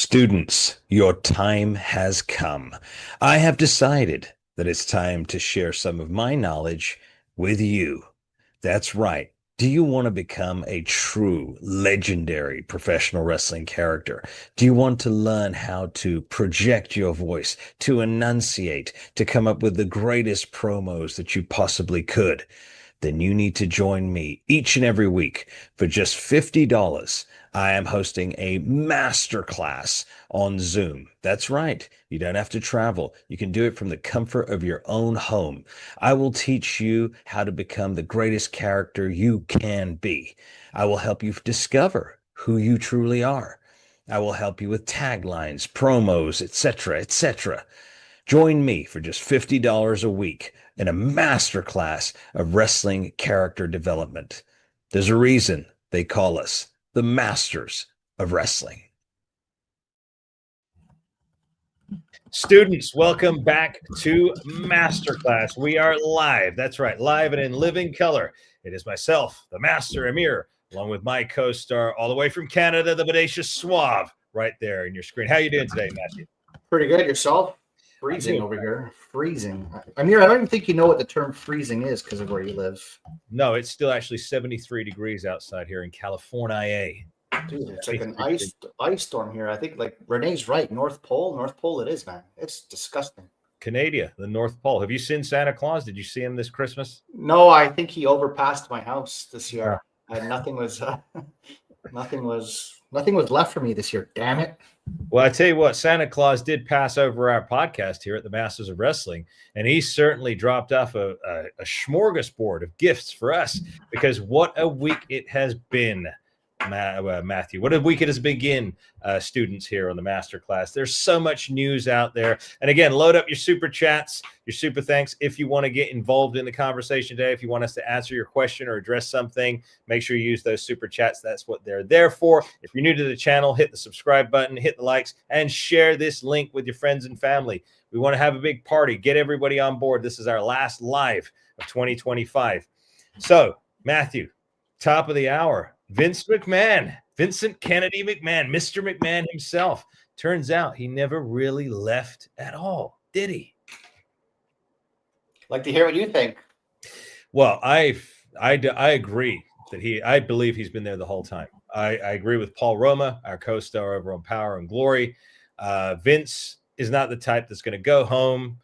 Students, your time has come. I have decided that it's time to share some of my knowledge with you. That's right. Do you want to become a true legendary professional wrestling character? Do you want to learn how to project your voice, to enunciate, to come up with the greatest promos that you possibly could? Then you need to join me each and every week for just $50. I am hosting a masterclass on Zoom. That's right. You don't have to travel. You can do it from the comfort of your own home. I will teach you how to become the greatest character you can be. I will help you discover who you truly are. I will help you with taglines, promos, etc., etc. Join me for just $50 a week in a masterclass of wrestling character development. There's a reason they call us the masters of wrestling. Students, welcome back to Masterclass. We are live. That's right, live and in living color. It is myself, the Master Amir, along with my co-star all the way from Canada, the Bodacious Suave, right there in your screen. How you doing today, Matthew? Pretty good. Yourself? Freezing over here. Freezing. Amir, I don't even think you know what the term freezing is because of where you live. No, it's still actually 73 degrees outside here in California. Dude, it's like an ice storm here. I think like Renee's right. North Pole it is, man. It's disgusting. Canada, the North Pole. Have you seen Santa Claus? Did you see him this Christmas? No, I think he overpassed my house this year. Nothing was left for me this year. Damn it. Well, I tell you what, Santa Claus did pass over our podcast here at the Masters of Wrestling, and he certainly dropped off a smorgasbord of gifts for us, because what a week it has been, Matthew. What a week it has begun, students here on the Masterclass. There's so much news out there. And again, load up your super chats, your super thanks. If you want to get involved in the conversation today, if you want us to answer your question or address something, make sure you use those super chats. That's what they're there for. If you're new to the channel, hit the subscribe button, hit the likes, and share this link with your friends and family. We want to have a big party. Get everybody on board. This is our last live of 2025. So, Matthew, top of the hour. Vince McMahon, Vincent Kennedy McMahon, Mr. McMahon himself. Turns out he never really left at all, did he? Like to hear what you think. Well, I agree that I believe he's been there the whole time. I agree with Paul Roma, our co-star over on Power and Glory. Vince is not the type that's going to go home,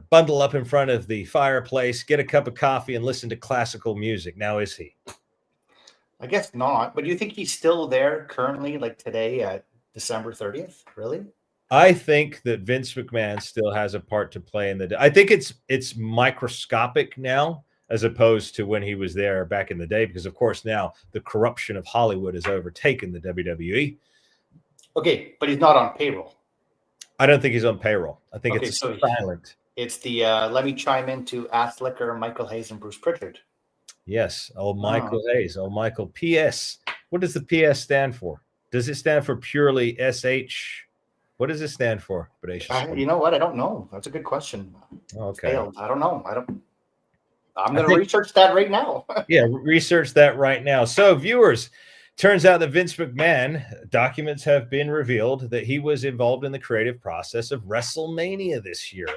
bundle up in front of the fireplace, get a cup of coffee, and listen to classical music. Now, is he? I guess not. But do you think he's still there currently, like today at December 30th? Really? I think that Vince McMahon still has a part to play in the. I think it's microscopic now, as opposed to when he was there back in the day, because of course now the corruption of Hollywood has overtaken the WWE. Okay, but he's not on payroll. I don't think he's on payroll. I think it's silent. It's the let me chime in to Ass Liquor, Michael Hayes, and Bruce Pritchard. Yes. Oh, Michael Hayes. Oh, Michael. P.S. What does the P.S. stand for? Does it stand for purely S.H.? What does it stand for? You know what? I don't know. That's a good question. Okay. I don't know. I'm going to research that right now. Yeah, research that right now. So, viewers, turns out that Vince McMahon, documents have been revealed that he was involved in the creative process of WrestleMania this year.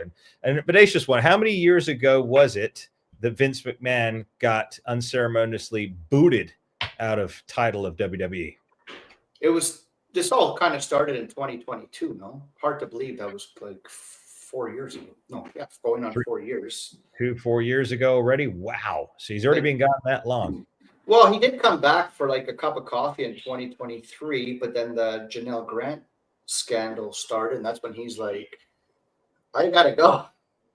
And Bodacious One, how many years ago was it that Vince McMahon got unceremoniously booted out of title of WWE? This all kind of started in 2022, no? Hard to believe that was like 4 years ago. No, yeah, going on 4 years. 4 years ago already? Wow. So he's already been gone that long. Well, he did come back for like a cup of coffee in 2023, but then the Janelle Grant scandal started, and that's when he's like, I gotta go.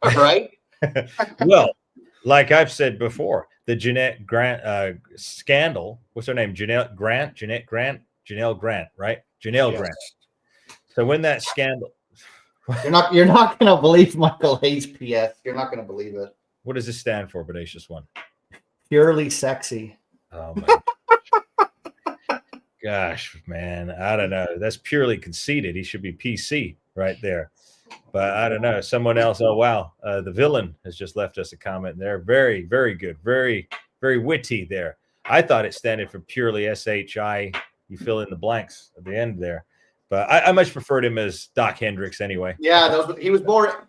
Right? Well, like I've said before, the Jeanette Grant scandal. What's her name? Janelle Grant, right? Janelle Grant. So when that scandal, you're not gonna believe Michael Hayes. P.S. You're not gonna believe it. What does this stand for, Bodacious One? Purely sexy. Oh my gosh, man! I don't know. That's purely conceited. He should be PC right there. But I don't know. Someone else. Oh, wow. The villain has just left us a comment there. Very, very good. Very, very witty there. I thought it standed for purely SHI. You fill in the blanks at the end there. But I much preferred him as Doc Hendricks anyway. Yeah, he was more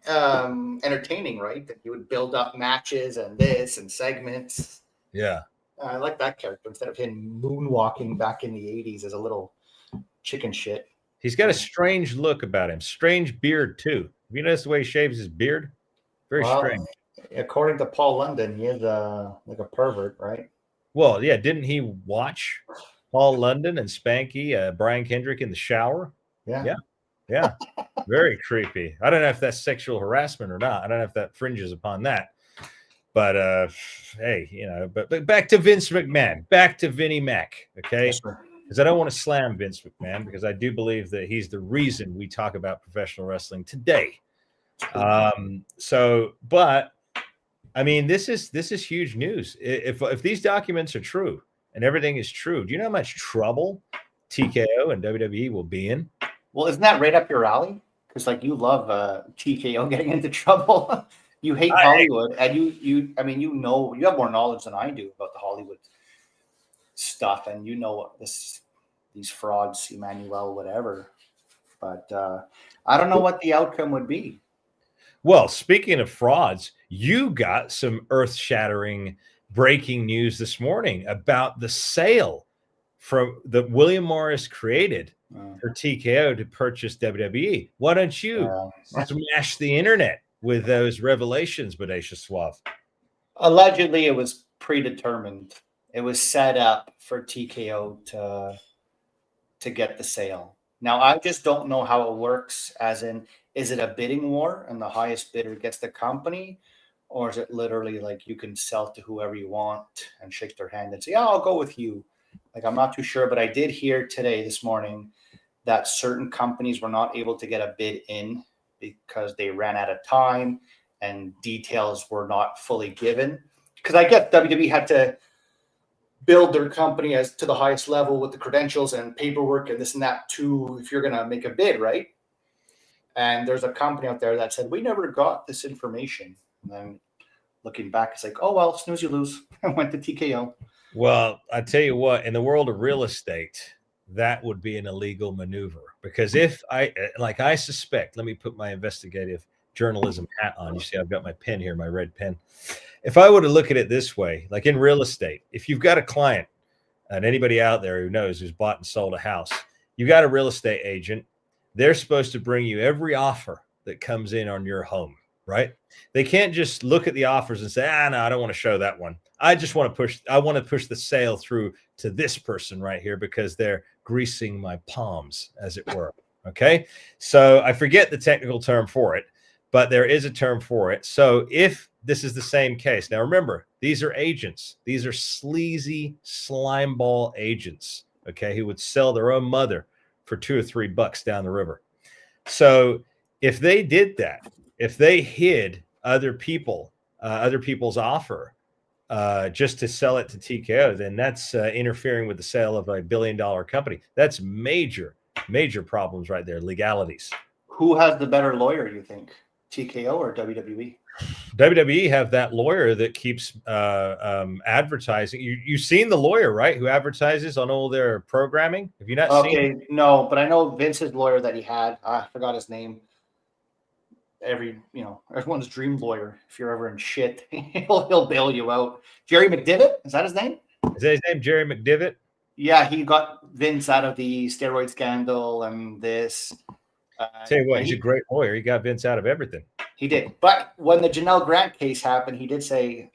entertaining, right? That he would build up matches and this and segments. Yeah. I like that character instead of him moonwalking back in the 80s as a little chicken shit. He's got a strange look about him. Strange beard, too. Have you noticed the way he shaves his beard? Very strange. According to Paul London, he is like a pervert, right? Well, yeah. Didn't he watch Paul London and Spanky, Brian Kendrick in the shower? Yeah. Yeah. Very creepy. I don't know if that's sexual harassment or not. I don't know if that fringes upon that. But hey, but back to Vince McMahon, back to Vinnie Mac, okay? Yes, because I don't want to slam Vince McMahon because I do believe that he's the reason we talk about professional wrestling today. But I mean, this is huge news. If these documents are true and everything is true, do you know how much trouble TKO and WWE will be in? Well, isn't that right up your alley? Because like you love TKO getting into trouble. You hate Hollywood, and you have more knowledge than I do about the Hollywood stuff, and you know what these frauds, Emmanuel, whatever. But I don't know what the outcome would be. Well, speaking of frauds, you got some earth-shattering breaking news this morning about the sale that William Morris created for TKO to purchase WWE. Why don't you smash the internet with those revelations, Bodacious Suave? Allegedly, it was predetermined. It was set up for TKO to get the sale. Now, I just don't know how it works, as in, is it a bidding war and the highest bidder gets the company? Or is it literally like you can sell to whoever you want and shake their hand and say, yeah, I'll go with you? Like, I'm not too sure, but I did hear this morning, that certain companies were not able to get a bid in because they ran out of time and details were not fully given. Because I guess WWE had to build their company as to the highest level with the credentials and paperwork and this and that too, if you're going to make a bid, right? And there's a company out there that said, we never got this information. And then looking back, it's like, oh, well, snooze, you lose. I went to TKO. Well, I tell you what, in the world of real estate, that would be an illegal maneuver, because if I suspect, let me put my investigative journalism hat on. You see, I've got my pen here, my red pen. If I were to look at it this way, like in real estate, if you've got a client and anybody out there who knows who's bought and sold a house, you got a real estate agent. They're supposed to bring you every offer that comes in on your home, right? They can't just look at the offers and say, no, I don't want to show that one. I want to push the sale through to this person right here because they're greasing my palms, as it were. Okay. So I forget the technical term for it, but there is a term for it. So if this is the same case, now remember, these are agents. These are sleazy slimeball agents, okay, who would sell their own mother for $2 or $3 down the river. So if they did that, if they hid other people's offer just to sell it to TKO, then that's interfering with the sale of a $1 billion company. That's major problems right there, legalities. Who has the better lawyer, you think? TKO or WWE? WWE have that lawyer that keeps advertising. You've seen the lawyer, right? Who advertises on all their programming. Have you not seen? Okay, no, but I know Vince's lawyer that he had. I forgot his name. Everyone's dream lawyer. If you're ever in shit, he'll bail you out. Jerry McDivitt, is that his name? Is that his name, Jerry McDivitt? Yeah, he got Vince out of the steroid scandal and this. Tell you what, he's a great lawyer. He got Vince out of everything. He did. But when the Janelle Grant case happened, he did say,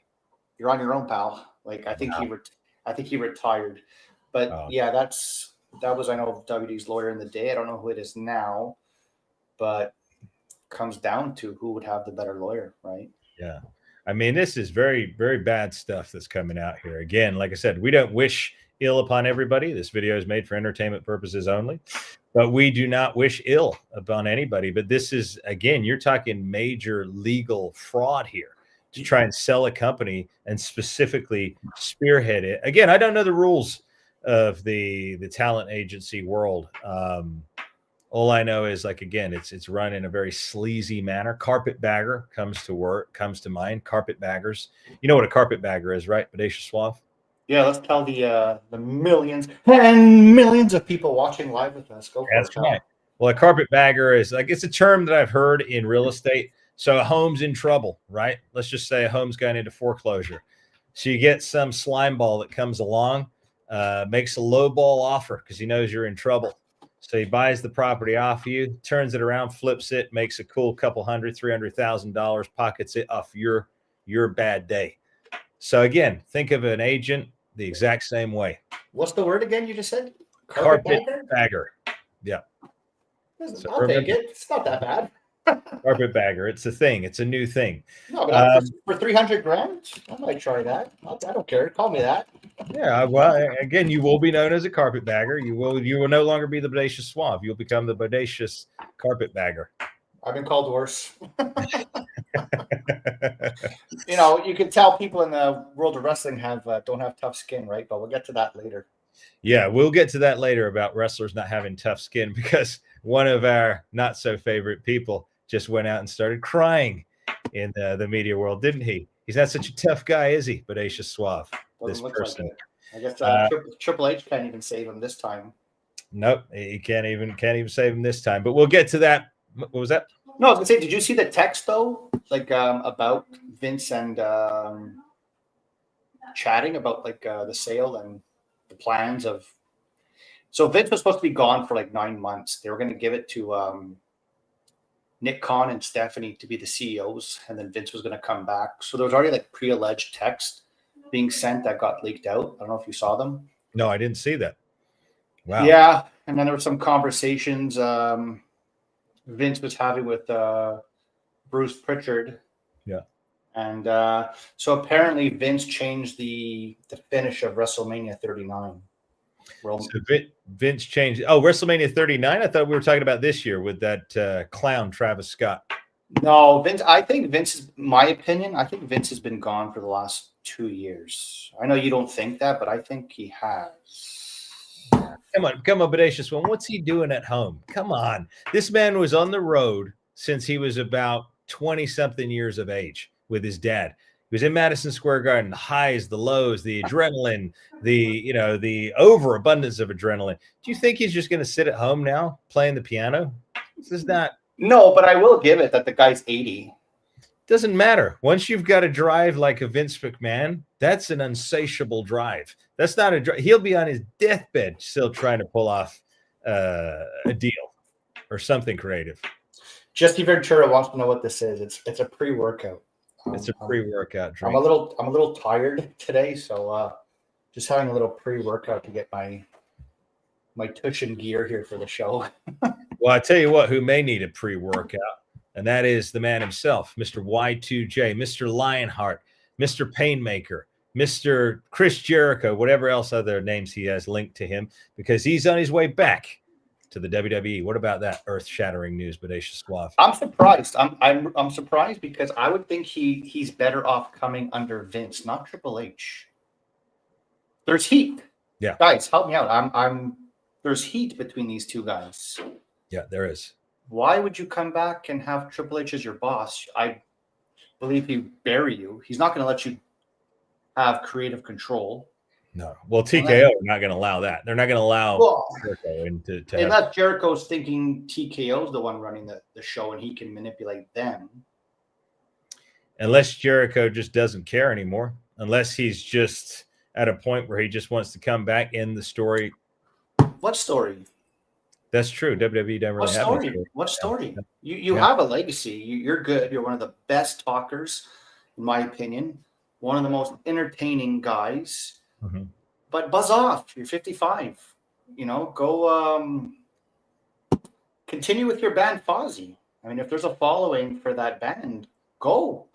"You're on your own, pal." Like I think he retired. But yeah, that was, I know, WWE's lawyer in the day. I don't know who it is now, but comes down to who would have the better lawyer, right? Yeah. I mean, this is very, very bad stuff that's coming out here. Again, like I said, we don't wish ill upon everybody. This video is made for entertainment purposes only, but we do not wish ill upon anybody. But this is, again, you're talking major legal fraud here to try and sell a company and specifically spearhead it. Again, I don't know the rules of the talent agency world. All I know is, like, again, it's run in a very sleazy manner. Carpetbagger comes to mind. Carpetbaggers. You know what a carpetbagger is, right? Bodacious Suave? Yeah, let's tell the millions and millions of people watching live with us. Go for it. That's right. Well, a carpetbagger is like, it's a term that I've heard in real estate. So a home's in trouble, right? Let's just say a home's gone into foreclosure. So you get some slime ball that comes along, makes a low ball offer because he knows you're in trouble. So he buys the property off you, turns it around, flips it, makes a cool couple hundred, $300,000, pockets it off your bad day. So again, think of an agent the exact same way. What's the word again you just said? Carpetbagger. Yeah. So I'll take remember, it. It's not that bad. carpetbagger. It's a thing. It's a new thing. No, but for 300 grand, I might try that. I don't care. Call me that. Yeah. Well, again, you will be known as a carpetbagger. You will no longer be the bodacious suave. You'll become the bodacious carpetbagger. I've been called worse. You know, you can tell people in the world of wrestling don't have tough skin, right? But we'll get to that later. Yeah, we'll get to that later about wrestlers not having tough skin, because one of our not so favorite people just went out and started crying in the media world, didn't he? He's not such a tough guy, is he? Bodacious suave. This person. Like I guess Triple H can't even save him this time. Nope, he can't even save him this time. But we'll get to that. What was that? No, I was gonna say, did you see the text though? Like about Vince and chatting about like the sale and the plans of. So Vince was supposed to be gone for like 9 months. They were going to give it to Nick Khan and Stephanie to be the CEOs, and then Vince was going to come back. So there was already like pre-alleged text being sent that got leaked out. I don't know if you saw them. No, I didn't see that. Wow. Yeah, and then there were some conversations Vince was having with Bruce Pritchard. Yeah. And so apparently Vince changed the finish of WrestleMania 39. So Vince changed. Oh, WrestleMania 39? I thought we were talking about this year with that clown, Travis Scott. No, Vince. I think Vince, my opinion, I think Vince has been gone for the last 2 years. I know you don't think that, but I think he has. Come on, bodacious one. What's he doing at home? Come on. This man was on the road since he was about 20-something years of age with his dad. He was in Madison Square Garden, the highs, the lows, the adrenaline, the overabundance of adrenaline. Do you think he's just going to sit at home now playing the piano? This is not. No, but I will give it that the guy's 80. Doesn't matter. Once you've got a drive like a Vince McMahon, that's an unsatiable drive. That's not a drive. He'll be on his deathbed still trying to pull off a deal or something creative. Jesse Ventura wants to know what this is. It's a pre-workout. It's a pre-workout drink. I'm a little tired today, so just having a little pre-workout to get my tush and gear here for the show. Well, I tell you what, who may need a pre-workout, and that is the man himself, Mr. Y2J, Mr. Lionheart, Mr. Painmaker, Mr. Chris Jericho, whatever else other names he has linked to him, because he's on his way back to the WWE. What about that earth-shattering news, Bodacious Suave? I'm surprised. I'm surprised because I would think he's better off coming under Vince, not Triple H. There's heat. Yeah, guys, help me out. There's heat between these two guys. Yeah, there is. Why would you come back and have Triple H as your boss? I believe he'd bury you. He's not going to let you have creative control. No. Well, TKO are not going to allow that. They're not going to allow Jericho unless Jericho's thinking TKO's the one running the show and he can manipulate them. Unless Jericho just doesn't care anymore. Unless he's just at a point where he just wants to come back in the story. What story? That's true. WWE doesn't really have a story. What story? You have a legacy. You're good. You're one of the best talkers, in my opinion. One of the most entertaining guys. Mm-hmm. But buzz off. You're 55. Go continue with your band Fozzy. I mean, if there's a following for that band, go.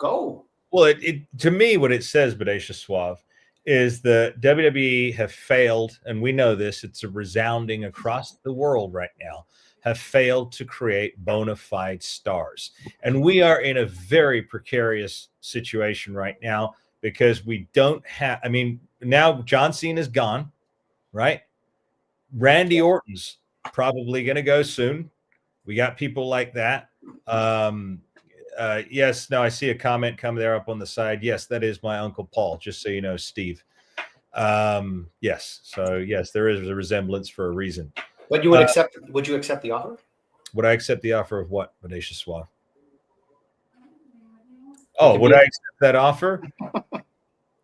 Well, it to me, what it says, Bodacious Suave, is the WWE have failed, and we know this, it's a resounding across the world right now, have failed to create bona fide stars. And we are in a very precarious situation right now because we don't have, I mean, now John Cena's gone, right? Randy Orton's probably going to go soon. We got people like that. Yes, no, I see a comment come there up on the side. Yes, that is my Uncle Paul, just so you know, Steve. Yes. So yes, there is a resemblance for a reason. But you would accept the offer? Would I accept the offer of what, Bodacious Suave? You Oh, can would be- I accept that offer?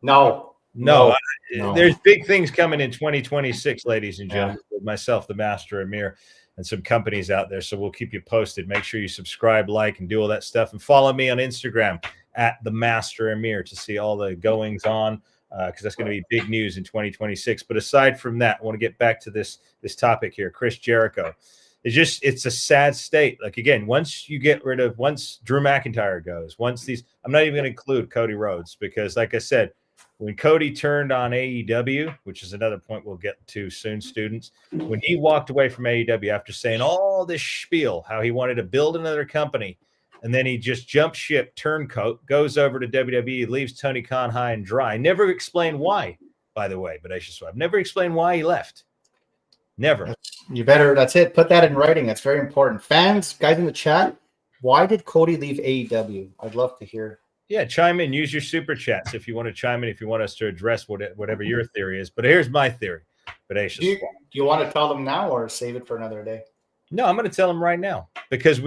No. No, No. there's big things coming in 2026, ladies and Yeah. gentlemen, with myself, the Master Amir, and some companies out there. So we'll keep you posted. Make sure you subscribe, like, and do all that stuff. And follow me on Instagram at the Master Amir to see all the goings on, because that's going to be big news in 2026. But aside from that, I want to get back to this topic here. Chris Jericho. It's a sad state. Like, again, once Drew McIntyre goes, I'm not even going to include Cody Rhodes, because like I said, when Cody turned on AEW, which is another point we'll get to soon, students, when he walked away from AEW after saying all this spiel, how he wanted to build another company, and then he just jumped ship, turncoat, goes over to WWE, leaves Tony Khan high and dry. Never explained why, by the way, but I've never explained why he left. Never. You better, that's it. Put that in writing. That's very important. Fans, guys in the chat, why did Cody leave AEW? I'd love to hear. Yeah, chime in. Use your super chats if you want to chime in, if you want us to address whatever your theory is. But here's my theory. Do you want to tell them now or save it for another day? No, I'm going to tell them right now, because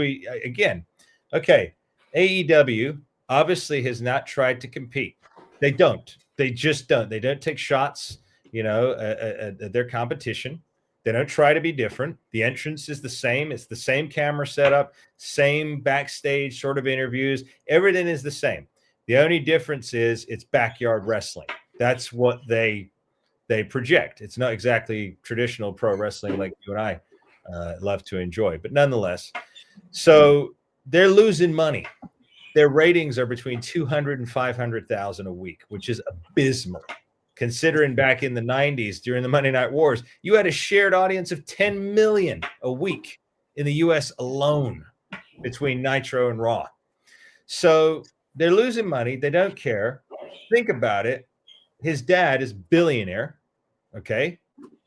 AEW obviously has not tried to compete. They don't. They just don't. They don't take shots, at their competition. They don't try to be different. The entrance is the same. It's the same camera setup, same backstage sort of interviews. Everything is the same. The only difference is it's backyard wrestling. That's what they project. It's not exactly traditional pro wrestling like you and I love to enjoy, but nonetheless. So they're losing money. Their ratings are between 200 and 500,000 a week, which is abysmal. Considering back in the 90s during the Monday Night Wars, you had a shared audience of 10 million a week in the U.S. alone between Nitro and Raw. So they're losing money. They don't care. Think about it. His dad is billionaire. Okay.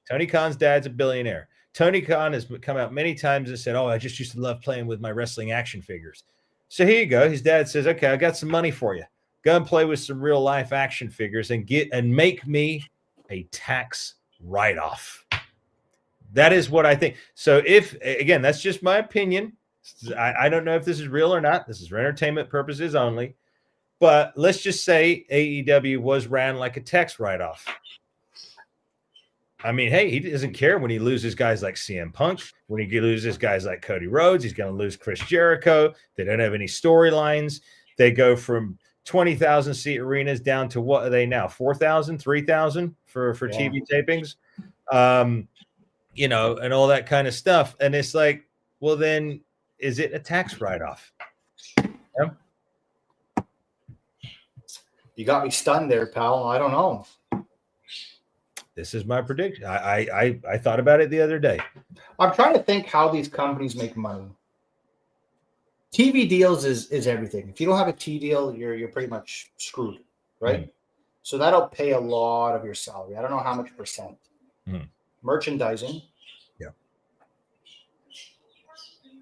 Tony Khan's dad's a billionaire. Tony Khan has come out many times and said, "Oh, I just used to love playing with my wrestling action figures." So here you go. His dad says, "Okay, I got some money for you. Go and play with some real life action figures and make me a tax write-off." That is what I think. So again, that's just my opinion. I don't know if this is real or not. This is for entertainment purposes only. But let's just say AEW was ran like a tax write-off. I mean, hey, he doesn't care when he loses guys like CM Punk, when he loses guys like Cody Rhodes. He's going to lose Chris Jericho. They don't have any storylines. They go from 20,000 seat arenas down to what are they now? 4,000, 3,000 for TV tapings, and all that kind of stuff. And it's like, well, then is it a tax write-off? Yeah. You got me stunned there, pal. I don't know. This is my prediction. I thought about it the other day. I'm trying to think how these companies make money. TV deals is everything. If you don't have a T deal, you're pretty much screwed, right? Mm-hmm. So that'll pay a lot of your salary. I don't know how much percent. Mm-hmm. Merchandising. Yeah.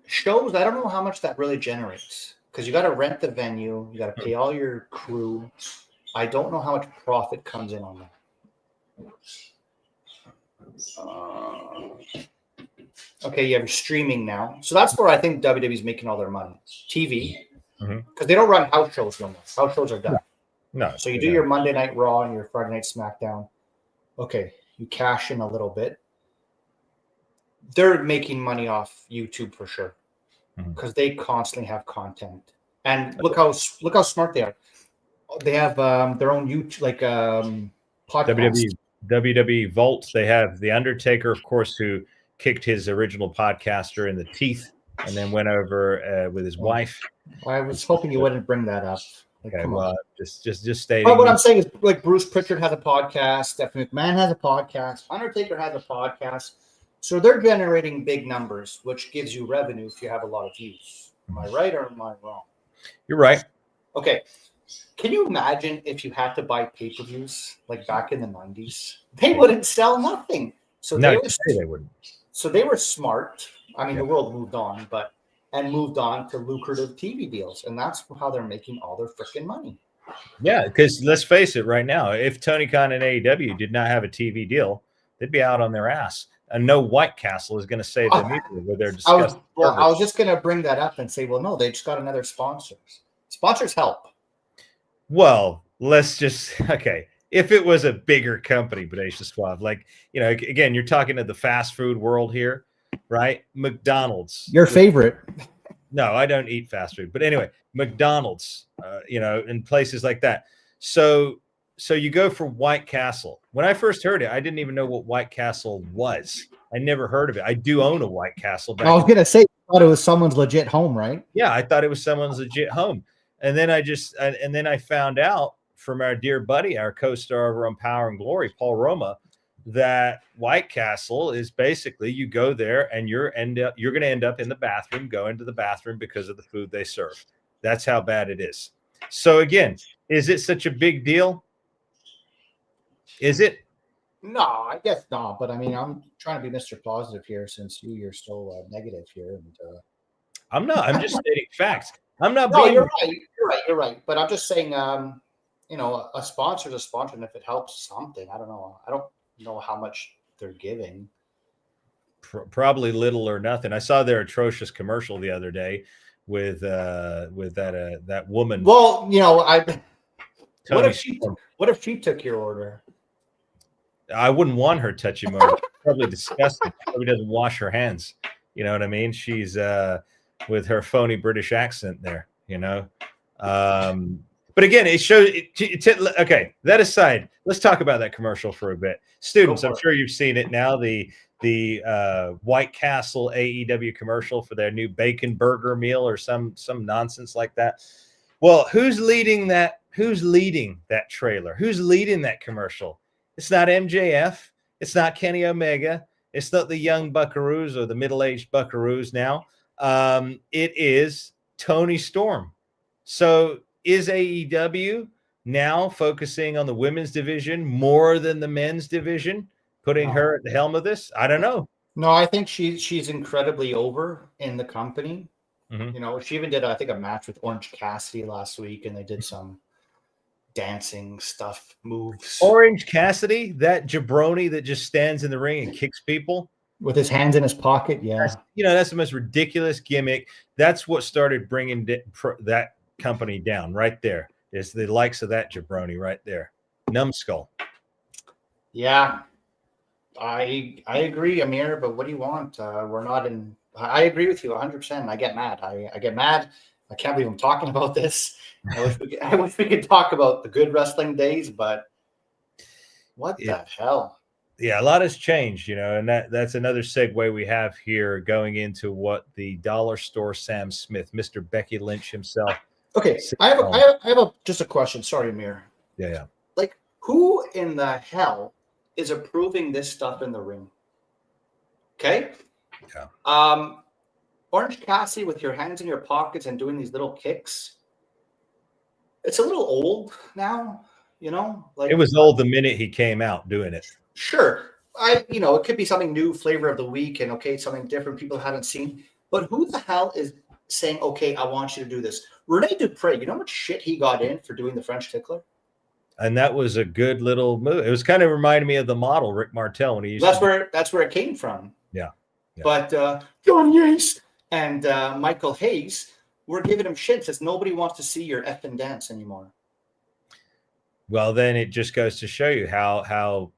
Shows, I don't know how much that really generates, because you got to rent the venue, you got to pay all your crew. I don't know how much profit comes in on that. Okay, you have streaming now. So that's where I think WWE is making all their money. TV. Because they don't run house shows no more. House shows are done. No. So you do your Monday Night Raw and your Friday Night SmackDown. Okay, you cash in a little bit. They're making money off YouTube for sure. Because they constantly have content. And look how smart they are. They have their own YouTube, like podcast. WWE Vault. They have The Undertaker, of course, who kicked his original podcaster in the teeth and then went over with his wife. I was hoping you wouldn't bring that up. Like, okay, well, just stating. But what I'm saying is, like, Bruce Pritchard has a podcast, Stephanie McMahon has a podcast, Undertaker has a podcast. So they're generating big numbers, which gives you revenue if you have a lot of views. Am I right or am I wrong? You're right. Okay. Can you imagine if you had to buy pay-per-views like back in the 90s? They wouldn't sell nothing. So they wouldn't. So they were smart. I mean, the world moved on, moved on to lucrative TV deals. And that's how they're making all their freaking money. Yeah, because let's face it right now, if Tony Khan and AEW did not have a TV deal, they'd be out on their ass. And no White Castle is going to save them either with their I was disgusting I was burgers. just gonna bring that up and say, well, no, they just got another sponsors. Sponsors help. Well, let's just okay. If it was a bigger company, Bodacious Suave, like again, you're talking to the fast food world here, right? McDonald's. Your favorite. No, I don't eat fast food, but anyway, McDonald's, in places like that. So you go for White Castle. When I first heard it, I didn't even know what White Castle was. I never heard of it. I do own a White Castle I back was in. gonna say, I thought it was someone's legit home, right? Yeah, I thought it was someone's legit home. And then I found out from our dear buddy, our co-star over on Power and Glory, Paul Roma, that White Castle is basically you go there and you're going to end up in the bathroom, go into the bathroom because of the food they serve. That's how bad it is. So again, is it such a big deal? Is it? No, I guess not. But I mean, I'm trying to be Mr. Positive here since you're still negative here. And I'm not. I'm just stating facts. I'm not no, being. you're right. You're right. But I'm just saying, a sponsor is a sponsor, and if it helps something, I don't know. I don't know how much they're giving. Probably little or nothing. I saw their atrocious commercial the other day with that woman. Well, what Storm. if she took your order? I wouldn't want her touching more. Probably disgusting. Probably doesn't wash her hands. You know what I mean? She's with her phony British accent there. But again, it shows. Okay, that aside, let's talk about that commercial for a bit. Students, I'm sure you've seen it now. The White Castle AEW commercial for their new bacon burger meal or some nonsense like that. Well, who's leading that? Who's leading that trailer? Who's leading that commercial? It's not MJF. It's not Kenny Omega. It's not the young buckaroos or the middle-aged buckaroos now. It is Tony Storm. So is AEW now focusing on the women's division more than the men's division, putting her at the helm of this? I don't know. No, I think she's incredibly over in the company. Mm-hmm. She even did, I think, a match with Orange Cassidy last week, and they did some dancing stuff, moves. Orange Cassidy, that jabroni that just stands in the ring and kicks people with his hands in his pocket. Yeah, that's the most ridiculous gimmick. That's what started bringing that company down right there. Is the likes of that jabroni right there, numbskull. Yeah, I agree, Amir. But what do you want? We're not in. I agree with you 100%. I get mad. I get mad. I can't believe I'm talking about this. I wish we could talk about the good wrestling days, but what the hell? Yeah, a lot has changed, and that's another segue we have here going into what the dollar store Sam Smith, Mr. Becky Lynch himself. Okay, I have just a question. Sorry, Amir. Yeah. Like, who in the hell is approving this stuff in the ring? Okay. Yeah. Orange Cassidy with your hands in your pockets and doing these little kicks. It's a little old now, like it was old the minute he came out doing it. Sure. It could be something new, flavor of the week, and something different people haven't seen. But who the hell is saying, okay, I want you to do this? Rene Dupree, you know how much shit he got in for doing the French tickler? And that was a good little move. It was kind of reminded me of the model, Rick Martel, when he used that's where it came from. Yeah. But John Yates and Michael Hayes were giving him shit since nobody wants to see your effing dance anymore. Well, then it just goes to show you how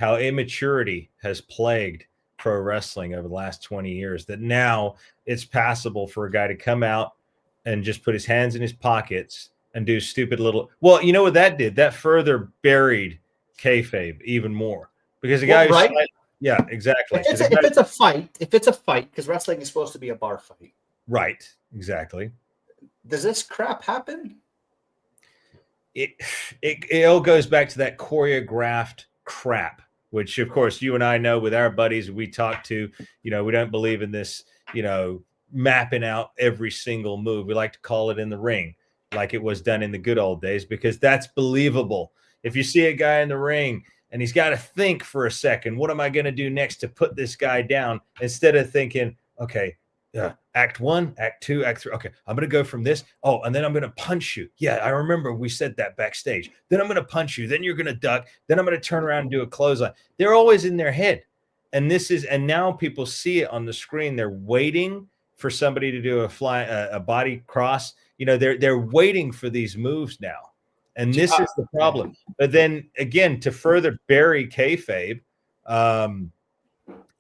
immaturity has plagued pro wrestling over the last 20 years, that now it's passable for a guy to come out and just put his hands in his pockets and do stupid little. Well, you know what that did? That further buried kayfabe even more, because the guy who's right? Yeah, exactly. If it's a fight, because wrestling is supposed to be a bar fight. Right, exactly. Does this crap happen? It all goes back to that choreographed crap, which of course you and I know with our buddies we talk to, we don't believe in this, mapping out every single move. We like to call it in the ring, like it was done in the good old days, because that's believable. If you see a guy in the ring and he's got to think for a second, what am I going to do next to put this guy down? Instead of thinking, okay, act 1, act 2, act 3. Okay, I'm going to go from this. Oh, and then I'm going to punch you. Yeah, I remember we said that backstage. Then I'm going to punch you. Then you're going to duck. Then I'm going to turn around and do a clothesline. They're always in their head. And now people see it on the screen. They're waiting for somebody to do a body cross. They're waiting for these moves now. And this is the problem. But then again, to further bury kayfabe,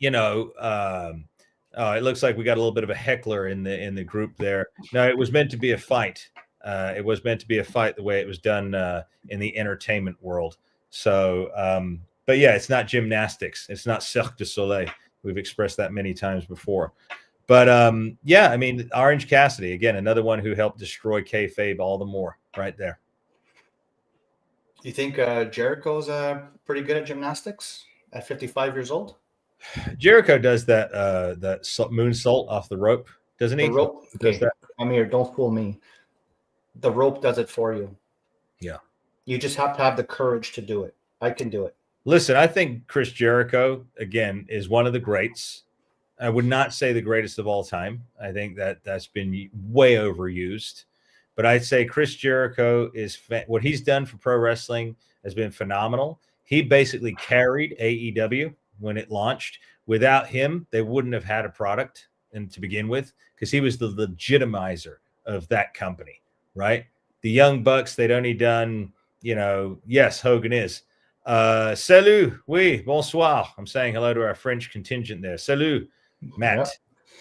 it looks like we got a little bit of a heckler in the group there. No, it was meant to be a fight. It was meant to be a fight the way it was done in the entertainment world. So, but yeah, it's not gymnastics. It's not Cirque du Soleil. We've expressed that many times before. But yeah, I mean, Orange Cassidy, again, another one who helped destroy kayfabe all the more right there. Do you think Jericho's pretty good at gymnastics at 55 years old? Jericho does that moonsault off the rope, doesn't he? The rope. Okay. Amir, don't fool me. The rope does it for you. Yeah. You just have to have the courage to do it. I can do it. Listen, I think Chris Jericho, again, is one of the greats. I would not say the greatest of all time. I think that's been way overused. But I'd say Chris Jericho what he's done for pro wrestling has been phenomenal. He basically carried AEW when it launched. Without him, they wouldn't have had a product to begin with, because he was the legitimizer of that company, right? The Young Bucks, they'd only done, yes, Hogan is. Salut, oui, bonsoir. I'm saying hello to our French contingent there. Salut, Matt.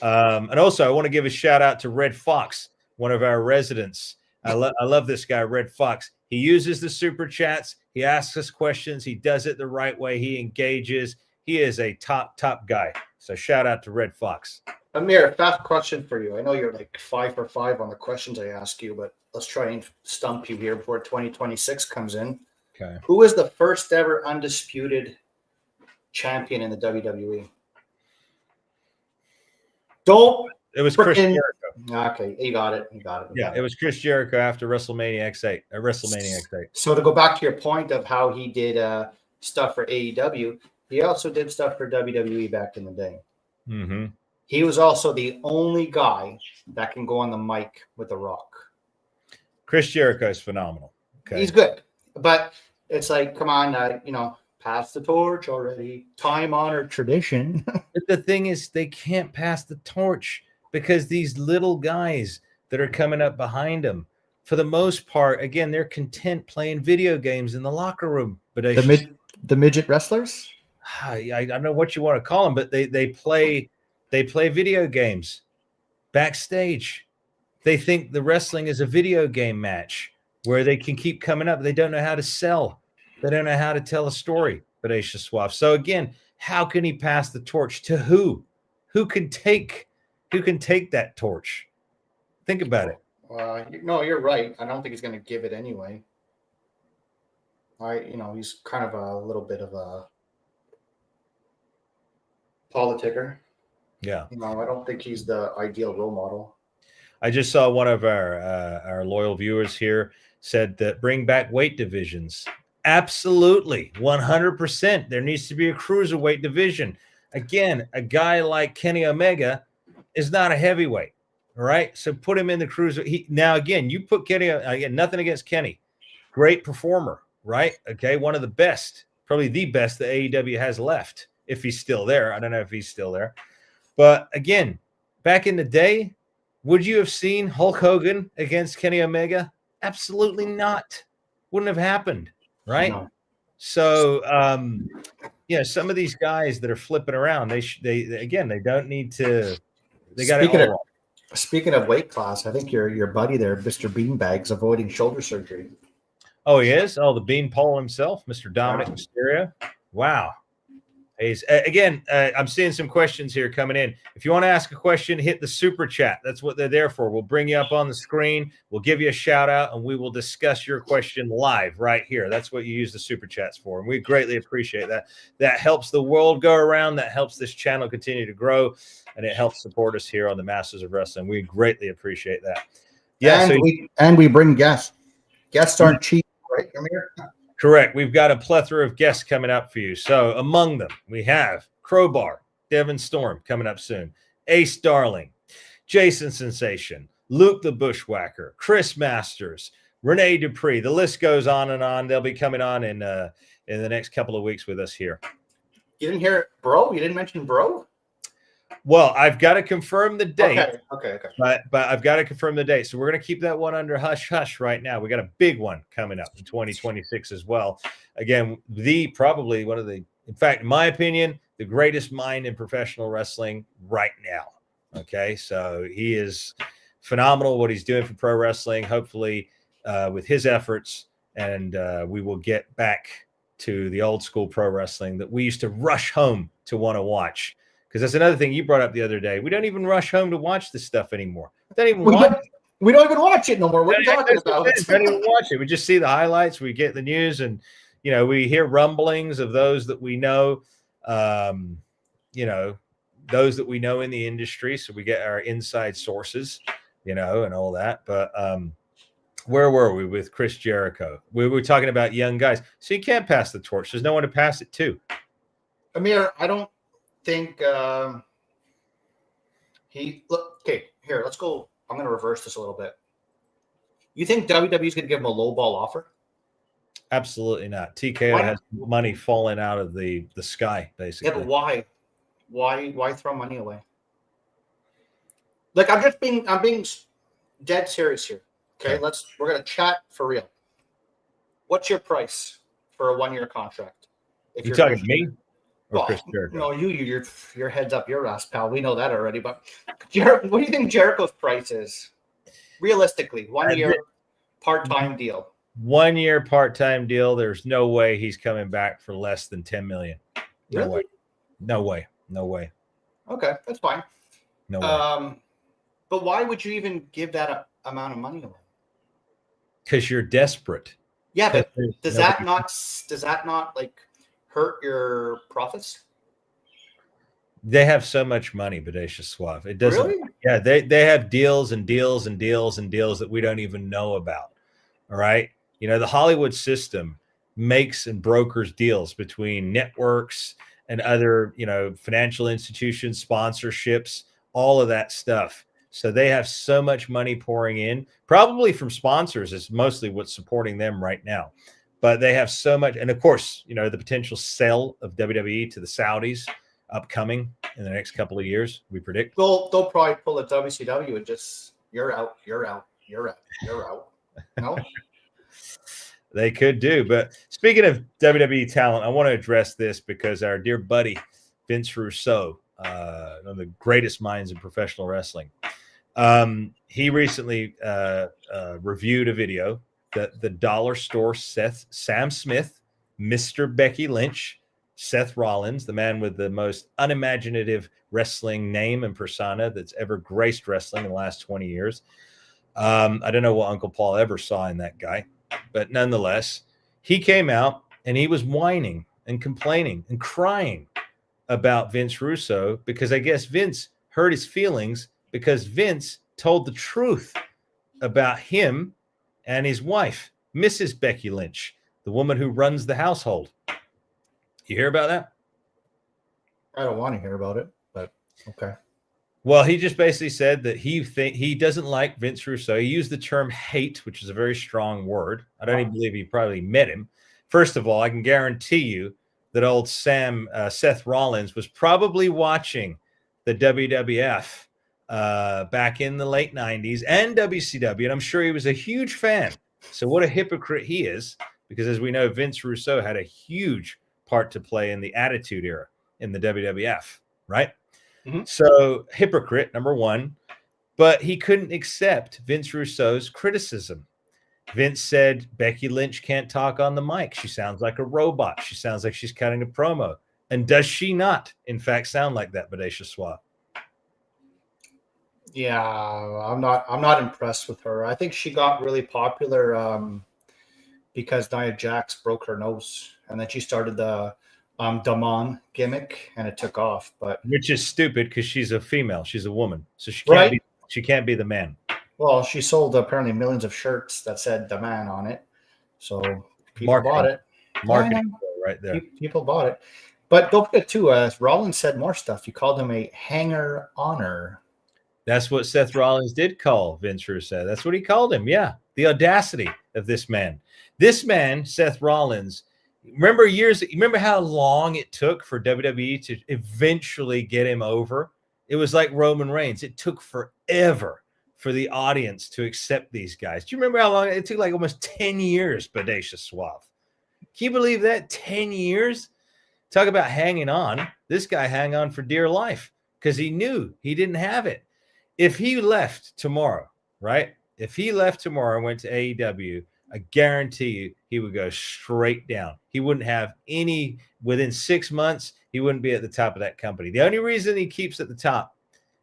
Yep. And also, I want to give a shout out to Red Fox, one of our residents. I love this guy, Red Fox. He uses the super chats. He asks us questions. He does it the right way. He engages. He is a top guy. So shout out to Red Fox. Amir, fast question for you. I know you're like 5 for 5 on the questions I ask you, but let's try and stump you here before 2026 comes in. Okay. Who is the first ever undisputed champion in the WWE? It was Chris Jericho. Okay, you got it. It was Chris Jericho after WrestleMania X8. WrestleMania X8. So to go back to your point of how he did stuff for AEW, he also did stuff for WWE back in the day. Mm-hmm. He was also the only guy that can go on the mic with The Rock. Chris Jericho is phenomenal. Okay. He's good, but it's like, come on, pass the torch already. Time-honored tradition. But the thing is, they can't pass the torch because these little guys that are coming up behind them, for the most part, again, they're content playing video games in the locker room. But the midget wrestlers? I don't know what you want to call them, but they play video games backstage. They think the wrestling is a video game match where they can keep coming up. They don't know how to sell. They don't know how to tell a story. But Aisha Swaff. So again, how can he pass the torch to who? Who can take that torch? Think about it. No, you're right. I don't think he's going to give it anyway. He's kind of a little bit of a politicker. Yeah. I don't think he's the ideal role model. I just saw one of our loyal viewers here said that bring back weight divisions. Absolutely, 100%. There needs to be a cruiserweight division. Again, a guy like Kenny Omega is not a heavyweight, all right? So put him in the cruiser. Now, again, you put Kenny, again, nothing against Kenny. Great performer, right? Okay, one of the best, probably the best that AEW has left, if he's still there. I don't know if he's still there. But again, back in the day, would you have seen Hulk Hogan against Kenny Omega? Absolutely not. Wouldn't have happened, right? No. So, some of these guys that are flipping around, they don't need to. They got it. Speaking of weight class, I think your buddy there, Mr. Beanbag's avoiding shoulder surgery. Oh, he is? Oh, the Beanpole himself, Mr. Dominic Mysterio. Wow. Again, I'm seeing some questions here coming in. If you want to ask a question, hit the super chat. That's what they're there for. We'll bring you up on the screen. We'll give you a shout out, and we will discuss your question live right here. That's what you use the super chats for, and we greatly appreciate that. That helps the world go around. That helps this channel continue to grow, and it helps support us here on the Masters of Wrestling. We greatly appreciate that. Yeah, and we bring guests. Guests aren't cheap, right, Amir? Correct. We've got a plethora of guests coming up for you. So among them, we have Crowbar, Devin Storm coming up soon, Ace Darling, Jason Sensation, Luke the Bushwhacker, Chris Masters, Renee Dupree. The list goes on and on. They'll be coming on in the next couple of weeks with us here. You didn't hear bro? You didn't mention bro? Well, I've got to confirm the date. Okay. But I've got to confirm the date. So we're going to keep that one under hush hush right now. We got a big one coming up in 2026 as well. Again, probably one of the, in fact, in my opinion, the greatest mind in professional wrestling right now. Okay, so he is phenomenal what he's doing for pro wrestling. Hopefully, with his efforts, and we will get back to the old school pro wrestling that we used to rush home to want to watch. Because that's another thing you brought up the other day. We don't even rush home to watch this stuff anymore. We don't even watch it no more. What are you talking about? We don't even watch it. We just see the highlights. We get the news, and we hear rumblings of those that we know. Those that we know in the industry. So we get our inside sources, and all that. But where were we with Chris Jericho? We were talking about young guys. So you can't pass the torch. There's no one to pass it to. Amir, I don't think okay, here, let's go. I'm going to reverse this a little bit. You think WWE is going to give him a low ball offer? Absolutely not. TKO has money falling out of the sky, basically. Yeah, but why? Why throw money away? Like, I'm being dead serious here. Okay, we're going to chat for real. What's your price for a 1-year contract? If you're talking to me? Well, Chris Jericho? No, your head's up your ass, pal. We know that already. But what do you think Jericho's price is? Realistically, 1 year part-time deal. 1 year part-time deal. There's no way he's coming back for less than $10 million. No way. No way. No way. Okay, that's fine. No way. But why would you even give that amount of money away? Because you're desperate. Yeah, but does that not like hurt your profits? They have so much money, Bodacious Suave. It doesn't. Really? Yeah, they have deals and deals and deals and deals that we don't even know about. All right. The Hollywood system makes and brokers deals between networks and other, financial institutions, sponsorships, all of that stuff. So they have so much money pouring in, probably from sponsors is mostly what's supporting them right now. But they have so much. And of course, the potential sale of WWE to the Saudis upcoming in the next couple of years, we predict. They'll probably pull a WCW and just, you're out. No? They could do. But speaking of WWE talent, I want to address this because our dear buddy, Vince Russo, one of the greatest minds in professional wrestling, he recently reviewed a video that the Dollar Store Sam Smith, Mr. Becky Lynch, Seth Rollins, the man with the most unimaginative wrestling name and persona that's ever graced wrestling in the last 20 years. I don't know what Uncle Paul ever saw in that guy, but nonetheless, he came out and he was whining and complaining and crying about Vince Russo because I guess Vince hurt his feelings because Vince told the truth about him and his wife, Mrs. Becky Lynch, the woman who runs the household. You hear about that? I don't want to hear about it, but okay. Well, he just basically said that he doesn't like Vince Russo. He used the term hate, which is a very strong word. I don't even believe he probably met him. First of all, I can guarantee you that old Seth Rollins was probably watching the WWF back in the late 90s and WCW, and I'm sure he was a huge fan. So what a hypocrite he is, because as we know, Vince Russo had a huge part to play in the Attitude Era in the WWF, right? Mm-hmm. So hypocrite, number one, but he couldn't accept Vince Russo's criticism. Vince said, Becky Lynch can't talk on the mic. She sounds like a robot. She sounds like she's cutting a promo. And does she not, in fact, sound like that, Bodacious Suave? Yeah, I'm not impressed with her. I think she got really popular because Nia Jax broke her nose, and then she started the Damon gimmick, and it took off. But which is stupid because she's a female, she's a woman, so she can't be the man. Well, she sold apparently millions of shirts that said "the man" on it, so people bought it. Marketing, right there. People bought it, but don't forget too. Rollins said more stuff. He called him a hanger-oner. That's what Seth Rollins did call Vince Russo. That's what he called him. Yeah, the audacity of this man. This man, Seth Rollins, Remember how long it took for WWE to eventually get him over? It was like Roman Reigns. It took forever for the audience to accept these guys. Do you remember how long it took? Like almost 10 years, Bodacious Suave. Can you believe that? 10 years? Talk about hanging on. This guy hang on for dear life because he knew he didn't have it. If he left tomorrow, right? If he left tomorrow and went to AEW, I guarantee you he would go straight down. He wouldn't have any, within 6 months, he wouldn't be at the top of that company. The only reason he keeps at the top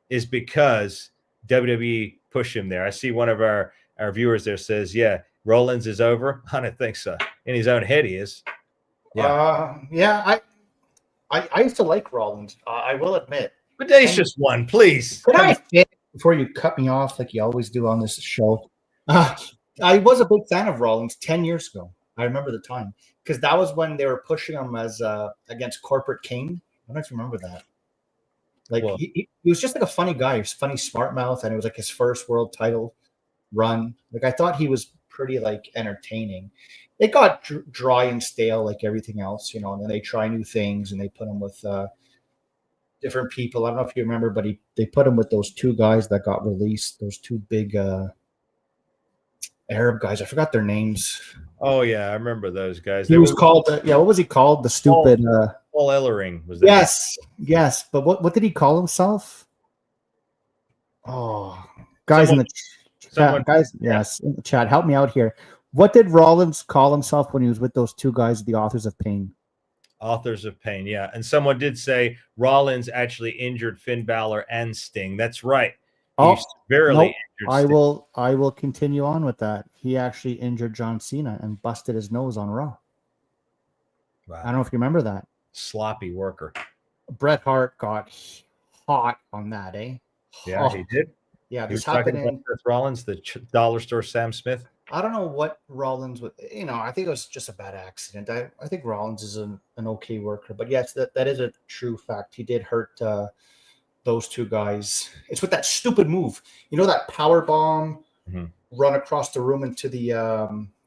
is because WWE pushed him there. I see one of our viewers there says, yeah, Rollins is over. I don't think so. In his own head, he is. Yeah. I used to like Rollins. I will admit. Bodacious one, please. Could I fit before you cut me off like you always do on this show? I was a big fan of Rollins 10 years ago. I remember the time because that was when they were pushing him as against Corporate King. I don't know if you remember that. Like he was just like a funny guy. He was funny, smart mouth, and it was like his first world title run. Like I thought he was pretty like entertaining. It got dry and stale like everything else, you know. And then they try new things and they put him with different people. I don't know if you remember, but they put him with those two guys that got released. Those two big Arab guys. I forgot their names. Oh yeah, I remember those guys. He was called. What was he called? The stupid. Paul Ellering was that? Yes. But what did he call himself? Oh, guys in the chat. Guys, yes, in the chat. Help me out here. What did Rollins call himself when he was with those two guys, the Authors of Pain? Authors of Pain, yeah. And someone did say Rollins actually injured Finn Balor and Sting. That's right. He severely injured Sting. I will continue on with that. He actually injured John Cena and busted his nose on Raw. Wow. I don't know if you remember that. Sloppy worker. Bret Hart got hot on that, eh? Yeah, he did. Yeah, this happened in Seth Rollins, the dollar store Sam Smith. I don't know what Rollins would, you know, I think it was just a bad accident. I think Rollins is an okay worker, but yes, that is a true fact. He did hurt those two guys. It's with that stupid move. You know, that power bomb run across the room into the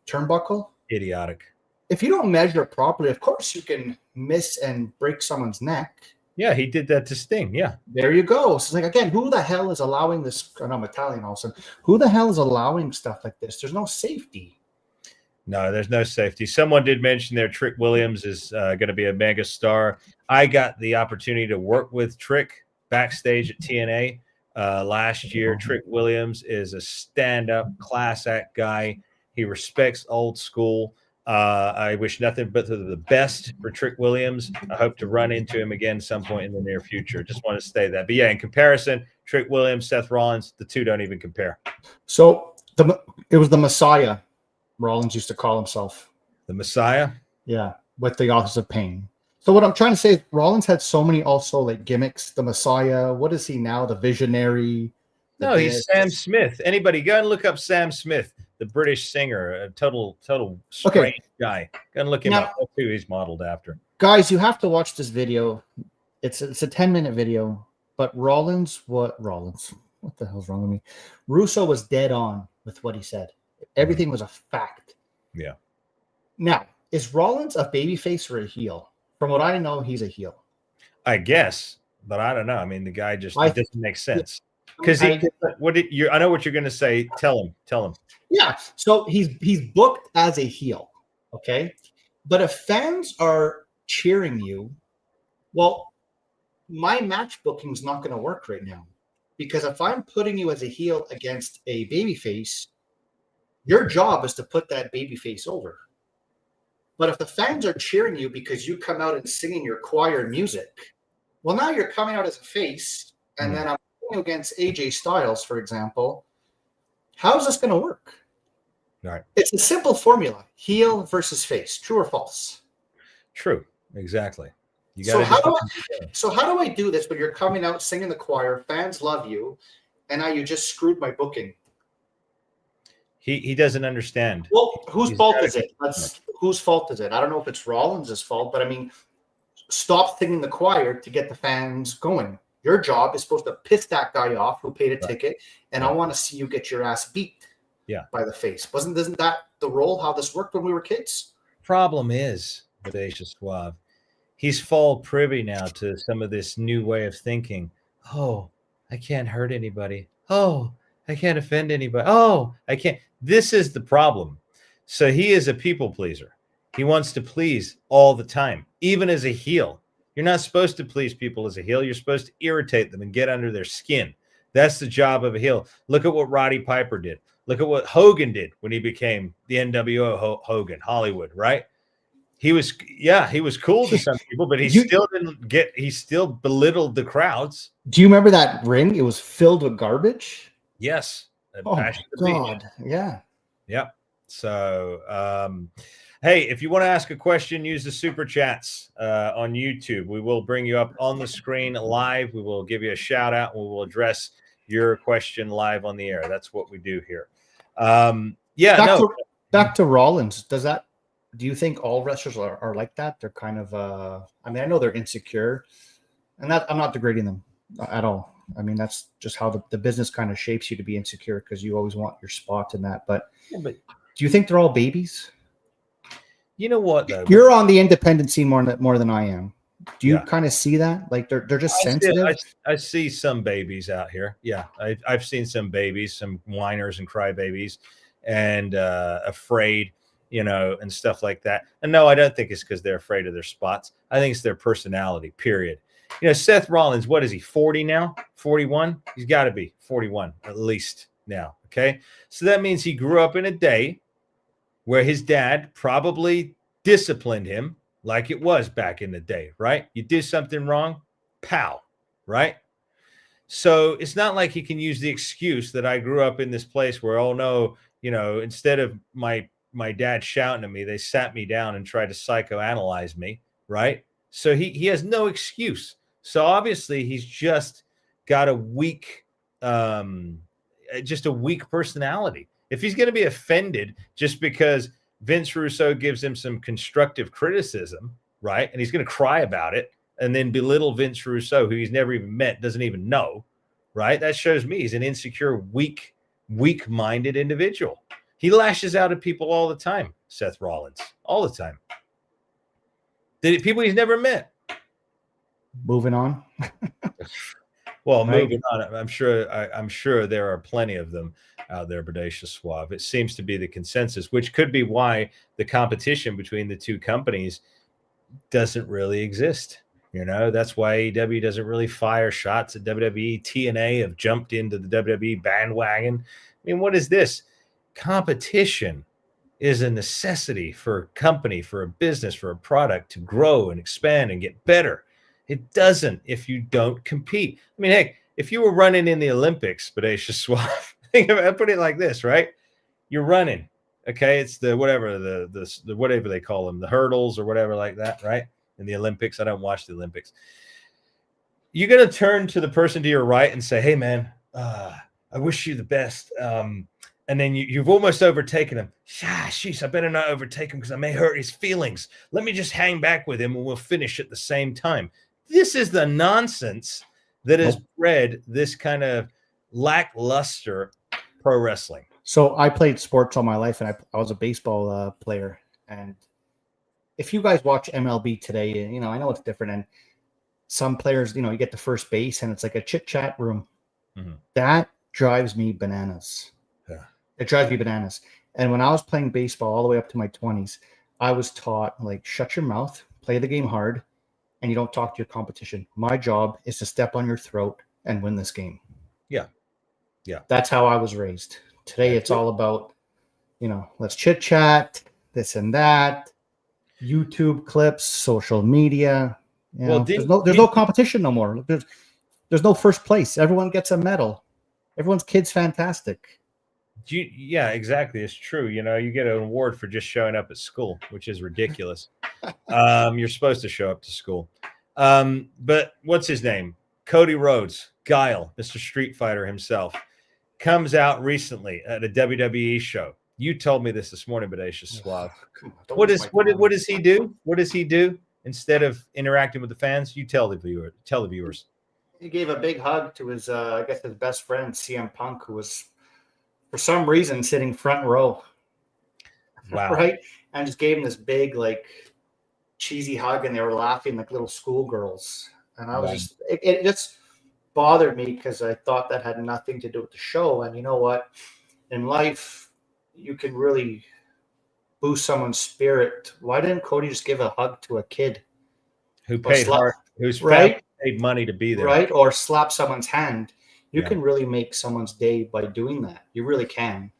turnbuckle? Idiotic. If you don't measure properly, of course you can miss and break someone's neck. Yeah, he did that to Sting. Yeah. There you go. So it's like, again, who the hell is allowing this? And I'm Italian also. Who the hell is allowing stuff like this? There's no safety. No, there's no safety. Someone did mention there Trick Williams is going to be a mega star. I got the opportunity to work with Trick backstage at TNA last year. Trick Williams is a stand-up class act guy. He respects old school. I wish nothing but the best for Trick Williams. I hope to run into him again some point in the near future. Just want to say that. But yeah, in comparison, Trick Williams, Seth Rollins, the two don't even compare. So it was the Messiah, Rollins used to call himself. The Messiah? Yeah, with the Authors of Pain. So what I'm trying to say is Rollins had so many also like gimmicks. The Messiah, what is he now? The Visionary? No, he's Sam Smith. Anybody go and look up Sam Smith, the British singer, a total strange guy. Go and look him up. That's who he's modeled after. Guys, you have to watch this video. It's a 10-minute video. But Rollins, what the hell's wrong with me? Russo was dead on with what he said. Everything was a fact. Yeah. Now, is Rollins a babyface or a heel? From what I know, he's a heel. I guess, but I don't know. I mean, the guy just it doesn't make sense. Because I know what you're going to say. Tell him. Yeah. So he's booked as a heel. Okay. But if fans are cheering you, well, my match booking is not going to work right now. Because if I'm putting you as a heel against a babyface, your job is to put that babyface over. But if the fans are cheering you because you come out and singing your choir music, well, now you're coming out as a face, and then I'm going against AJ Styles, for example. How's this going to work? Right. It's a simple formula: heel versus face. True or false? True. Exactly. So how do I do this when you're coming out singing the choir, fans love you, and now you just screwed my booking? He doesn't understand. Well, whose fault is it? Whose fault is it? I don't know if it's Rollins' fault, but I mean, stop singing the choir to get the fans going. Your job is supposed to piss that guy off who paid a ticket, and I want to see you get your ass beat by the face. Isn't that the role how this worked when we were kids? Problem is Bodacious Suave. He's fall privy now to some of this new way of thinking. Oh, I can't hurt anybody. Oh, I can't offend anybody. Oh, I can't. This is the problem. So he is a people pleaser. He wants to please all the time, even as a heel. You're not supposed to please people as a heel. You're supposed to irritate them and get under their skin. That's the job of a heel. Look at what Roddy Piper did. Look at what Hogan did when he became the NWO Hogan, Hollywood, right? He was, yeah, he was cool to some people, but he still belittled the crowds. Do you remember that ring? It was filled with garbage. Yes. Oh my God. Yeah. Yep. So, hey, if you want to ask a question, use the super chats on YouTube. We will bring you up on the screen live. We will give you a shout out. We will address your question live on the air. That's what we do here. Back to Rollins. Do you think all wrestlers are like that? They're kind of, I mean, I know they're insecure, and I'm not degrading them at all. I mean, that's just how the business kind of shapes you to be insecure because you always want your spot in that. But do you think they're all babies? You know what, though? You're on the independent scene more than I am. Do you kind of see that? Like they're just sensitive? I see some babies out here. Yeah, I've seen some babies, some whiners and crybabies, and afraid, and stuff like that. And no, I don't think it's because they're afraid of their spots. I think it's their personality, period. Seth Rollins, what is he, 40 now? 41? He's got to be 41 at least now, okay? So that means he grew up in a day where his dad probably disciplined him like it was back in the day, right? You did something wrong, pow, right? So it's not like he can use the excuse that I grew up in this place where, oh no, instead of my dad shouting at me, they sat me down and tried to psychoanalyze me, right? So he has no excuse. So obviously he's just got a weak personality. If he's going to be offended just because Vince Russo gives him some constructive criticism, right? And he's going to cry about it and then belittle Vince Russo, who he's never even met, doesn't even know, right? That shows me he's an insecure, weak-minded individual. He lashes out at people all the time, Seth Rollins, all the time. People he's never met. Moving on. Well, moving on. I'm sure there are plenty of them out there, Bodacious Suave. It seems to be the consensus, which could be why the competition between the two companies doesn't really exist. That's why AEW doesn't really fire shots at WWE. TNA have jumped into the WWE bandwagon. I mean, what is this? Competition is a necessity for a company, for a business, for a product to grow and expand and get better. It doesn't if you don't compete. I mean, heck, if you were running in the Olympics, Bodacious Suave, I put it like this, right? You're running, okay? It's the whatever they call them, the hurdles or whatever like that, right? In the Olympics, I don't watch the Olympics. You're gonna turn to the person to your right and say, "Hey, man, I wish you the best." And then you've almost overtaken him. Sheesh, I better not overtake him because I may hurt his feelings. Let me just hang back with him and we'll finish at the same time. This is the nonsense that has bred this kind of lackluster pro wrestling. So I played sports all my life, and I was a baseball player. And if you guys watch MLB today, I know it's different. And some players, you get to first base, and it's like a chit-chat room. Mm-hmm. That drives me bananas. Yeah. It drives me bananas. And when I was playing baseball all the way up to my 20s, I was taught, like, shut your mouth, play the game hard, and you don't talk to your competition. My job is to step on your throat and win this game. Yeah. Yeah. That's how I was raised. Today, it's all about, let's chit chat, this and that, YouTube clips, social media. There's no competition no more. There's no first place. Everyone gets a medal. Everyone's kid's fantastic. Yeah, exactly. It's true. You get an award for just showing up at school, which is ridiculous. You're supposed to show up to school. But what's his name? Cody Rhodes, Guile, Mr. Street Fighter himself, comes out recently at a WWE show. You told me this morning, Bodacious Suave. What does he do? What does he do instead of interacting with the fans? You tell the viewers. He gave a big hug to his, his best friend, CM Punk, who was, for some reason, sitting front row. Wow. Right? And just gave him this big, cheesy hug, and they were laughing like little schoolgirls. And I was Right. just, it just bothered me because I thought that had nothing to do with the show. And you know what? In life, you can really boost someone's spirit. Why didn't Cody just give a hug to a kid? Who Or paid slap, hard, whose family right? paid money to be there. Right? Or slap someone's hand. You Yeah. can really make someone's day by doing that. You really can.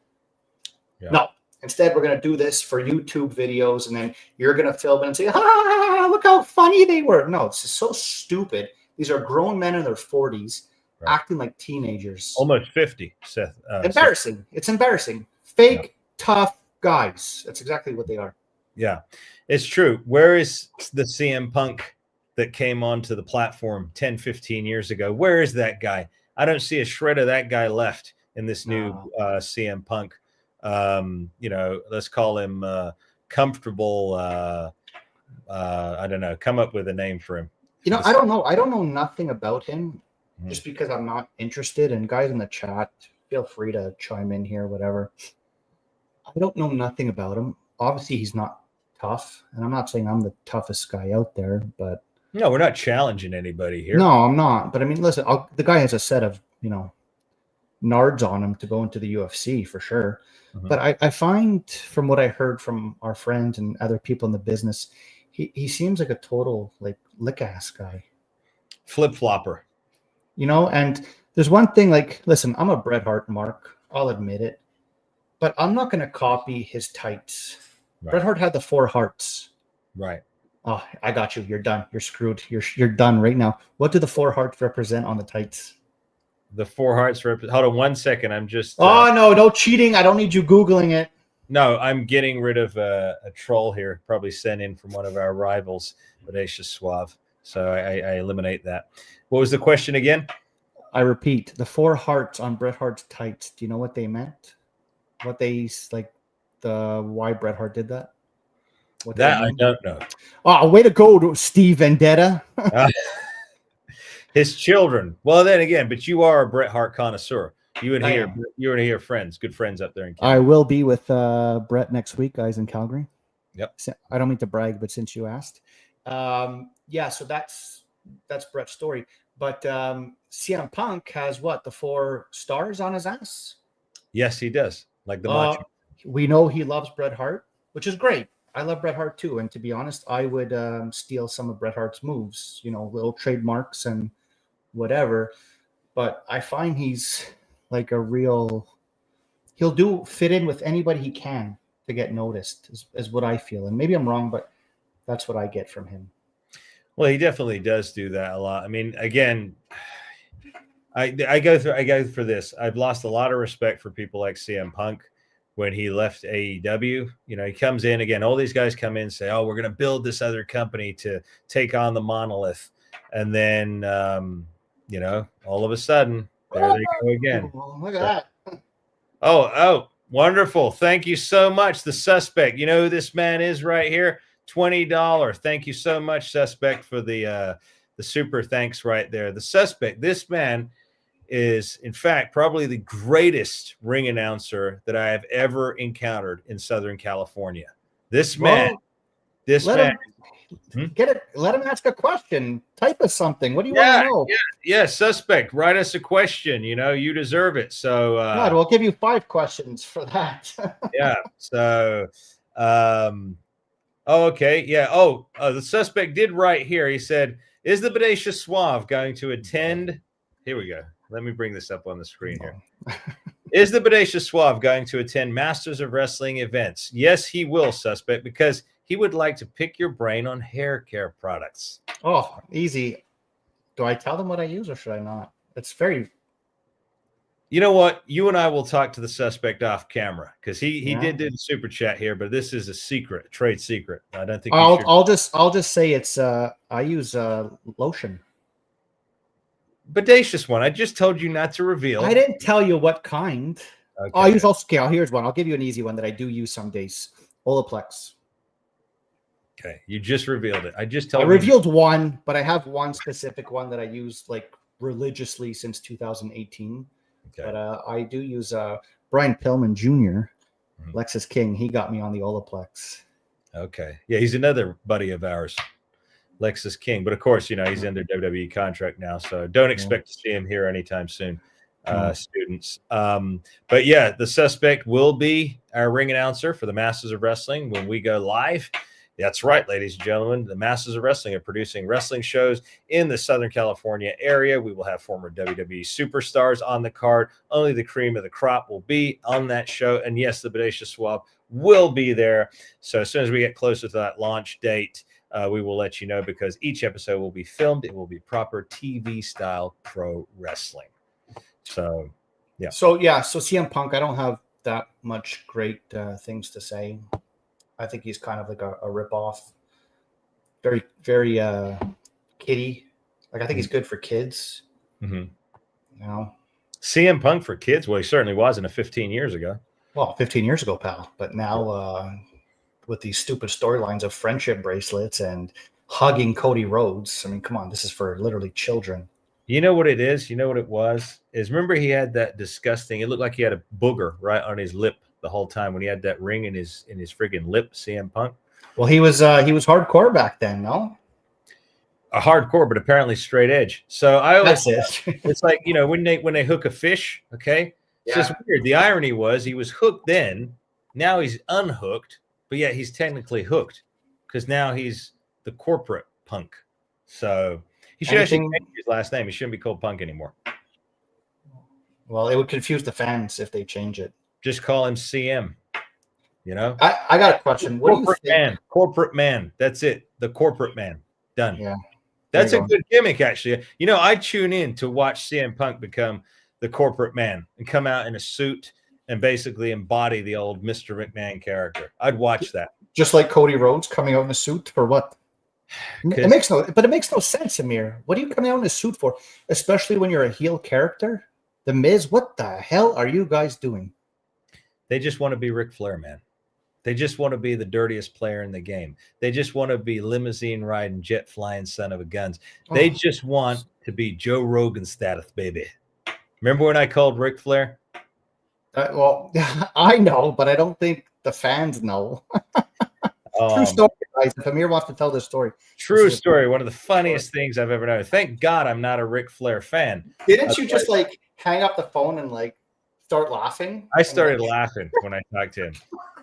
Yeah. No. Instead, we're going to do this for YouTube videos, and then you're going to film it and say, ah, look how funny they were. No, it's just so stupid. These are grown men in their 40s acting like teenagers. Almost 50, Seth. Embarrassing. It's embarrassing. Fake, tough guys. That's exactly what they are. Yeah, it's true. Where is the CM Punk that came onto the platform 10, 15 years ago? Where is that guy? I don't see a shred of that guy left in this new CM Punk. Let's call him comfortable. I don't know. Come up with a name for him. I don't know. I don't know nothing about him just because I'm not interested. And guys in the chat, feel free to chime in here, whatever. I don't know nothing about him. Obviously, he's not tough. And I'm not saying I'm the toughest guy out there, but. No, we're not challenging anybody here. No, I'm not. But I mean, listen, the guy has a set of, nards on him to go into the UFC for sure. But I find from what I heard from our friends and other people in the business, he seems like a total like lick ass guy. Flip flopper. And there's one thing, like, listen, I'm a Bret Hart mark. I'll admit it. But I'm not going to copy his tights. Right. Bret Hart had the 4 hearts. Right. Oh, I got you. You're done. You're screwed. You're done right now. What do the 4 hearts represent on the tights? The 4 hearts represent. Hold on 1 second. I'm just. No cheating. I don't need you Googling it. No, I'm getting rid of a troll here, probably sent in from one of our rivals, Bodacious Suave. So I eliminate that. What was the question again? I repeat, the 4 hearts on Bret Hart's tights. Do you know what they meant? What they why Bret Hart did that? That I don't know. Oh, way to go, Steve Vendetta. His children. Well, then again, but you are a Bret Hart connoisseur. You and he are friends, good friends up there in Calgary. I will be with Bret next week, guys, in Calgary. Yep. I don't mean to brag, but since you asked, so that's Bret's story. But CM Punk has what, the 4 stars on his ass? Yes, he does. Like the Macho. We know he loves Bret Hart, which is great. I love Bret Hart too, and to be honest, I would steal some of Bret Hart's moves, little trademarks and whatever. But I find he's like he'll fit in with anybody he can to get noticed, is what I feel. And maybe I'm wrong, but that's what I get from him. Well, he definitely does do that a lot. I mean, again, I go for this. I've lost a lot of respect for people like CM Punk when he left AEW. He comes in again. All these guys come in and say, "Oh, we're going to build this other company to take on the monolith," and then all of a sudden, there they go again. Look at that. Oh, wonderful. Thank you so much. The Suspect. You know who this man is right here? $20. Thank you so much, Suspect, for the super thanks right there. The Suspect. This man is, in fact, probably the greatest ring announcer that I have ever encountered in Southern California. This man. Get it. Let him ask a question. Type us something. What do you want to know? Yeah. Suspect, write us a question. You deserve it. So God, we'll give you 5 questions for that. Yeah. So okay. Yeah. The Suspect did write here. He said, "Is the Bodacious Suave going to attend?" Here we go. Let me bring this up on the screen here. Is the Bodacious Suave going to attend Masters of Wrestling events? Yes, he will, Suspect, because he would like to pick your brain on hair care products. Oh, easy. Do I tell them what I use or should I not? It's very. You know what? You and I will talk to the Suspect off camera because he did do the super chat here, but this is a trade secret. I don't think. I'll just say it's. I use lotion. Bodacious one. I just told you not to reveal. I didn't tell you what kind. Okay. I'll use scale. Here's one. I'll give you an easy one that I do use some days. Olaplex. Okay, you just revealed it. I revealed one, but I have one specific one that I use like religiously since 2018. Okay. But I do use Brian Pillman Jr., Lexus King. He got me on the Olaplex. Okay. Yeah, he's another buddy of ours, Lexus King. But of course, he's under WWE contract now, so don't Yeah. expect to see him here anytime soon, No. students. But yeah, the suspect will be our ring announcer for the Masters of Wrestling when we go live. That's right, ladies and gentlemen. The Masters of Wrestling are producing wrestling shows in the Southern California area. We will have former WWE superstars on the card. Only the cream of the crop will be on that show. And yes, the Bodacious Swab will be there. So as soon as we get closer to that launch date, we will let you know, because each episode will be filmed. It will be proper TV style pro wrestling. So, yeah. So CM Punk, I don't have that much great things to say. I think he's kind of like a ripoff. Very, very kiddie. Like, I think he's good for kids. Mm-hmm. CM Punk for kids? Well, he certainly wasn't 15 years ago. Well, 15 years ago, pal. But now with these stupid storylines of friendship bracelets and hugging Cody Rhodes, I mean, come on, this is for literally children. You know what it is? You know what it was? Remember he had that disgusting, it looked like he had a booger right on his lip the whole time when he had that ring in his friggin' lip, CM Punk. Well, he was hardcore back then, no? A hardcore, but apparently straight edge. So I always it's like, when they hook a fish, okay? It's just weird. The irony was he was hooked then, now he's unhooked, but yet he's technically hooked because now he's the corporate Punk. So he should actually change his last name. He shouldn't be called Punk anymore. Well, it would confuse the fans if they change it. Just call him CM. I got a question. What corporate do you think? man, corporate man. That's it. The corporate man. Done. Yeah. That's a good gimmick, actually. I tune in to watch CM Punk become the corporate man and come out in a suit and basically embody the old Mr. McMahon character. I'd watch that. Just like Cody Rhodes coming out in a suit for what? It makes no sense, Amir. What are you coming out in a suit for? Especially when you're a heel character? The Miz, what the hell are you guys doing? They just want to be Ric Flair, man. They just want to be the dirtiest player in the game. They just want to be limousine riding, jet flying son of a guns. They just want to be Joe Rogan status, baby. Remember when I called Ric Flair? Well, I know, but I don't think the fans know. True story, guys. If Amir wants to tell this story. True story. One of the funniest things I've ever known. Thank God I'm not a Ric Flair fan. Didn't you just hang up the phone and start laughing? I started laughing when I talked to him.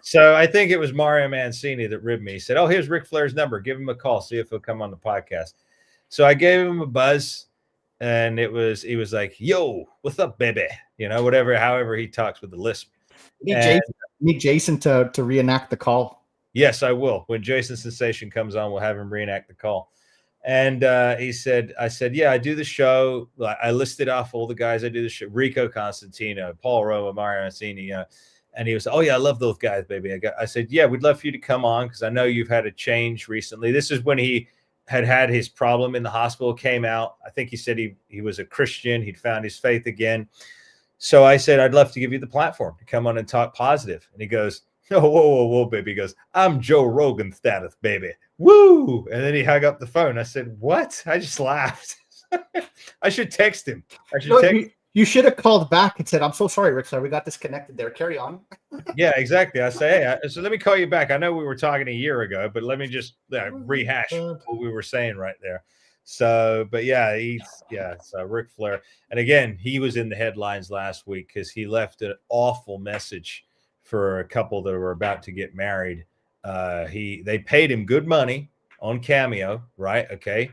So I think it was Mario Mancini that ribbed me. He said, "Oh, here's Ric Flair's number. Give him a call. See if he'll come on the podcast." So I gave him a buzz, and he was like, "Yo, what's up, baby?" However he talks with the lisp. Need Jason to reenact the call. Yes, I will. When Jason Sensation comes on, we'll have him reenact the call. And I said, yeah, I do the show. I listed off all the guys I do the show: Rico Constantino, Paul Roma, Mario Mancini. And he was, "Oh yeah, I love those guys, baby." I said, "Yeah, we'd love for you to come on because I know you've had a change recently." This is when he had his problem in the hospital, came out. I think he said he was a Christian. He'd found his faith again. So I said, "I'd love to give you the platform to come on and talk positive." And he goes, "Oh, whoa, baby." He goes, "I'm Joe Rogan status, baby. Woo!" And then he hung up the phone. I said, "What?" I just laughed. I should text him. You should have called back and said, "I'm so sorry, Rick. Sorry, we got disconnected there. Carry on." Yeah, exactly. I say, "Hey, so let me call you back. I know we were talking a year ago, but let me just rehash what we were saying right there." So, but yeah, so Ric Flair. And again, he was in the headlines last week because he left an awful message for a couple that were about to get married. They paid him good money on Cameo, right? Okay.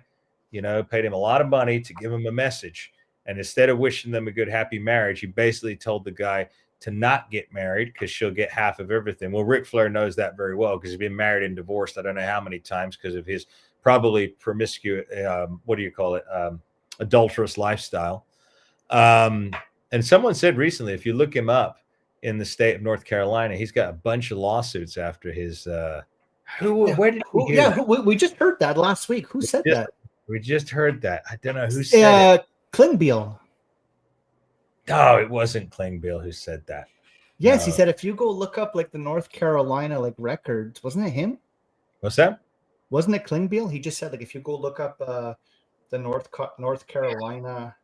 Paid him a lot of money to give him a message. And instead of wishing them a good, happy marriage, he basically told the guy to not get married because she'll get half of everything. Well, Ric Flair knows that very well because he's been married and divorced I don't know how many times because of his probably promiscuous, adulterous lifestyle. And someone said recently, if you look him up in the state of North Carolina, he's got a bunch of lawsuits after his we just heard that last week. Who said that? We just heard that. I don't know who said it. Klingbeil. No, it wasn't Klingbeil who said that. Yes, no. He said if you go look up the North Carolina records, wasn't it him? What's that? Wasn't it Klingbeil? He just said if you go look up the North Carolina.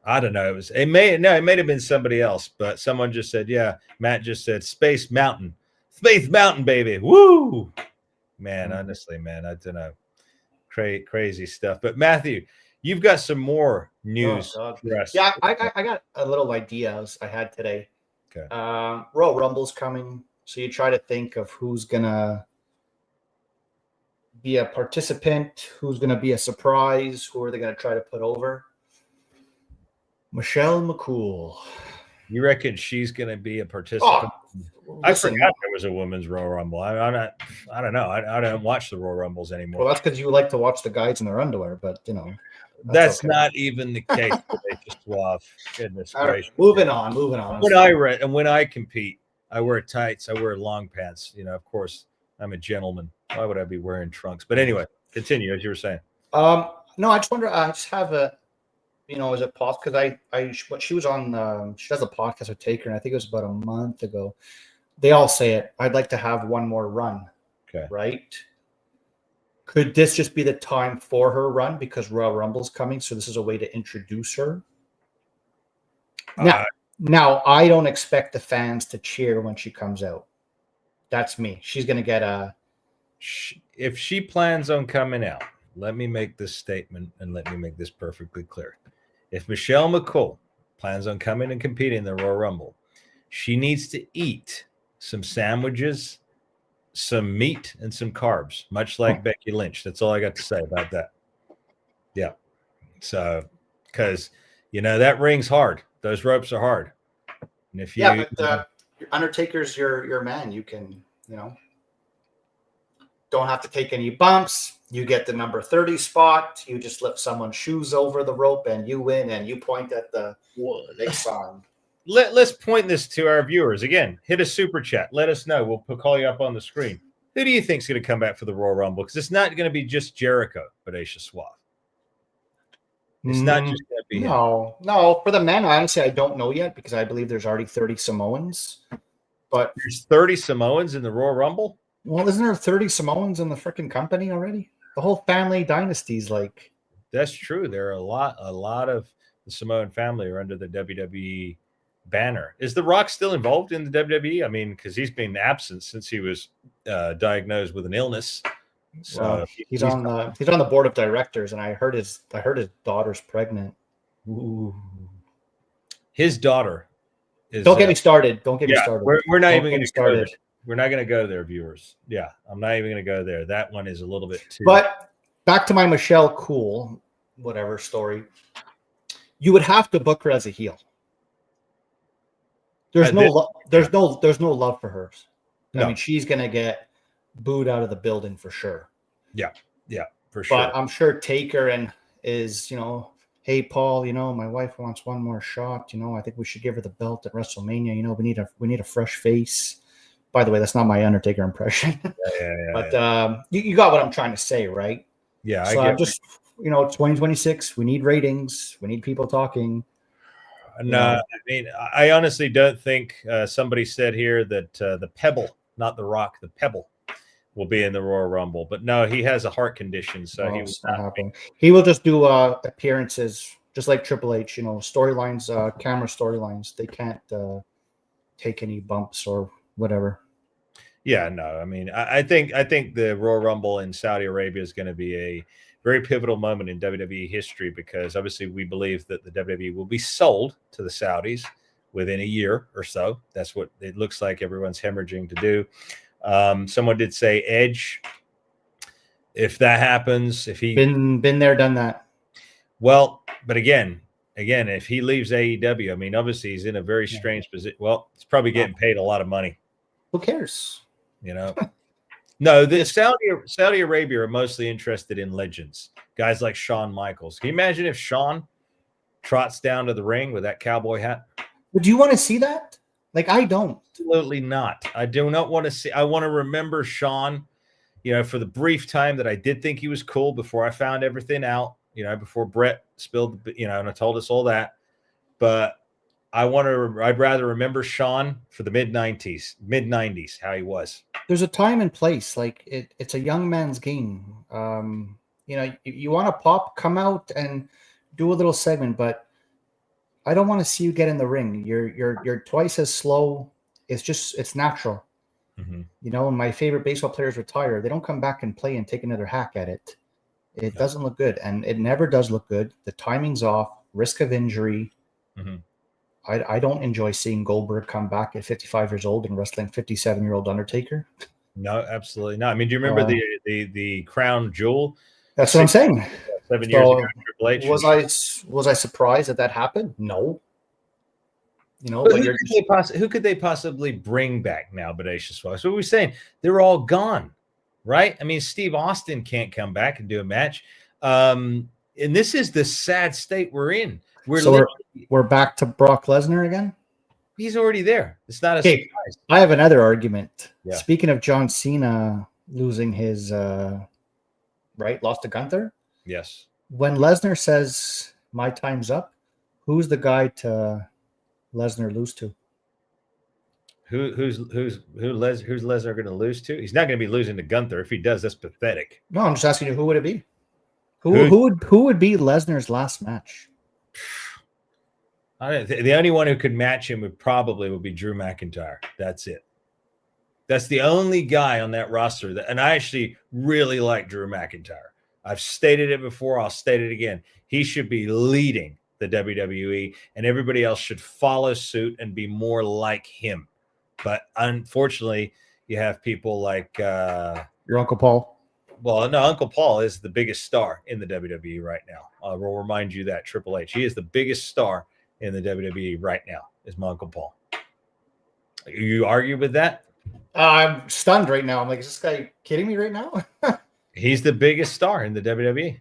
I don't know. It may have been somebody else, but someone just said, yeah, Matt just said Space Mountain, baby. Woo! Man, honestly, man, I don't know. Crazy stuff. But Matthew, you've got some more Oh news God. for us. Yeah, I got a little ideas I had today. Okay. Royal Rumble's coming, so you try to think of who's gonna be a participant, who's gonna be a surprise, who are they gonna try to put over? Michelle McCool. You reckon she's going to be a Oh, participant? I listen. forgot there was a women's Royal Rumble. I'm not. I don't know. I don't watch the Royal Rumbles anymore. Well, that's because you like to watch the guys in their underwear, but you know That's okay. not even the case. They just suave. Goodness gracious. Moving on. When I compete, I wear tights. I wear long pants. You know, of course, I'm a gentleman. Why would I be wearing trunks? But anyway, continue as you were saying. No, I just wonder. I just have a, is it possible? Because she was on. She does a podcast with Taker, and I think it was about a month ago. They all say it. I'd like to have one more run. Okay. Right. Could this just be the time for her run because Royal Rumble's coming? So this is a way to introduce her. Now I don't expect the fans to cheer when she comes out. That's me. She's going to get a. If she plans on coming out, let me make this statement and let me make this perfectly clear. If Michelle McCool plans on coming and competing in the Royal Rumble, she needs to eat some sandwiches, some meat, and some carbs, much like Becky Lynch. That's all I got to say about that. Yeah. So, because, that ring's hard. Those ropes are hard. And if you. But Undertaker's your man. You can, don't have to take any bumps. You get the number 30 spot. You just lift someone's shoes over the rope and you win and you point at the next sign. Let's point this to our viewers. Again, hit a super chat. Let us know. We'll call you up on the screen. Who do you think is going to come back for the Royal Rumble? Because it's not going to be just Jericho, but Aisha Suave. It's not just going to be him. No. For the men, honestly, I don't know yet because I believe there's already 30 Samoans. But there's 30 Samoans in the Royal Rumble? Well, isn't there 30 Samoans in the freaking company already? The whole family dynasty's like. That's true. There are a lot of the Samoan family are under the WWE banner. Is The Rock still involved in the WWE? I mean, because he's been absent since he was diagnosed with an illness. So well, he's on the board of directors, and I heard his daughter's pregnant. Ooh. His daughter is. Don't get me started. Don't get me started. We're not even going to go there. We're not going to go there, viewers. Yeah, I'm not even going to go there. That one is a little bit too. But back to my Michelle Cool, whatever story. You would have to book her as a heel. There's no love for her. No. I mean, she's going to get booed out of the building for sure. Yeah, for sure. But I'm sure Taker is, hey, Paul, my wife wants one more shot. I think we should give her the belt at WrestleMania. We need a fresh face. By the way, that's not my Undertaker impression. Yeah. But you got what I'm trying to say, right? Yeah, so I get. It's 2026. We need ratings. We need people talking. No, I mean, I honestly don't think somebody said here that the Pebble, not the Rock, the Pebble, will be in the Royal Rumble. But no, he has a heart condition, so he will not happen. He will just do appearances, just like Triple H. Storylines, camera storylines. They can't take any bumps or whatever. Yeah, no. I mean, I think the Royal Rumble in Saudi Arabia is going to be a very pivotal moment in WWE history because obviously we believe that the WWE will be sold to the Saudis within a year or so. That's what it looks like everyone's hemorrhaging to do. Someone did say Edge. If that happens, if he been there, done that. Well, but again, if he leaves AEW, I mean, obviously he's in a very strange position. Well, he's probably getting paid a lot of money. Who cares? No, the Saudi Arabia are mostly interested in legends, guys like Shawn Michaels. Can you imagine if Shawn trots down to the ring with that cowboy hat? Do you want to see that? Like, I don't. Absolutely not. I do not want to see. I want to remember Shawn, for the brief time that I did think he was cool before I found everything out, before Brett spilled, and I told us all that. But I'd rather remember Shawn for the mid 90s, how he was. There's a time and place. Like it's a young man's game. You want to pop, come out and do a little segment, but I don't want to see you get in the ring. You're twice as slow. It's natural. Mm-hmm. You know, when my favorite baseball players retire, they don't come back and play and take another hack at it. It doesn't look good, and it never does look good. The timing's off, risk of injury. Mm-hmm. I don't enjoy seeing Goldberg come back at 55 years old and wrestling 57-year-old Undertaker. No, absolutely not. I mean, do you remember the crown jewel? That's what I'm saying. 7 years ago, Triple H. Was I surprised that happened? No. You know, but who could they possibly bring back now? Bodacious Fox. What are we saying? They're all gone, right? I mean, Steve Austin can't come back and do a match. And this is the sad state we're in. We're back to Brock Lesnar again. He's already there. It's not a surprise. I have another argument. Yeah. Speaking of John Cena losing his lost to Gunther. Yes. When Lesnar says my time's up, who's the guy to Lesnar lose to? Who's Lesnar going to lose to? He's not going to be losing to Gunther. If he does, that's pathetic. No, I'm just asking you, who would it be? Who would be Lesnar's last match? The only one who could match him would be Drew McIntyre. That's it. That's the only guy on that roster and I actually really like Drew McIntyre. I've stated it before. I'll state it again. He should be leading the WWE, and everybody else should follow suit and be more like him. But unfortunately, you have people like your Uncle Paul. Well, no, Uncle Paul is the biggest star in the WWE right now. I will remind you that Triple H. He is the biggest star in the WWE right now. Is my Uncle Paul. You argue with that? I'm stunned right now. I'm like, is this guy kidding me right now? He's the biggest star in the WWE.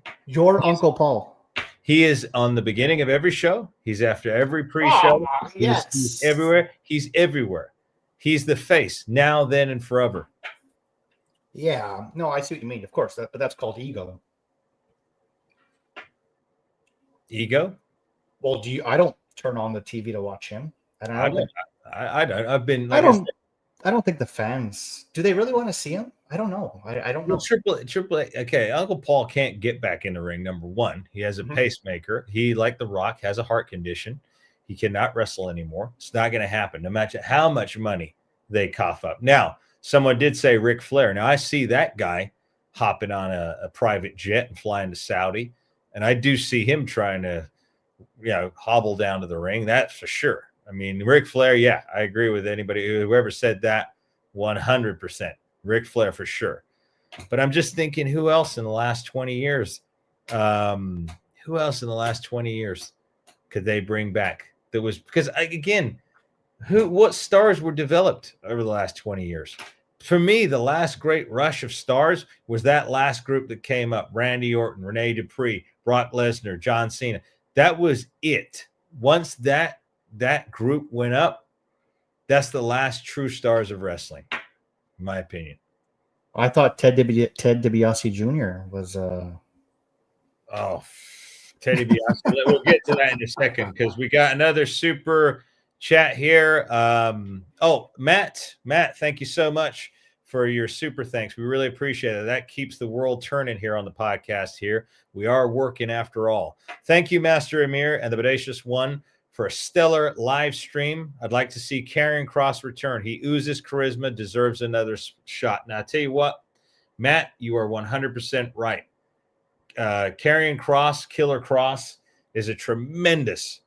Uncle Paul. He is on the beginning of every show. He's after every pre-show. Yes. He's everywhere. He's everywhere. He's the face now, then, and forever. Yeah. No, I see what you mean. Of course, but that's called ego. Ego? Well, I don't turn on the TV to watch him. I don't. I don't think the fans do. They really want to see him? I don't know. I don't know. Triple H. Okay, Uncle Paul can't get back in the ring. Number one, he has a pacemaker. He, like The Rock, has a heart condition. He cannot wrestle anymore. It's not going to happen, no matter how much money they cough up. Now, someone did say Ric Flair. Now, I see that guy hopping on a private jet and flying to Saudi, and I do see him trying to, hobble down to the ring. That's for sure. I mean, Ric Flair, yeah, I agree with anybody, whoever said that, 100%. Ric Flair for sure. But I'm just thinking, who else in the last 20 years? Who else in the last 20 years could they bring back? That was because, again, what stars were developed over the last 20 years? For me, the last great rush of stars was that last group that came up: Randy Orton, Rene Dupree, Brock Lesnar, John Cena. That was it. Once that group went up, that's the last true stars of wrestling, in my opinion. I thought Ted DiBiase Jr. was Ted DiBiase. We'll get to that in a second because we got another super chat here. Matt, thank you so much for your super thanks. We really appreciate it. That keeps the world turning here on the podcast here. We are working after all. Thank you, Master Amir and the Bodacious One, for a stellar live stream. I'd like to see Karrion Kross return. He oozes charisma, deserves another shot. Now, I tell you what, Matt, you are 100% right. Karrion Kross, Killer Kross, is a tremendous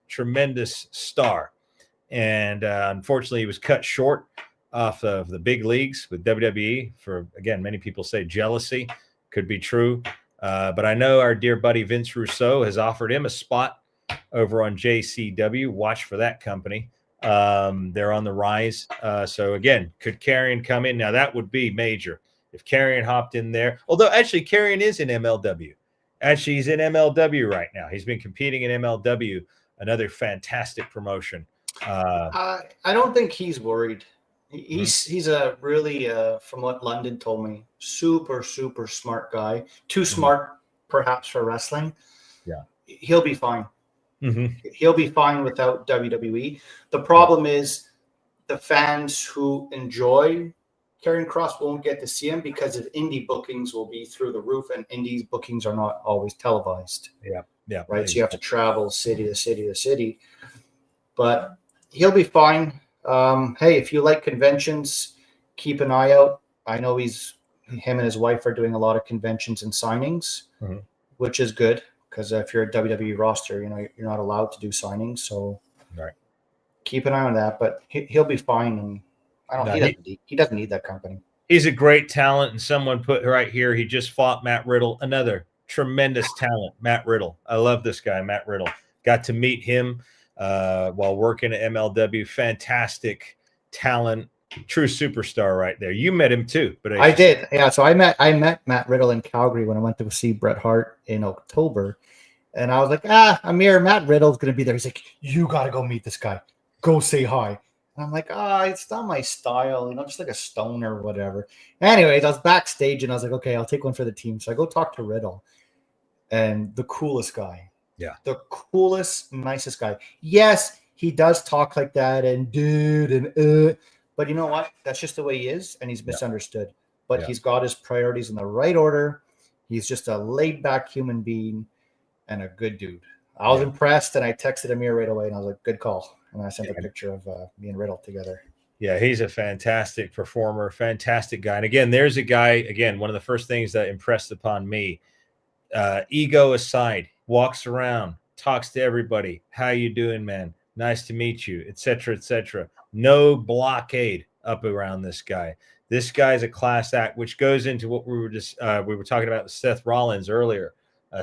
star. And unfortunately, he was cut short off of the big leagues with WWE for, again, many people say jealousy. Could be true. But I know our dear buddy Vince Russo has offered him a spot over on JCW. Watch for that company. They're on the rise. So again, could Karrion come in? Now that would be major if Karrion hopped in there. Although actually Karrion is in MLW. Actually, he's in MLW right now. He's been competing in MLW, another fantastic promotion. I don't think he's worried. He's a really, from what London told me, super smart guy. Too smart, perhaps, for wrestling. Yeah, he'll be fine. He'll be fine without WWE. The problem is the fans who enjoy Karrion Kross won't get to see him because his indie bookings will be through the roof, and indies bookings are not always televised. Yeah. Right. So you have to travel city to city to city. But he'll be fine. Hey, if you like conventions, keep an eye out. I know him and his wife are doing a lot of conventions and signings, which is good because if you're a WWE roster, you're not allowed to do signings. So Right. keep an eye on that. But he'll be fine. And he doesn't need that company. He's a great talent, and someone put right here, he just fought Matt Riddle, another tremendous talent, Matt Riddle. I love this guy, Matt Riddle. Got to meet him while working at MLW. Fantastic talent, true superstar right there. You met him too, but I did. Yeah, so I met Matt Riddle in Calgary when I went to see Bret Hart in October, and I was like, Amir, Matt Riddle's going to be there. He's like, you got to go meet this guy. Go say hi. And I'm like, it's not my style, just like a stoner or whatever. Anyways, I was backstage and I was like, okay, I'll take one for the team. So I go talk to Riddle, and the coolest guy. Yeah. The coolest, nicest guy. Yes, he does talk like that and dude and but you know what? That's just the way he is, and he's misunderstood. But he's got his priorities in the right order. He's just a laid-back human being and a good dude. I was impressed, and I texted Amir right away, and I was like, good call. And I sent a picture of me and Riddle together. Yeah, he's a fantastic performer, fantastic guy. And again, there's a guy, one of the first things that impressed upon me, ego aside, walks around, talks to everybody. How you doing, man? Nice to meet you, etc., etc. No blockade up around this guy. This guy's a class act, which goes into what we were talking about with Seth Rollins earlier,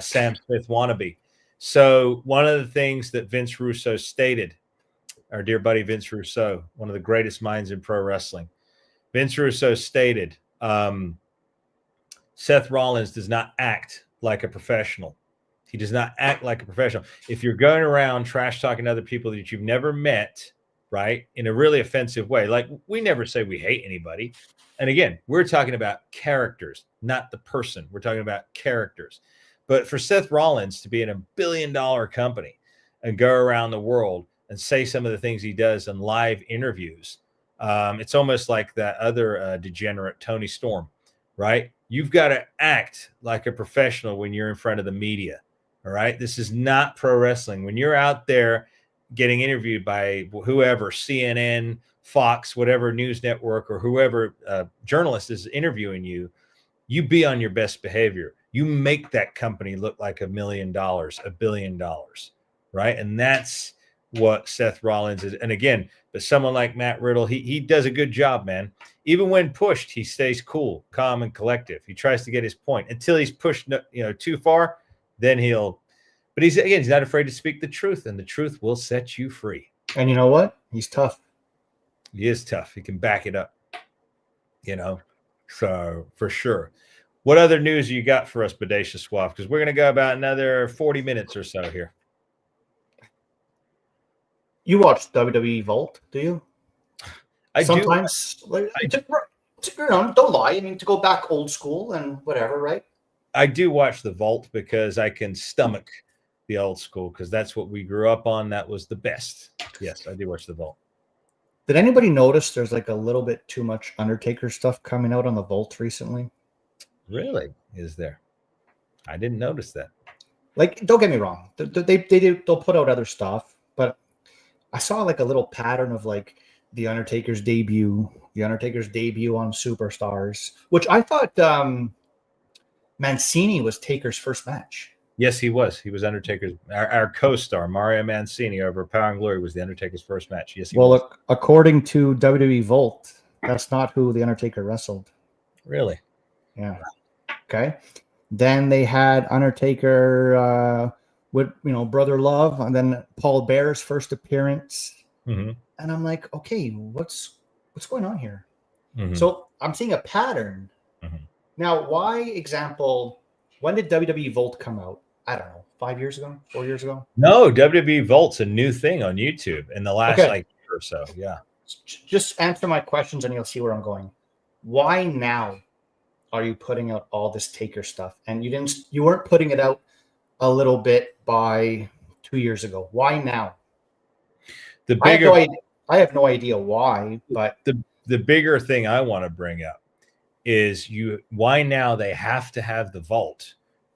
Sam Smith wannabe. So one of the things that Vince Russo stated, our dear buddy Vince Russo, one of the greatest minds in pro wrestling, Vince Russo stated, Seth Rollins does not act like a professional. He does not act like a professional. If you're going around trash talking other people that you've never met, right, in a really offensive way, like we never say we hate anybody. And again, we're talking about characters, not the person. We're talking about characters. But for Seth Rollins to be in $1 billion company and go around the world and say some of the things he does in live interviews, it's almost like that other degenerate Tony Storm, right? You've got to act like a professional when you're in front of the media. All right. This is not pro wrestling. When you're out there getting interviewed by whoever, CNN, Fox, whatever news network, or whoever journalist is interviewing you, you be on your best behavior. You make that company look like $1 million, $1 billion. Right. And that's what Seth Rollins is. And again, but someone like Matt Riddle, he does a good job, man. Even when pushed, he stays cool, calm, and collective. He tries to get his point until he's pushed, too far. Then but he's not afraid to speak the truth, and the truth will set you free. And you know what? He's tough. He is tough. He can back it up, so for sure. What other news you got for us, Bodacious Waff? Because we're going to go about another 40 minutes or so here. You watch WWE Vault, do you? I sometimes, do. Don't lie. I mean, to go back old school and whatever, right? I do watch the Vault because I can stomach the old school because that's what we grew up on. That was the best. Yes, I do watch the Vault. Did anybody notice there's like a little bit too much Undertaker stuff coming out on the Vault recently? Really? Is there? I didn't notice that. Like, don't get me wrong. They'll put out other stuff, but I saw like a little pattern of like the Undertaker's debut on Superstars, which I thought Mancini was Taker's first match. Yes, he was. He was Undertaker's. Our co-star, Mario Mancini, over Power and Glory, was the Undertaker's first match. Yes, he was. Well, according to WWE Vault, that's not who the Undertaker wrestled. Really? Yeah. Okay. Then they had Undertaker with Brother Love, and then Paul Bear's first appearance. Mm-hmm. And I'm like, okay, what's going on here? Mm-hmm. So I'm seeing a pattern. Mm-hmm. Now, when did WWE Vault come out? I don't know, 5 years ago, 4 years ago? No, WWE Vault's a new thing on YouTube in the last year or so. Yeah. Just answer my questions and you'll see where I'm going. Why now are you putting out all this Taker stuff? And you weren't putting it out a little bit by 2 years ago. Why now? I have no idea why, but the bigger thing I want to bring up is why now they have to have the Vault,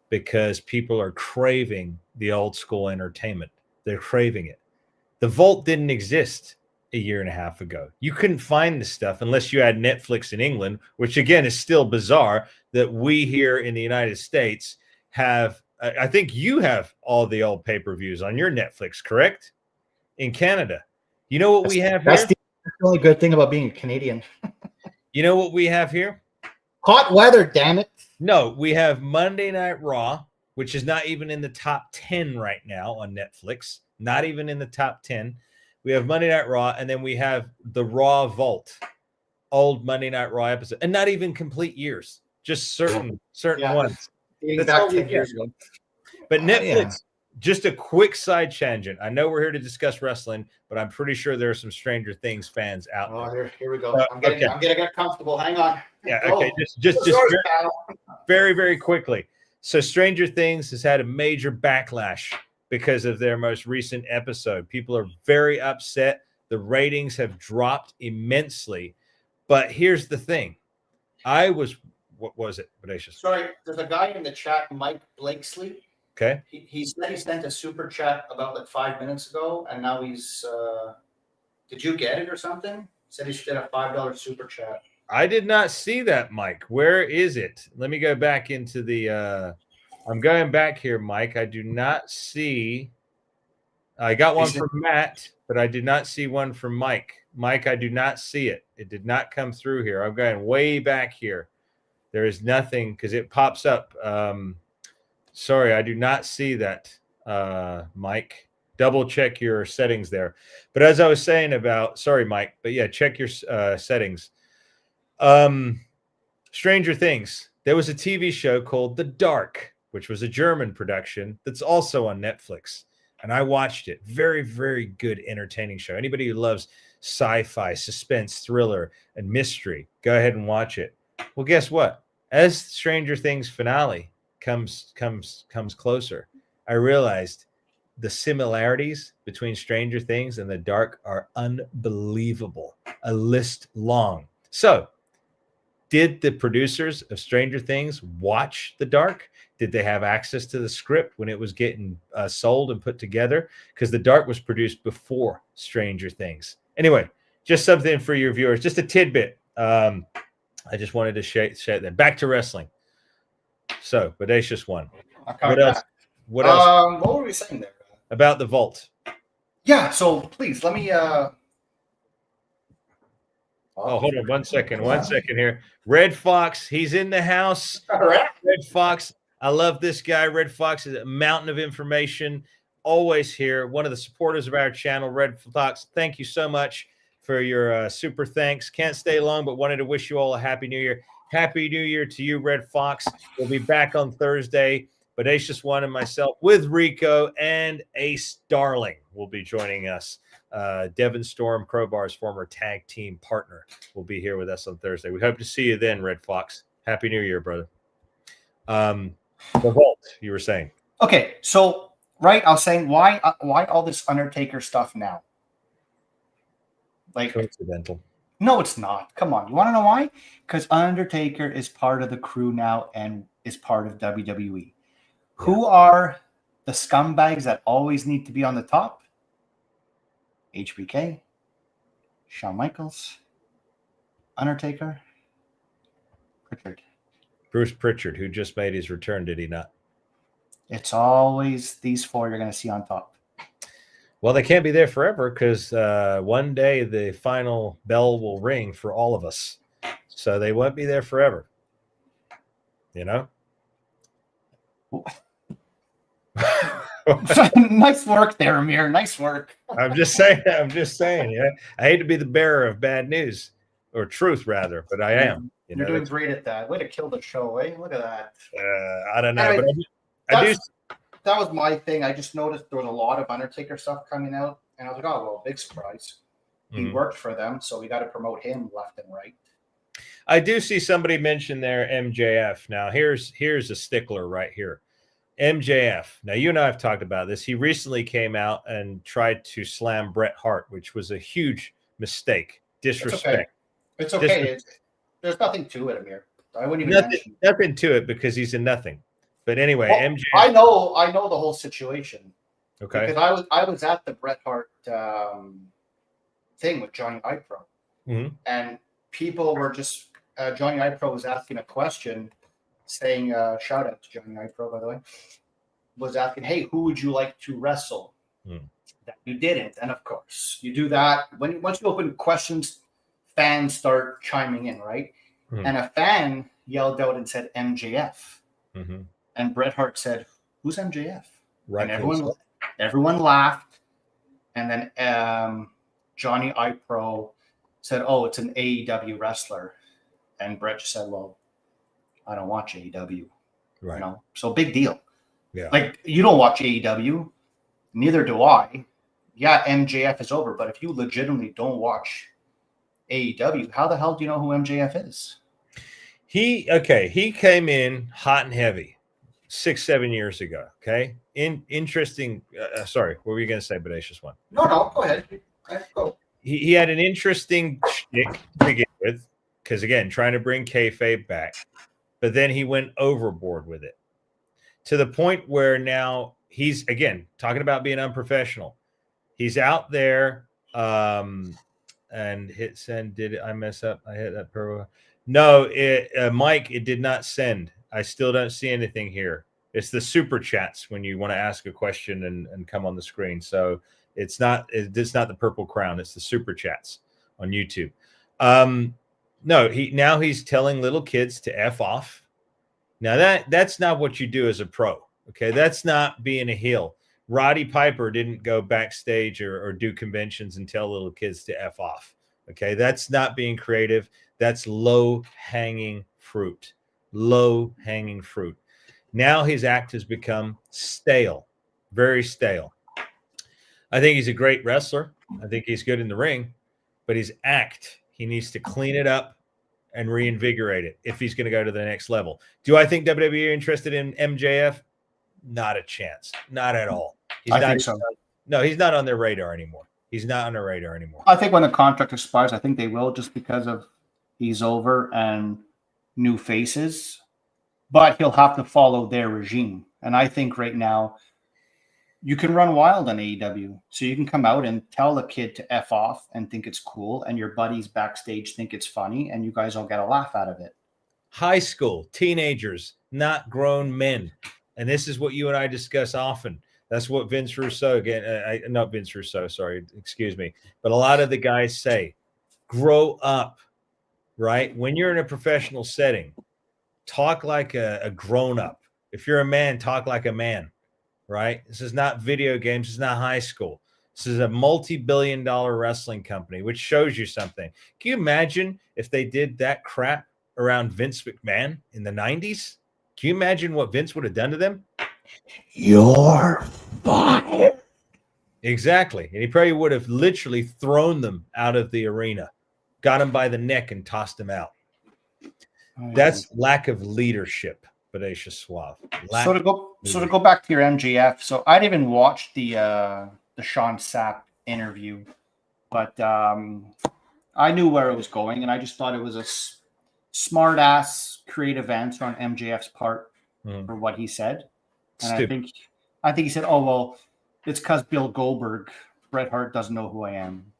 because people are craving the old school entertainment. They're craving it. The Vault didn't exist a year and a half ago. You couldn't find this stuff unless you had Netflix in England, which again is still bizarre that we here in the United States have. I think you have all the old pay-per-views on your Netflix, correct? In Canada. You know what we have here? That's the only good thing about being a Canadian. You know what we have here? Hot weather, damn it. No, we have Monday Night Raw, which is not even in the top 10 right now on Netflix. Not even in the top 10. We have Monday Night Raw, and then we have the Raw Vault, old Monday Night Raw episode, and not even complete years, just certain ones. That's all 10 years ago. But Netflix, just a quick side tangent. I know we're here to discuss wrestling, but I'm pretty sure there are some Stranger Things fans out there. Here we go. I'm gonna get comfortable. Hang on. Yeah. Okay. Just very, very quickly. So Stranger Things has had a major backlash because of their most recent episode. People are very upset. The ratings have dropped immensely. But here's the thing. What was it, Bodacious? Sorry, there's a guy in the chat, Mike Blakesley. Okay. He said he sent a super chat about like 5 minutes ago, and now he's. Did you get it or something? He said he did a $5 super chat. I did not see that, Mike. Where is it? Let me go back into the. I'm going back here, Mike. I do not see. I got one from Matt, but I did not see one from Mike. Mike, I do not see it. It did not come through here. I'm going way back here. There is nothing because it pops up. Sorry, I do not see that, Mike. Double check your settings there. But as I was saying sorry, Mike, but yeah, check your settings. Stranger Things. There was a TV show called The Dark, which was a German production that's also on Netflix. And I watched it. Very, very good, entertaining show. Anybody who loves sci-fi, suspense, thriller, and mystery, go ahead and watch it. Well, guess what? As Stranger Things finale comes closer, I realized the similarities between Stranger Things and The Dark are unbelievable. A list long. So, did the producers of Stranger Things watch The Dark? Did they have access to the script when it was getting sold and put together? Because The Dark was produced before Stranger Things. Anyway, just something for your viewers, just a tidbit. I just wanted to share that. Back to wrestling. So, Bodacious one. What else? What else? What were we saying there? About the vault. Yeah, so please let me Oh, hold on 1 second. 1 second here. Red Fox, he's in the house. All right. Red Fox, I love this guy. Red Fox is a mountain of information. Always here. One of the supporters of our channel, Red Fox. Thank you so much for your super thanks. Can't stay long, but wanted to wish you all a happy new year. Happy New Year to you, Red Fox. We'll be back on Thursday. Bodacious One and myself with Rico and Ace Darling will be joining us. Devin Storm, Crowbar's former tag team partner, will be here with us on Thursday. We hope to see you then, Red Fox. Happy New Year, brother. The vault, you were saying. Okay, so right, I was saying why all this Undertaker stuff now? Like coincidental. No, it's not. Come on. You want to know why? Because Undertaker is part of the crew now and is part of WWE. Yeah. Who are the scumbags that always need to be on the top? HBK, Shawn Michaels, Undertaker, Pritchard. Bruce Pritchard, who just made his return, did he not? It's always these four you're going to see on top. Well, they can't be there forever because one day the final bell will ring for all of us. So they won't be there forever. You know? Nice work there, Amir. Nice work. I'm just saying. Yeah, I hate to be the bearer of bad news or truth, rather, but I am. You're doing great at that. Way to kill the show, eh? Look at that. I don't know, anyway, but I do. That was my thing. I just noticed there was a lot of Undertaker stuff coming out, and I was like, "Oh well, big surprise." He worked for them, so we got to promote him left and right. I do see somebody mention there MJF. Now here's a stickler right here. MJF. Now, you and I have talked about this. He recently came out and tried to slam Bret Hart, which was a huge mistake. Disrespect. It's okay. There's nothing to it, Amir. I wouldn't even mention nothing to it because he's in nothing. But anyway, well, MJF. I know the whole situation. Okay. Because I was at the Bret Hart thing with Johnny Ipro. Mhm. And people were just, Johnny Ipro was asking a question saying, shout out to Johnny Ipro, by the way, was asking, hey, who would you like to wrestle? Mm. That you didn't. And of course, you do that. Once you open questions, fans start chiming in, right? Mhm. And a fan yelled out and said MJF. Mhm. And Bret Hart said, who's MJF? Right. And everyone laughed. And then Johnny Ipro said, oh, it's an AEW wrestler. And Bret just said, well, I don't watch AEW. Right. You know, so big deal. Yeah. Like, you don't watch AEW, neither do I. Yeah, MJF is over, but if you legitimately don't watch AEW, how the hell do you know who MJF is? He came in hot and heavy 6-7 years ago. Okay. Interesting. Sorry, what were you going to say, Bodacious One? No, go ahead. Go. He had an interesting shtick to begin with, because again, trying to bring kayfabe back, but then he went overboard with it to the point where now he's again talking about being unprofessional. He's out there and hit send. Did I mess up? I hit that per. No, Mike, it did not send. I still don't see anything here. It's the super chats when you want to ask a question and come on the screen. So it's not the purple crown. It's the super chats on YouTube. No, he's telling little kids to F off. Now that's not what you do as a pro. Okay, that's not being a heel. Roddy Piper didn't go backstage or do conventions and tell little kids to F off. Okay, that's not being creative. That's low-hanging fruit. Low-hanging fruit. Now his act has become stale, very stale. I think he's a great wrestler. I think he's good in the ring, but his act, he needs to clean it up and reinvigorate it if he's going to go to the next level. Do I think WWE are interested in MJF? Not a chance. Not at all. I think so. No, he's not on their radar anymore. He's not on their radar anymore. I think when the contract expires, I think they will, just because of he's over and new faces. But he'll have to follow their regime. And I think right now you can run wild on AEW. So you can come out and tell the kid to F off and think it's cool, and your buddies backstage think it's funny, and you guys all get a laugh out of it. High school, teenagers, not grown men. And this is what you and I discuss often. That's what Vince Russo, again, not Vince Russo, sorry, excuse me. But a lot of the guys say, grow up, right? When you're in a professional setting, talk like a grown-up. If you're a man, talk like a man, right? This is not video games. It's not high school. This is a multi-billion-dollar wrestling company, which shows you something. Can you imagine if they did that crap around Vince McMahon in the 90s? Can you imagine what Vince would have done to them? You're fired. Exactly. And he probably would have literally thrown them out of the arena, got them by the neck and tossed them out. That's lack of leadership, Bodacious Suave. So to go back to your MJF, so I didn't even watch the Sean Sapp interview, but I knew where it was going, and I just thought it was a smart ass creative answer on MJF's part for what he said. And I think he said, "Oh well, it's because Bill Goldberg, Bret Hart doesn't know who I am."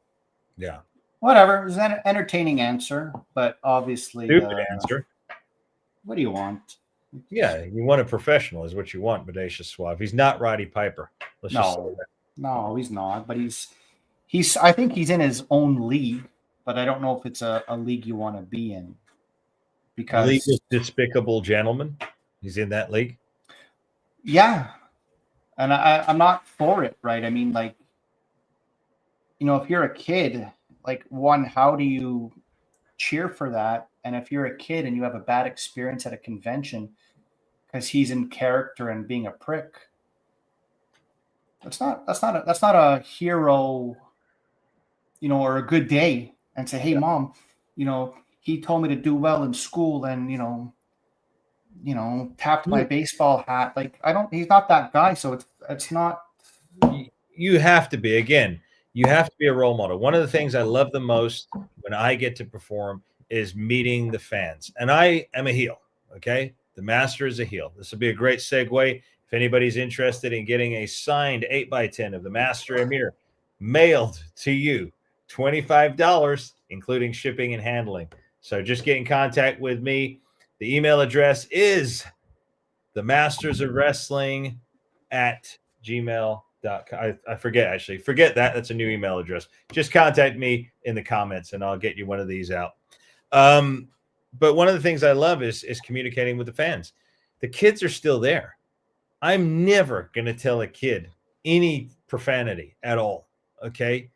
Yeah. Whatever. It was an entertaining answer, but obviously stupid answer. What do you want? Yeah, you want a professional is what you want, Bodacious Suave. He's not Roddy Piper. No, he's not. But he's. I think he's in his own league, but I don't know if it's a league you want to be in. Because League of Despicable Gentlemen. He's in that league. Yeah, and I'm not for it, right? I mean, like, you know, if you're a kid, like, one, how do you cheer for that? And if you're a kid and you have a bad experience at a convention because he's in character and being a prick, that's not a hero, you know, or a good day. And say, hey, Mom, you know, he told me to do well in school, and you know, tapped my baseball hat. Like, he's not that guy. So it's not. You have to be, again, you have to be a role model. One of the things I love the most when I get to perform is meeting the fans. And I am a heel. Okay. The Master is a heel. This will be a great segue. If anybody's interested in getting a signed 8x10 of the Master Amir mailed to you $25, including shipping and handling. So just get in contact with me. The email address is themastersofwrestling@gmail.com. I forget that. That's a new email address. Just contact me in the comments and I'll get you one of these out. But one of the things I love is communicating with the fans. The kids are still there. I'm never going to tell a kid any profanity at all. Okay.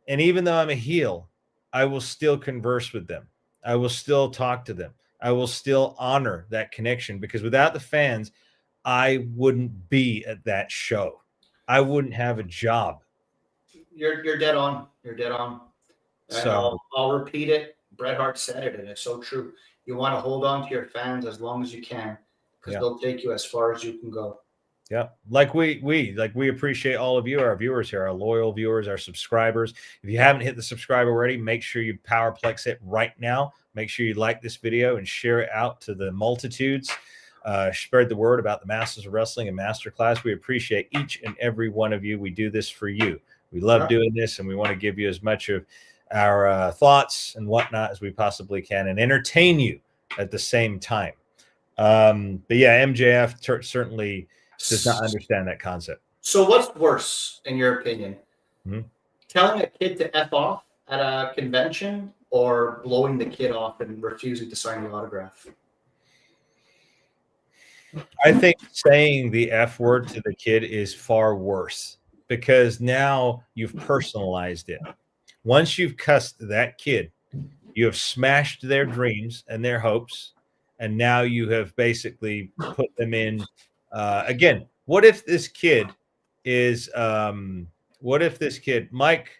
And even though I'm a heel, I will still converse with them. I will still talk to them. I will still honor that connection, because without the fans, I wouldn't be at that show. I wouldn't have a job. You're dead on. You're dead on. So I'll repeat it. Bret Hart said it, and it's so true. You want to hold on to your fans as long as you can, because they'll take you as far as you can go. Yeah, like we appreciate all of you, our viewers here, our loyal viewers, our subscribers. If you haven't hit the subscribe already, make sure you powerplex it right now. Make sure you like this video and share it out to the multitudes. Spread the word about the Masters of Wrestling and Masterclass. We appreciate each and every one of you. We do this for you. We love doing this, and we want to give you as much of our thoughts and whatnot as we possibly can, and entertain you at the same time. But yeah, MJF certainly does not understand that concept. So what's worse, in your opinion? Telling a kid to F off at a convention, or blowing the kid off and refusing to sign the autograph? I think saying the F word to the kid is far worse, because now you've personalized it. Once you've cussed that kid, you have smashed their dreams and their hopes, and now you have basically put them in. Again, what if this kid is Mike,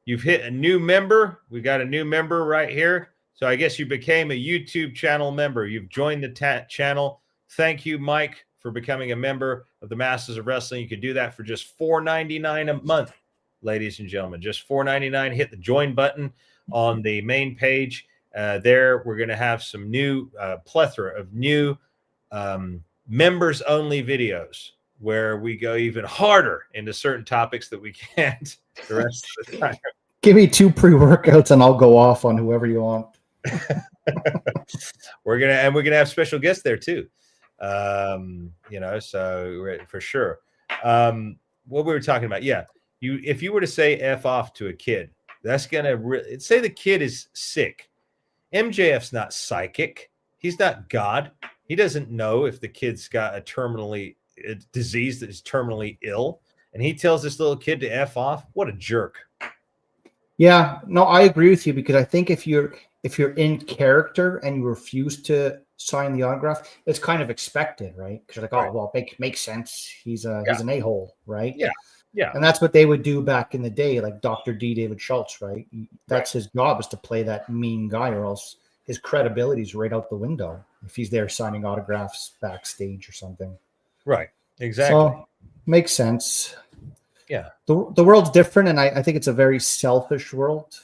you've hit a new member. We got a new member right here. So I guess you became a YouTube channel member. You've joined the channel. Thank you, Mike, for becoming a member of the Masters of Wrestling. You can do that for just $4.99 a month, ladies and gentlemen. Just $4.99. Hit the join button on the main page. There, we're going to have some new plethora of new members only videos where we go even harder into certain topics that we can't the rest of the time. Give me 2 pre-workouts and I'll go off on whoever you want. We're gonna have special guests there too. So for sure. What we were talking about, if you were to say F off to a kid, that's gonna say the kid is sick. MJF's not psychic. He's not God. He doesn't know if the kid's got a disease that is terminally ill, and he tells this little kid to F off. What a jerk. Yeah, no, I agree with you, because I think if you're in character and you refuse to sign the autograph, it's kind of expected, right? Because you're like, oh, well, it makes sense. He's an a-hole, right? Yeah. And that's what they would do back in the day, like Dr. D. David Schultz, right? That's his job, is to play that mean guy, or else his credibility is right out the window if he's there signing autographs backstage or something. Right. Exactly. So makes sense. Yeah. The world's different, and I think it's a very selfish world.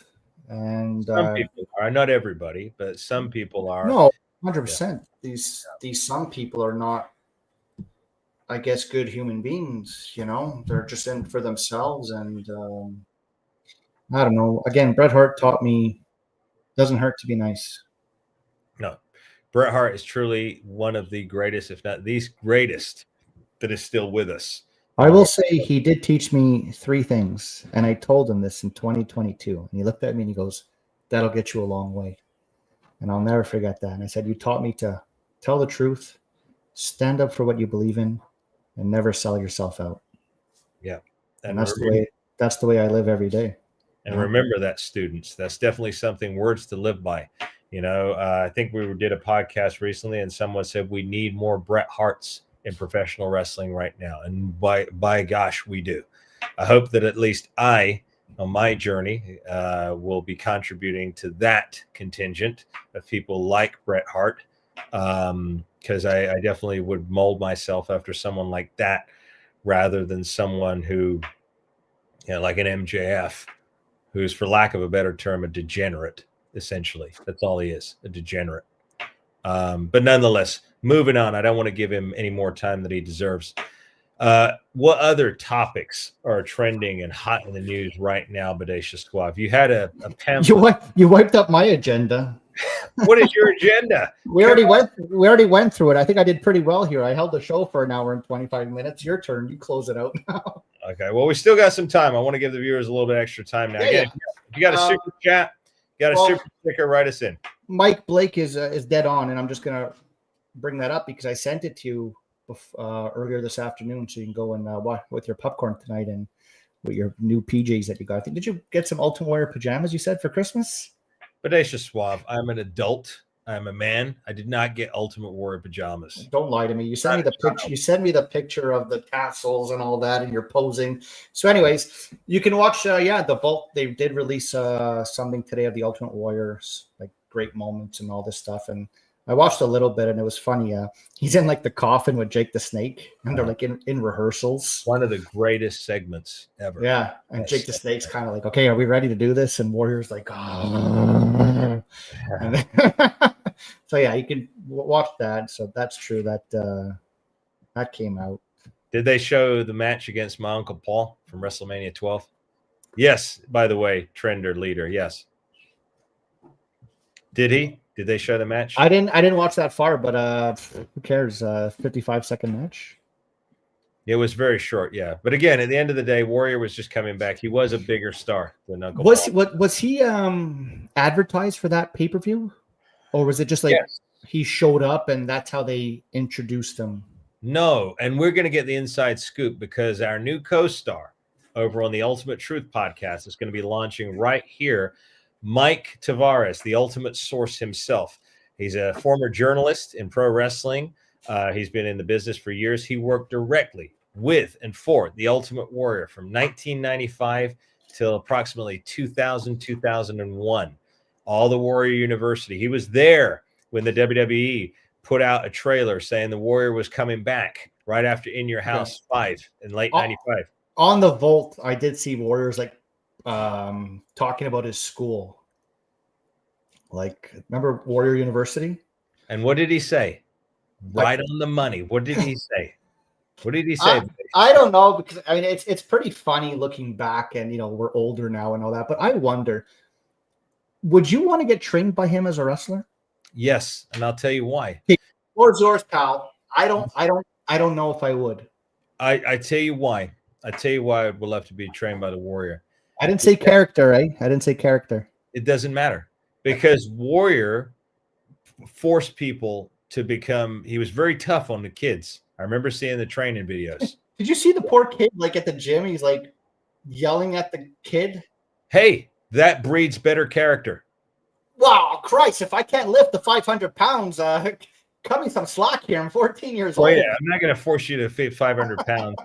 And some people are, not everybody, but some people are. No, 100%. These some people are not, I guess, good human beings. They're just in for themselves, and I don't know. Again, Bret Hart taught me doesn't hurt to be nice. No, Bret Hart is truly one of the greatest, if not the greatest, that is still with us. I will say he did teach me 3 things, and I told him this in 2022. And he looked at me and he goes, "That'll get you a long way." And I'll never forget that. And I said, "You taught me to tell the truth, stand up for what you believe in, and never sell yourself out." Yeah. And that's the way I live every day. And remember that, students. That's definitely something, words to live by. I think we did a podcast recently, and someone said we need more Bret Harts in professional wrestling right now. And by gosh, we do. I hope that at least I, on my journey, will be contributing to that contingent of people like Bret Hart, because I definitely would mold myself after someone like that, rather than someone who, like an MJF, who's, for lack of a better term, a degenerate, essentially. That's all he is, a degenerate. But nonetheless, moving on. I don't want to give him any more time that he deserves. What other topics are trending and hot in the news right now, Bodacious Squad? You had a pamphlet. You wiped up my agenda. What is your agenda? We already went through it. I think I did pretty well here. I held the show for an hour and 25 minutes. Your turn. You close it out now. Okay. Well, we still got some time. I want to give the viewers a little bit extra time now. Again, if you got a super chat, super sticker, write us in. Mike Blake is dead on, and I'm just gonna bring that up because I sent it to you earlier this afternoon, so you can go and watch with your popcorn tonight and with your new PJs that you got. I think, did you get some Ultimate Warrior pajamas? You said for Christmas. Bodacious Suave, I'm an adult. I'm a man. I did not get Ultimate Warrior pajamas. Don't lie to me. You sent me the picture. You sent me the picture of the tassels and all that, and you're posing. So, anyways, you can watch. The Vault. They did release something today of the Ultimate Warriors, like great moments and all this stuff. And I watched a little bit, and it was funny. He's in like the coffin with Jake the Snake, and they're like in rehearsals. One of the greatest segments ever. Yeah, and Jake the Snake's kind of like, "Okay, are we ready to do this?" And Warrior's like, "Oh." So yeah, you can watch that. So that's true. That came out. Did they show the match against my Uncle Paul from WrestleMania 12? Yes. By the way, Trender leader. Yes. Did he? Did they show the match? I didn't watch that far, but who cares? 55-second match. It was very short, yeah. But again, at the end of the day, Warrior was just coming back. He was a bigger star than Uncle Paul. Was he advertised for that pay-per-view? Or was it just like he showed up and that's how they introduced him? No, and we're going to get the inside scoop because our new co-star over on the Ultimate Truth podcast is going to be launching right here. Mike Tavares, the ultimate source himself. He's a former journalist in pro wrestling. He's been in the business for years. He worked directly with and for the Ultimate Warrior from 1995 till approximately 2000, 2001. All the Warrior University. He was there when the WWE put out a trailer saying the Warrior was coming back right after In Your House 5 in late 95. On the Vault, I did see Warriors like talking about his school. Like, remember Warrior University? And what did he say? Right on the money. What did he say? What did he say? I don't know, because I mean it's pretty funny looking back, and we're older now and all that. But I wonder, would you want to get trained by him as a wrestler? Yes, and I'll tell you why. Or Zor's pal. I don't know if I would. I tell you why. I tell you why I would love to be trained by the Warrior. I didn't say character, eh? I didn't say character. It doesn't matter, because Warrior forced people to become. He was very tough on the kids. I remember seeing the training videos. Did you see the poor kid like at the gym? He's like yelling at the kid. Hey, that breeds better character. Wow, Christ! If I can't lift the 500 pounds, cut me some slack here. I'm 14 years old. Oh yeah, I'm not going to force you to fit 500 pounds.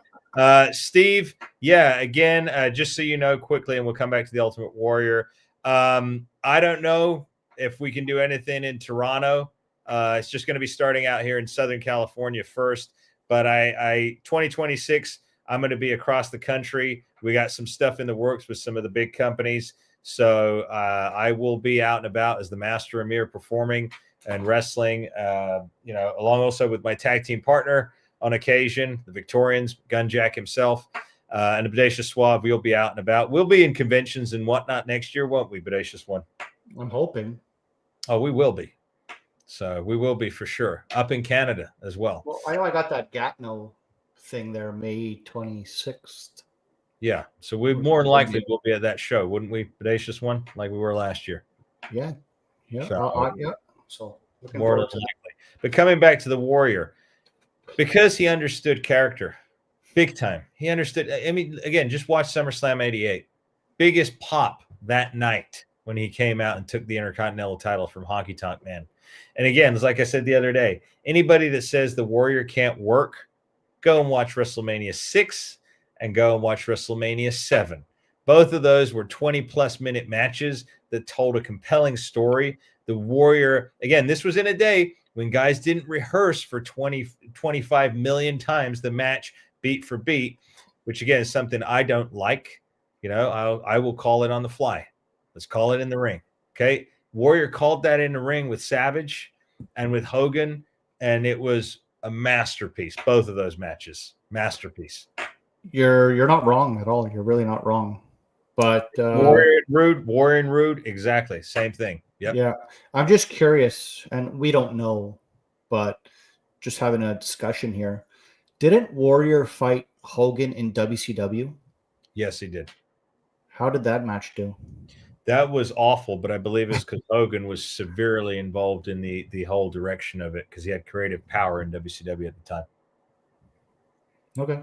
Steve, again, just so you know quickly, and we'll come back to the Ultimate Warrior. I don't know if we can do anything in Toronto. It's just going to be starting out here in Southern California first. But 2026, I'm going to be across the country. We got some stuff in the works with some of the big companies. So I will be out and about as the Master Amir performing and wrestling, along also with my tag team partner on occasion, the Victorians, Gunjack himself, and the Bodacious Suave. We'll be out and about. We'll be in conventions and whatnot next year, won't we, Bodacious One? I'm hoping. Oh, we will be. So we will be for sure. Up in Canada as well. Well, I know I got that Gatineau thing there May 26th. Yeah. So we more than likely will be at that show, wouldn't we, Bodacious One, like we were last year? Yeah. Yeah. So more than likely. But coming back to the Warrior, because he understood character big time. He understood. I mean, again, just watch SummerSlam 88. Biggest pop that night when he came out and took the Intercontinental title from Honky Tonk Man. And again, it's like I said the other day, anybody that says the Warrior can't work, go and watch WrestleMania 6 and go and watch WrestleMania 7. Both of those were 20-plus minute matches that told a compelling story. The Warrior, again, this was in a day when guys didn't rehearse for 25 million times the match beat for beat, which, again, is something I don't like. I will call it on the fly. Let's call it in the ring, okay? Warrior called that in the ring with Savage and with Hogan, and it was a masterpiece. Both of those matches, masterpiece. You're not wrong at all. You're really not wrong. But Warrior and Rude, exactly same thing. Yep. yeah, I'm just curious, and we don't know, but just having a discussion here. Didn't Warrior fight Hogan in WCW? Yes, he did. How did that match do? That was awful, but I believe it's because Hogan was severely involved in the whole direction of it because he had creative power in WCW at the time. Okay.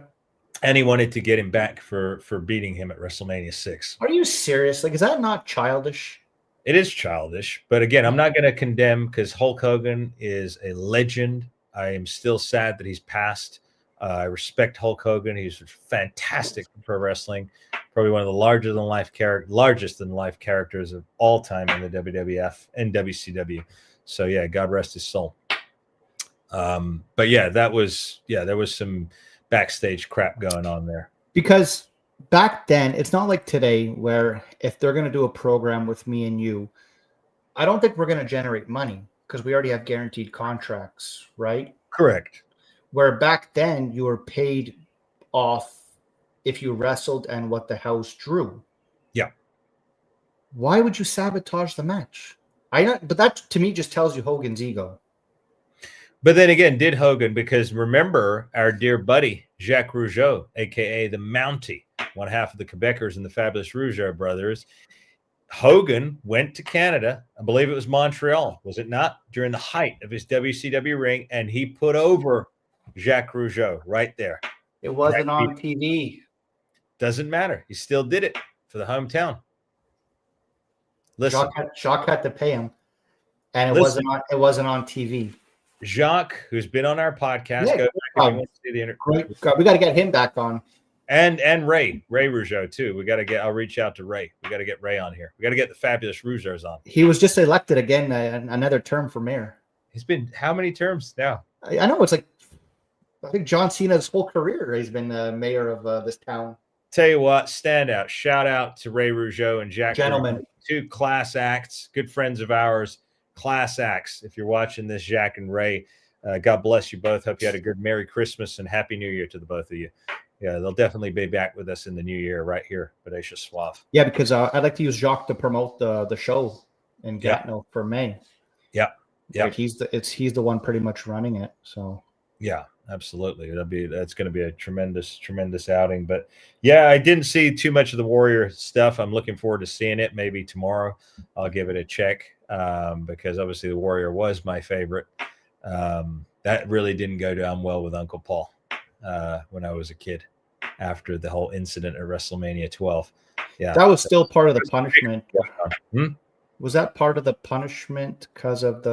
And he wanted to get him back for beating him at WrestleMania 6. Are you serious? Like, is that not childish? It is childish, but again, I'm not going to condemn because Hulk Hogan is a legend. I am still sad that he's passed. I respect Hulk Hogan. He's fantastic for pro wrestling. Probably one of the largest in life characters of all time in the WWF and WCW. So yeah, God rest his soul. But yeah, there was some backstage crap going on there. Because back then, it's not like today where if they're going to do a program with me and you, I don't think we're going to generate money because we already have guaranteed contracts, right? Correct. Where back then you were paid off if you wrestled and what the house drew. Yeah. Why would you sabotage the match? But that to me just tells you Hogan's ego. But then again, did Hogan, because remember our dear buddy, Jacques Rougeau, a.k.a. the Mountie, one half of the Quebecers and the Fabulous Rougeau brothers. Hogan went to Canada, I believe it was Montreal, was it not, during the height of his WCW reign, and he put over Jacques Rougeau right there. It wasn't on TV. Doesn't matter. He still did it for the hometown. Listen, Jacques had to pay him, and it wasn't on TV. Jacques, who's been on our podcast, Yeah, go back if you want to see the interview. We got to get him back on. And Ray Rougeau too. I'll reach out to Ray. We got to get Ray on here. We got to get the Fabulous Rougeaus on. He was just elected again, another term for mayor. He's been how many terms now? I know it's like, I think John Cena's whole career he's been mayor of this town. Tell you what, stand out. Shout out to Ray Rougeau and Jack. Gentlemen. Rougeau, two class acts, good friends of ours, class acts. If you're watching this, Jack and Ray, God bless you both. Hope you had a good Merry Christmas and Happy New Year to the both of you. Yeah, they'll definitely be back with us in the new year right here, Bodacious Suave. Yeah, because I'd like to use Jacques to promote the show in Gatineau for May. Yeah, yeah. Like he's the one pretty much running it. So yeah, absolutely. That's going to be a tremendous outing. But yeah, I didn't see too much of the Warrior stuff. I'm looking forward to seeing it. Maybe tomorrow I'll give it a check because obviously the Warrior was my favorite. That really didn't go down well with Uncle Paul when I was a kid after the whole incident at WrestleMania 12. Yeah, that was still part of the punishment. Hmm? Was that part of the punishment because of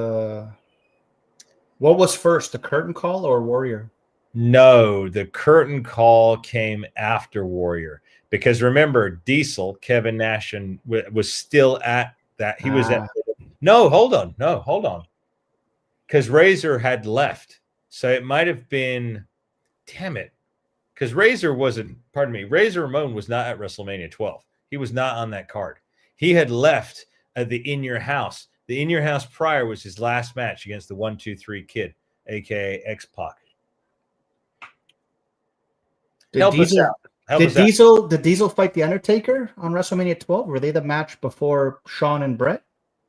what was first, the curtain call or Warrior? No, the curtain call came after Warrior because remember, Diesel, Kevin Nash, was still at that. He was at. No, hold on. Because Razor had left. So it might have been, damn it. Because Razor Ramon was not at WrestleMania 12. He was not on that card. He had left at the In Your House. The In Your House prior was his last match against the 1-2-3 Kid, a.k.a. X-Pac. Did Diesel fight The Undertaker on WrestleMania 12? Were they the match before Shawn and Brett?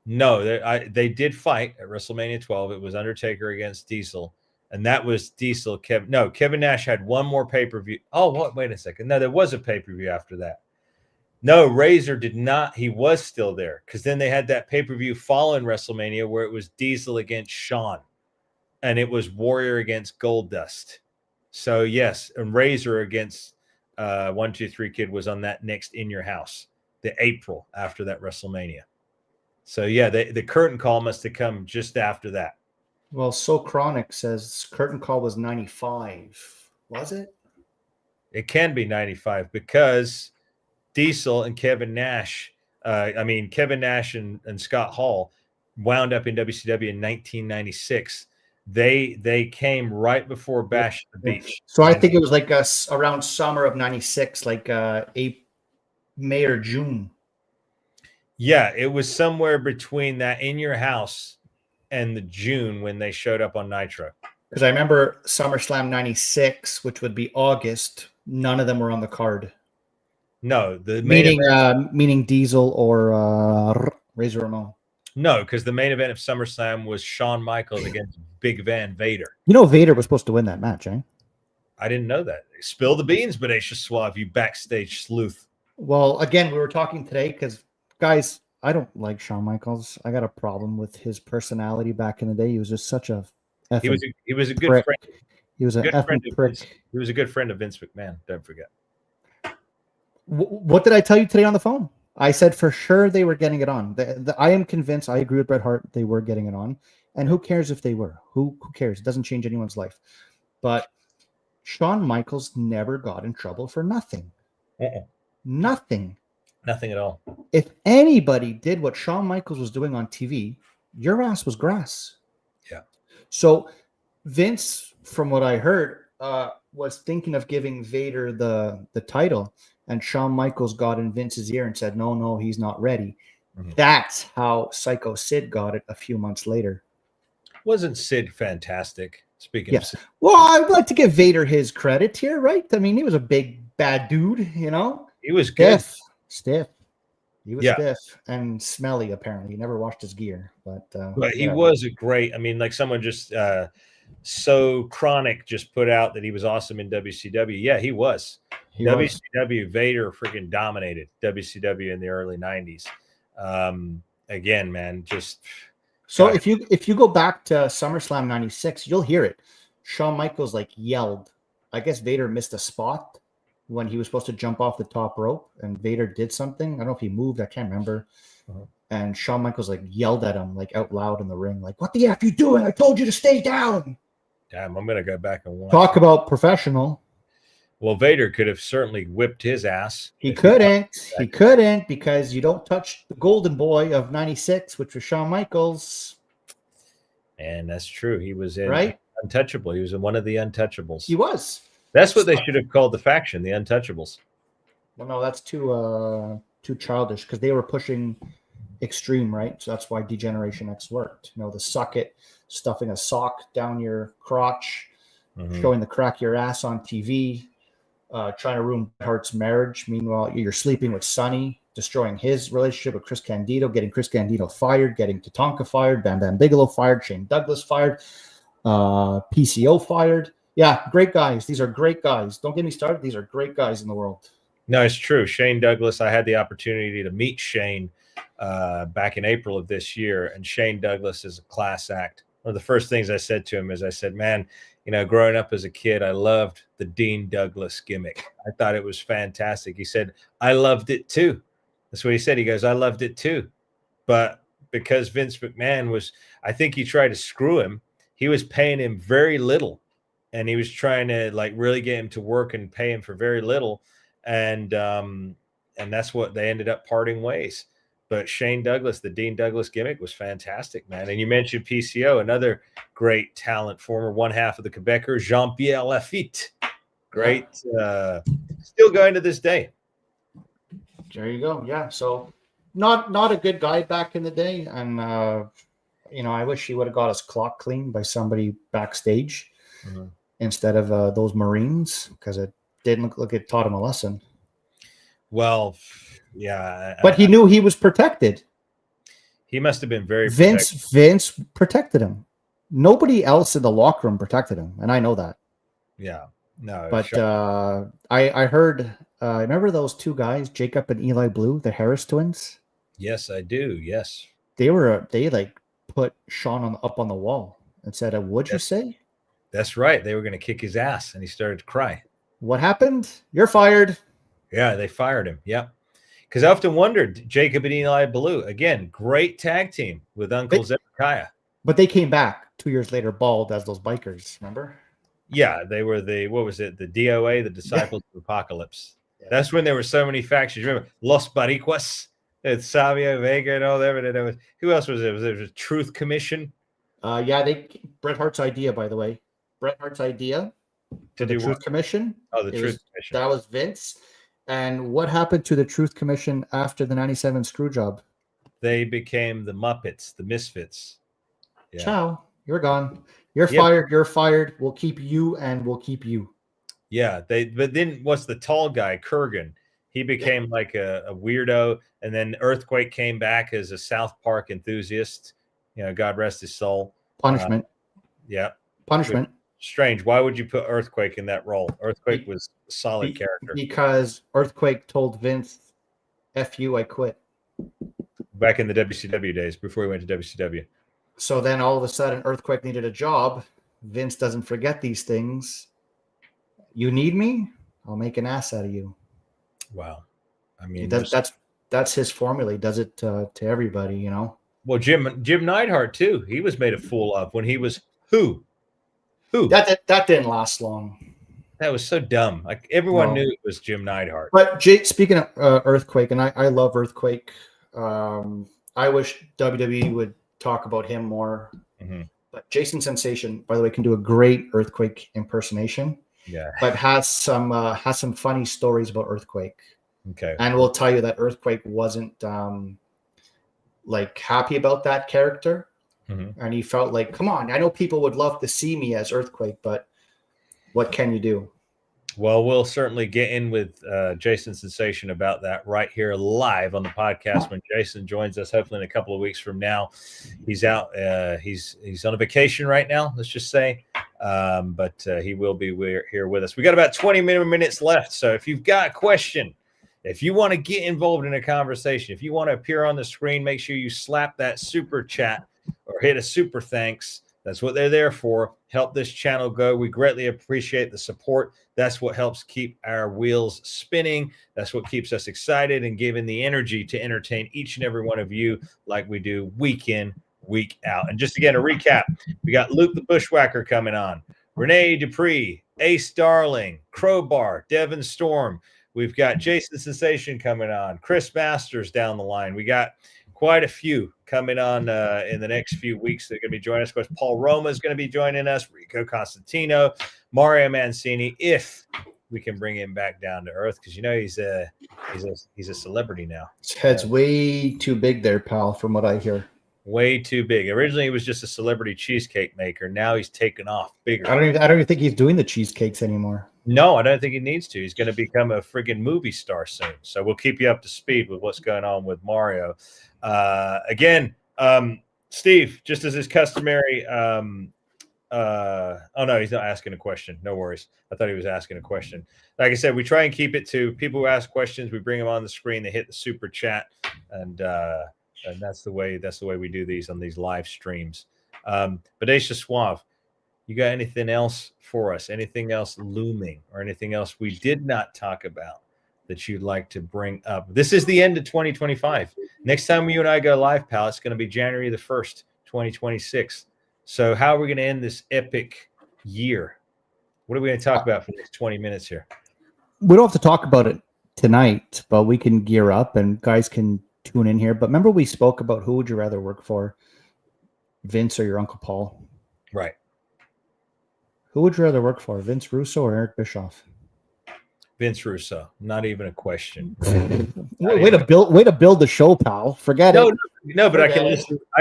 No, they did fight at WrestleMania 12. It was Undertaker against Diesel, and that was Diesel. Kevin Nash had one more pay-per-view. Oh, what? Wait a second. No, there was a pay-per-view after that. No, Razor did not. He was still there because then they had that pay-per-view following WrestleMania where it was Diesel against Shawn, and it was Warrior against Goldust. So yes, and Razor against 1-2-3 Kid was on that next In Your House, the April after that WrestleMania. So yeah, the curtain call must have come just after that. Well, So Chronic says curtain call was 95. Was it? It can be 95 because Diesel and Kevin Nash, Kevin Nash and Scott Hall wound up in WCW in 1996. They came right before Bash at the Beach. So I think it was like around summer of 96, like May or June. Yeah, it was somewhere between that In Your House and the June when they showed up on Nitro. Because I remember SummerSlam 96, which would be August, none of them were on the card. No, the main event, Meaning Diesel or Razor Ramon. no, because the main event of SummerSlam was Shawn Michaels against Big Van Vader. You know Vader was supposed to win that match, eh? I didn't know that. Spill the beans, Bodacious Suave, you backstage sleuth. Well, again, we were talking today because, guys, I don't like Shawn Michaels. I got a problem with his personality back in the day. He was just such a He was a good prick. friend. He was an effing prick. He was a good friend of Vince McMahon. Don't forget. What did I tell you today on the phone? I said for sure they were getting it on. I am convinced. I agree with Bret Hart. They were getting it on, and who cares if they were? Who cares? It doesn't change anyone's life. But Shawn Michaels never got in trouble for nothing. Nothing. Nothing at all. If anybody did what Shawn Michaels was doing on TV, your ass was grass. Yeah. So Vince, from what I heard, was thinking of giving Vader the title, and Shawn Michaels got in Vince's ear and said, no, he's not ready. Mm-hmm. That's how Psycho Sid got it a few months later. Wasn't Sid fantastic? Speaking of Sid. Well, I'd like to give Vader his credit here, right? I mean, he was a big, bad dude, you know? He was good. Stiff. He was stiff and smelly, apparently. He never washed his gear. But he was a great, I mean, like someone just so chronic just put out that he was awesome in WCW. Yeah, he was. WCW, Vader freaking dominated WCW in the early 90s. Again, man, just... So if you go back to SummerSlam 96, you'll hear it. Shawn Michaels yelled. I guess Vader missed a spot when he was supposed to jump off the top rope, and Vader did something. I don't know if he moved. I can't remember. Uh-huh. And Shawn Michaels yelled at him out loud in the ring, "What the F you doing? I told you to stay down." Damn, I'm gonna go back and watch. Talk about professional. Well, Vader could have certainly whipped his ass. He couldn't. He couldn't, because you don't touch the golden boy of 96, which was Shawn Michaels. And that's true. He was untouchable. He was in one of the untouchables. He was. That's what they should have called the faction, the Untouchables. Well, no, that's too childish, because they were pushing extreme, right? So that's why Degeneration X worked. You know, the suck it, stuffing a sock down your crotch, showing the crack of your ass on TV. Trying to ruin Bret Hart's marriage. Meanwhile, you're sleeping with Sonny, destroying his relationship with Chris Candido, getting Chris Candido fired, getting Tatanka fired, Bam Bam Bigelow fired, Shane Douglas fired, PCO fired. Yeah, great guys. These are great guys. Don't get me started. These are great guys in the world. No, it's true. Shane Douglas, I had the opportunity to meet Shane back in April of this year, and Shane Douglas is a class act. One of the first things I said to him is, I said, man, you know, growing up as a kid, I loved the Dean Douglas gimmick. I thought it was fantastic. He said, I loved it too. That's what he said. He goes, I loved it too. But because Vince McMahon was, I think he tried to screw him. He was paying him very little. And he was trying to really get him to work and pay him for very little. And that's what they ended up parting ways. But Shane Douglas, the Dean Douglas gimmick was fantastic, man. And you mentioned PCO, another great talent, former one half of the Quebecer, Jean-Pierre Lafitte. Great. Still going to this day. There you go. Yeah. So not a good guy back in the day. And, I wish he would have got his clock cleaned by somebody backstage instead of those Marines, because it didn't look like it taught him a lesson. Well, yeah. But he knew he was protected. He must have been very protected. Vince protected him. Nobody else in the locker room protected him, and I know that. Yeah. No. But I heard, remember those two guys, Jacob and Eli Blue, the Harris twins? Yes, I do. Yes. They put Sean up on the wall and said, "What'd you say?" That's right. They were going to kick his ass, and he started to cry. What happened? You're fired. Yeah, they fired him. Yep. Because I often wondered, Jacob and Eli Blue, again, great tag team with Uncle Zedekiah. But they came back 2 years later bald as those bikers, remember? Yeah, they were the DOA, the Disciples of Apocalypse. Yeah. That's when there were so many factions. Remember, Los Baricuas, Savio Vega and all that. Who else was there? There was a Truth Commission. Bret Hart's idea, by the way. Bret Hart's idea to the Truth Commission. Oh, the Truth Commission. That was Vince. And what happened to the Truth Commission after the 97 screw job? They became the Muppets, the Misfits. Yeah. Ciao. You're gone. You're Yeah. fired. You're fired. We'll keep you, and we'll keep you. Yeah, but then what's the tall guy, Kurgan? He became like a weirdo, and then Earthquake came back as a South Park enthusiast. God rest his soul. Punishment. Yeah, Punishment. strange. Why would you put Earthquake in that role? Earthquake was a solid character Because Earthquake told Vince, "F you, I quit." back in the WCW days before he went to WCW. So then all of a sudden, Earthquake needed a job. Vince doesn't forget these things. You need me? I'll make an ass out of you. Wow, I mean, that's his formula. He does it to everybody, Well, Jim Neidhart too. He was made a fool of when he was who. That didn't last long. That was so dumb. Like everyone knew it was Jim Neidhart. But speaking of Earthquake, and I love Earthquake. I wish WWE would talk about him more. Mm-hmm. But Jason Sensation, by the way, can do a great Earthquake impersonation. Yeah, but has some funny stories about Earthquake. Okay, and will tell you that Earthquake wasn't like happy about that character, and he felt like, come on, I know people would love to see me as Earthquake, but what can you do? Well, we'll certainly get in with Jason Sensation about that right here live on the podcast when Jason joins us, hopefully in a couple of weeks from now. He's out. He's on a vacation right now, let's just say. But he will be here with us. We got about 20 minutes left. So if you've got a question, if you want to get involved in a conversation, if you want to appear on the screen, make sure you slap that super chat or hit a super thanks. That's what they're there for. Help this channel go. We greatly appreciate the support. That's what helps keep our wheels spinning. That's what keeps us excited and giving the energy to entertain each and every one of you like we do week in, week out. And just again, a recap, we got Luke the Bushwhacker coming on, Renee Dupree, Ace Darling, Crowbar, Devin Storm. We've got Jason Sensation coming on, Chris Masters down the line. We got quite a few coming on in the next few weeks. They're going to be joining us. Of course, Paul Roma is going to be joining us, Rico Constantino, Mario Mancini, if we can bring him back down to earth, because he's a celebrity now. His head's way too big there, pal, from what I hear. Way too big. Originally, he was just a celebrity cheesecake maker. Now he's taken off bigger. I don't even think he's doing the cheesecakes anymore. No, I don't think he needs to. He's going to become a friggin' movie star soon. So we'll keep you up to speed with what's going on with Mario. Again, Steve, just as is customary. Oh no, he's not asking a question. No worries. I thought he was asking a question. Like I said, we try and keep it to people who ask questions. We bring them on the screen. They hit the super chat, and that's the way we do these on these live streams. But Aisha Suave, you got anything else for us? Anything else looming, or anything else we did not talk about that you'd like to bring up? This is the end of 2025. Next time you and I go live, pal, it's going to be January the 1st, 2026. So how are we going to end this epic year? What are we going to talk about for the next 20 minutes here? We don't have to talk about it tonight, but we can gear up and guys can tune in here. But remember we spoke about who would you rather work for, Vince or your Uncle Paul? Right. Who would you rather work for, Vince Russo or Eric Bischoff? Vince Russo, not even a question. Way to build the show, pal. Forget it. No, but I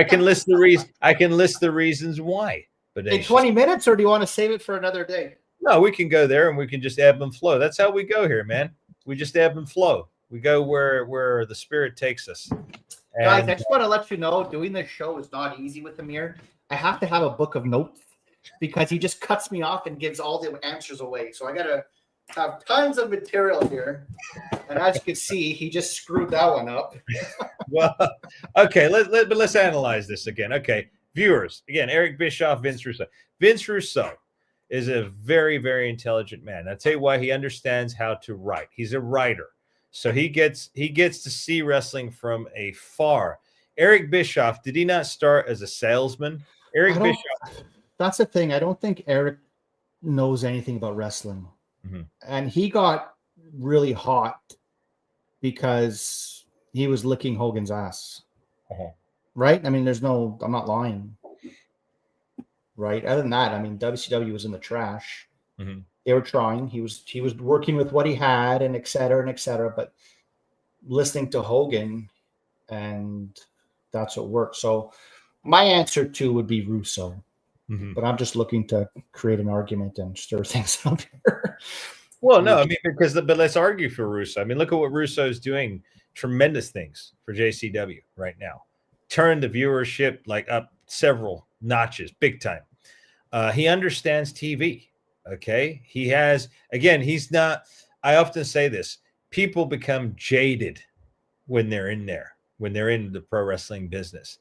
can list the reasons why. But in 20 minutes, or do you want to save it for another day? No, we can go there and we can just ebb and flow. That's how we go here, man. We just ebb and flow. We go where the spirit takes us. And guys, I just want to let you know, doing this show is not easy with Amir. I have to have a book of notes because he just cuts me off and gives all the answers away. So I got to have tons of material here. And as you can see, he just screwed that one up. Well, okay, let's analyze this again. Okay, viewers, again, Eric Bischoff, Vince Russo. Vince Russo is a very, very intelligent man. I'll tell you why. He understands how to write. He's a writer. So he gets to see wrestling from afar. Eric Bischoff, did he not start as a salesman? Bischoff. That's the thing. I don't think Eric knows anything about wrestling. Mm-hmm. And he got really hot because he was licking Hogan's ass. Uh-huh. Right? I mean, I'm not lying. Right? Other than that, I mean, WCW was in the trash. Mm-hmm. They were trying. He was working with what he had, and et cetera, but listening to Hogan, and that's what worked. So my answer too would be Russo. But I'm just looking to create an argument and stir things up here. Well, no, I mean, but let's argue for Russo. I mean, look at what Russo's doing. Tremendous things for JCW right now. Turned the viewership like up several notches, big time. He understands TV. Okay. He has, again, he's not, I often say this, people become jaded when they're in there, when they're in the pro wrestling business,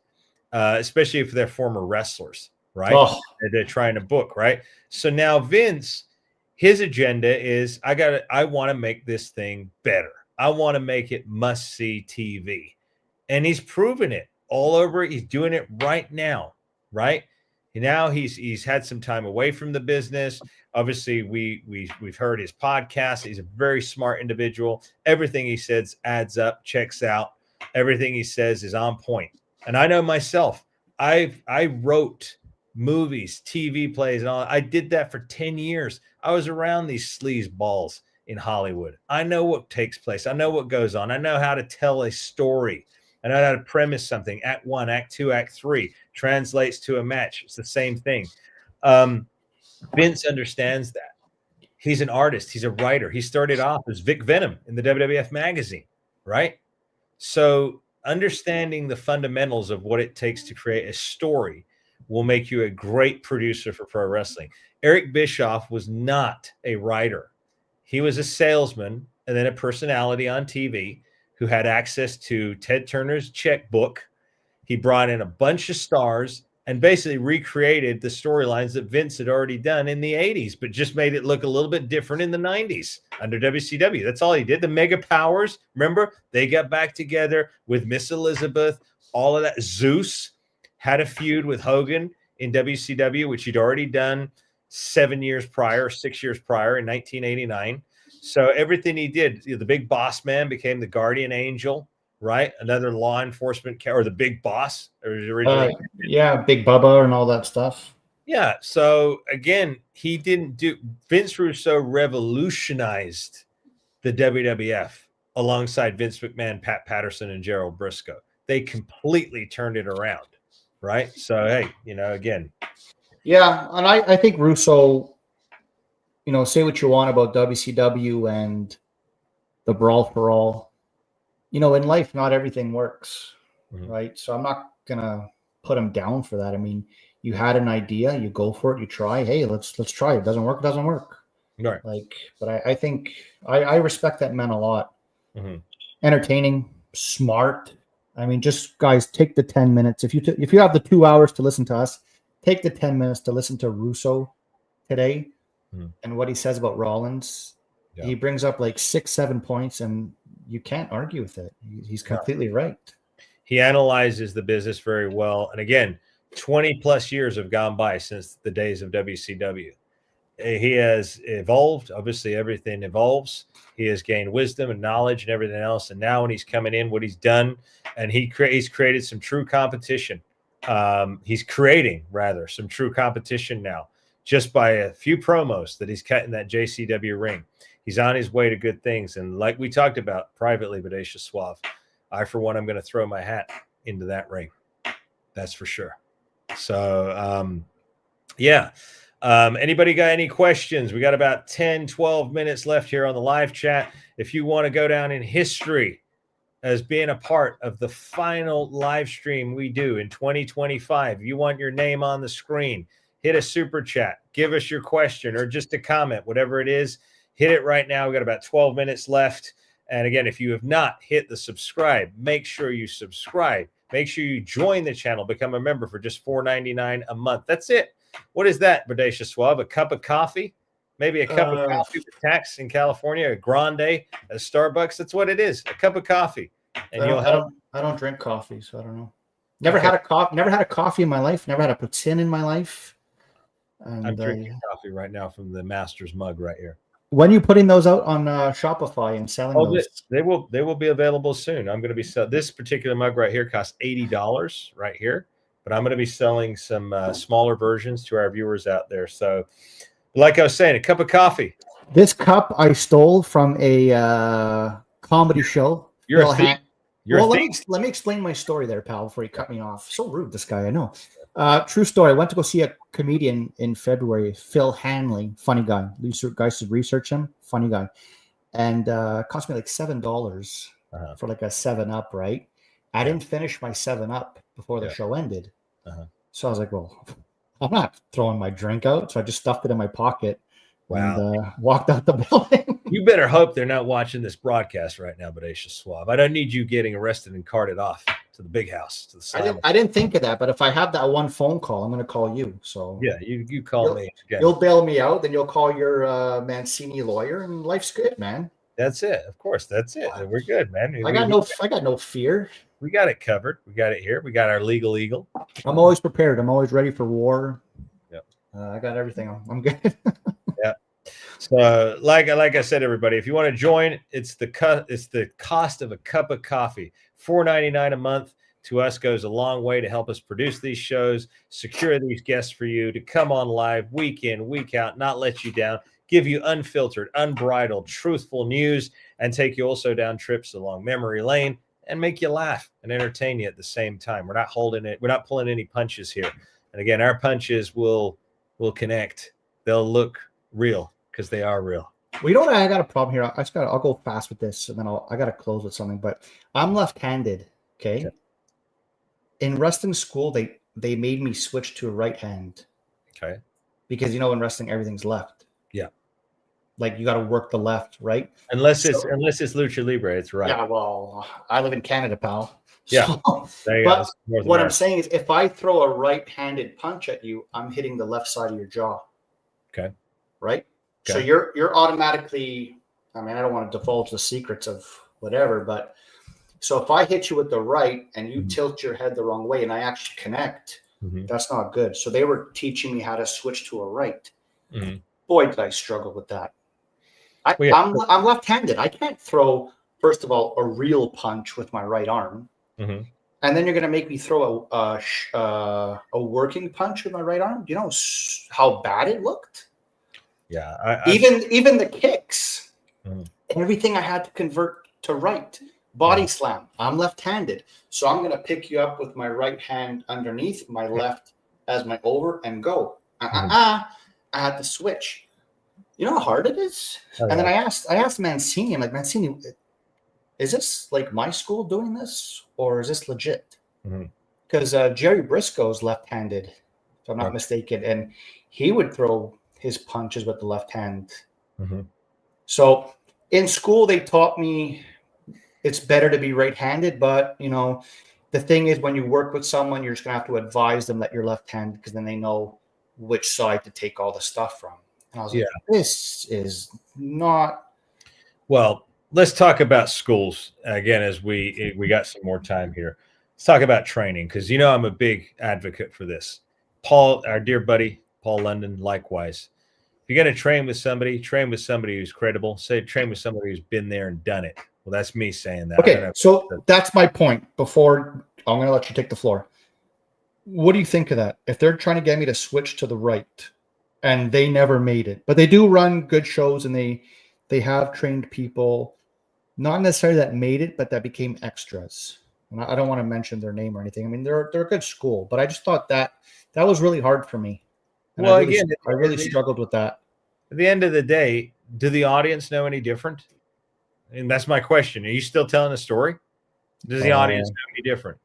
especially if they're former wrestlers, right? Oh. They're trying to book, right? So now Vince, his agenda is I want to make this thing better. I want to make it must-see TV. And he's proven it all over. He's doing it right now, right? Now he's had some time away from the business. Obviously, we've heard his podcast. He's a very smart individual. Everything he says adds up, checks out. Everything he says is on point. And I know myself, I wrote movies, TV plays, and all. I did that for 10 years. I was around these sleaze balls in Hollywood. I know what takes place. I know what goes on. I know how to tell a story. I know how to premise something. Act 1, Act 2, Act 3 translates to a match. It's the same thing. Vince understands that. He's an artist. He's a writer. He started off as Vic Venom in the WWF magazine, right? So understanding the fundamentals of what it takes to create a story will make you a great producer for pro wrestling. Eric Bischoff was not a writer. He was a salesman and then a personality on TV who had access to Ted Turner's checkbook. He brought in a bunch of stars and basically recreated the storylines that Vince had already done in the 80s, but just made it look a little bit different in the 90s under WCW. That's all he did. The Mega Powers, remember? They got back together with Miss Elizabeth, all of that. Zeus had a feud with Hogan in WCW, which he'd already done 6 years prior in 1989. So everything he did, the Big Boss Man became the Guardian Angel, right? Another law enforcement or the Big Boss originally. Yeah, Big Bubba and all that stuff. Yeah. So again, Vince Russo revolutionized the WWF alongside Vince McMahon, Pat Patterson, and Gerald Briscoe. They completely turned it around, right? So, hey, again. Yeah, and I think Russo, say what you want about WCW and the Brawl for All. In life, not everything works, right? So I'm not going to put him down for that. I mean, you had an idea, you go for it, you try. Hey, let's try it. Doesn't work, doesn't work. Right. But I think I respect that man a lot. Mm-hmm. Entertaining, smart. I mean, just guys, take the 10 minutes. If you have the 2 hours to listen to us, take the 10 minutes to listen to Russo today and what he says about Rollins. Yeah. He brings up like 6-7 points, and you can't argue with it. He's completely right. He analyzes the business very well. And again, 20 plus years have gone by since the days of WCW. He has evolved. Obviously, everything evolves. He has gained wisdom and knowledge and everything else. And now when he's coming in, what he's done, and he's created some true competition. He's creating, rather, some true competition now just by a few promos that he's cut in that JCW ring. He's on his way to good things. And like we talked about privately, Bodacious Suave, I, for one, I'm going to throw my hat into that ring. That's for sure. So, anybody got any questions? We got about 10, 12 minutes left here on the live chat. If you want to go down in history as being a part of the final live stream we do in 2025, you want your name on the screen, hit a super chat, give us your question or just a comment, whatever it is, hit it right now. We got about 12 minutes left. And again, if you have not hit the subscribe, make sure you subscribe. Make sure you join the channel, become a member for just $4.99 a month. That's it. What is that, Bodacious Suave? A cup of coffee? Maybe a cup of coffee with tax in California, a grande at Starbucks. That's what it is, a cup of coffee. And I don't drink coffee, so I don't know. Never had a coffee in my life. Never had a poutine in my life. And, I'm drinking coffee right now from the Master's mug right here. When are you putting those out on Shopify and selling those? They will be available soon. I'm going to be selling this particular mug right here. Costs $80 right here, but I'm going to be selling some smaller versions to our viewers out there. So, like I was saying, a cup of coffee. This cup I stole from a comedy show. You're a thief. Let me explain my story there, pal, before you cut me off. So rude, this guy, I know. True story. I went to go see a comedian in February, Phil Hanley, funny guy. Guys should research him, funny guy. And it cost me like $7 for like a 7-Up, right? I didn't finish my 7-Up before the show ended. So I was like, well, I'm not throwing my drink out. So I just stuffed it in my pocket and walked out the building. You better hope they're not watching this broadcast right now, Bodacious Suave. I don't need you getting arrested and carted off to the big house. To the I didn't think of that, but if I have that one phone call, I'm going to call you. So yeah, you call me. You'll bail me out, then you'll call your Mancini lawyer, and life's good, man. That's it. Of course, that's it. We're good, man. I got no fear. We got it covered. We got it here. We got our legal eagle. I'm always prepared. I'm always ready for war. Yep. I got everything. I'm good. Yeah. So, like I said, everybody, if you want to join, it's the cost of a cup of coffee, $4.99 a month. To us goes a long way to help us produce these shows, secure these guests for you, to come on live week in, week out, not let you down, give you unfiltered, unbridled, truthful news, and take you also down trips along memory lane and make you laugh and entertain you at the same time. We're not pulling any punches here. And again, our punches will connect. They'll look real because they are real. We don't. I got a problem here. I'll go fast with this, and then I got to close with something. But I'm left-handed. Okay. In wrestling school, they made me switch to a right hand. Okay. Because in wrestling everything's left. Yeah. Like you got to work the left, right? Unless it's Lucha Libre, it's right. Yeah. Well, I live in Canada, pal. Yeah. There you go. But what I'm saying is, if I throw a right-handed punch at you, I'm hitting the left side of your jaw. Okay. Right. Okay. So you're automatically. I mean, I don't want to divulge the secrets of whatever, but. So if I hit you with the right and you tilt your head the wrong way and I actually connect, that's not good. So they were teaching me how to switch to a right. Boy, did I struggle with that. I'm left-handed. I can't throw, first of all, a real punch with my right arm. And then you're going to make me throw a working punch with my right arm. Do you know how bad it looked? Yeah. Even the kicks, everything I had to convert to right. Body slam. I'm left-handed. So I'm going to pick you up with my right hand underneath, my left as my over, and go. I had to switch. You know how hard it is? And then I asked Mancini, I'm like, Mancini, is this like my school doing this? Or is this legit? Because Jerry Briscoe's left-handed, if I'm not mistaken. And he would throw his punches with the left hand. So in school, they taught me it's better to be right-handed, but the thing is, when you work with someone, you're just gonna have to advise them that you're left-handed because then they know which side to take all the stuff from. And I was like, this is not. Well, let's talk about schools again as we got some more time here. Let's talk about training because I'm a big advocate for this. Paul, our dear buddy Paul London, likewise. If you're gonna train with somebody who's credible. Train with somebody who's been there and done it. Well, that's me saying that. Okay, so that's my point. Before I'm going to let you take the floor. What do you think of that? If they're trying to get me to switch to the right, and they never made it, but they do run good shows, and they have trained people, not necessarily that made it, but that became extras. And I don't want to mention their name or anything. I mean, they're a good school, but I just thought that was really hard for me. And well, I really struggled with that. At the end of the day, do the audience know any different? And that's my question. Are you still telling a story? Does the audience know any different?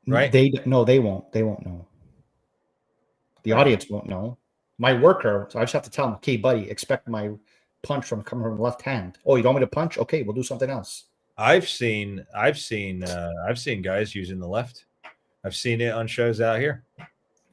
Right? They won't. They won't know. The audience won't know. My worker, so I just have to tell them, okay, buddy, expect my punch coming from the left hand. Oh, you don't want me to punch? Okay, we'll do something else. I've seen guys using the left. I've seen it on shows out here.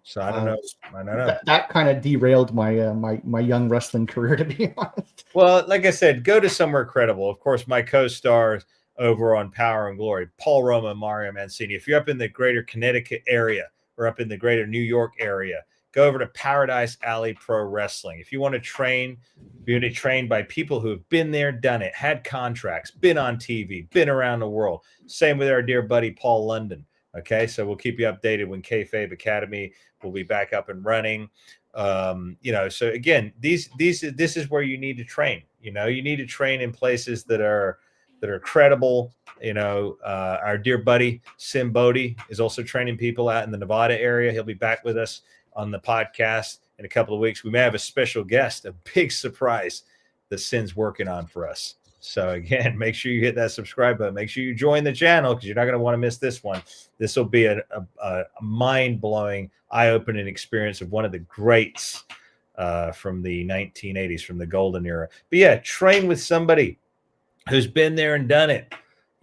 So I don't know. That kind of derailed my my young wrestling career, to be honest. Well, like I said, go to somewhere credible. Of course, my co-stars over on Power and Glory, Paul Roma and Mario Mancini. If you're up in the greater Connecticut area or up in the greater New York area, go over to Paradise Alley Pro Wrestling. If you want to train, you're going to train by people who have been there, done it, had contracts, been on TV, been around the world. Same with our dear buddy Paul London. Okay, so we'll keep you updated when Kayfabe Academy will be back up and running. So again, this is where you need to train. You need to train in places that are that are credible. Our dear buddy Sim Bodie is also training people out in the Nevada area. He'll be back with us on the podcast in a couple of weeks. We may have a special guest, a big surprise that Sim's working on for us. So again, make sure you hit that subscribe button. Make sure you join the channel because you're not going to want to miss this one. This will be a mind-blowing, eye-opening experience of one of the greats from the 1980s, from the golden era. But yeah, train with somebody who's been there and done it,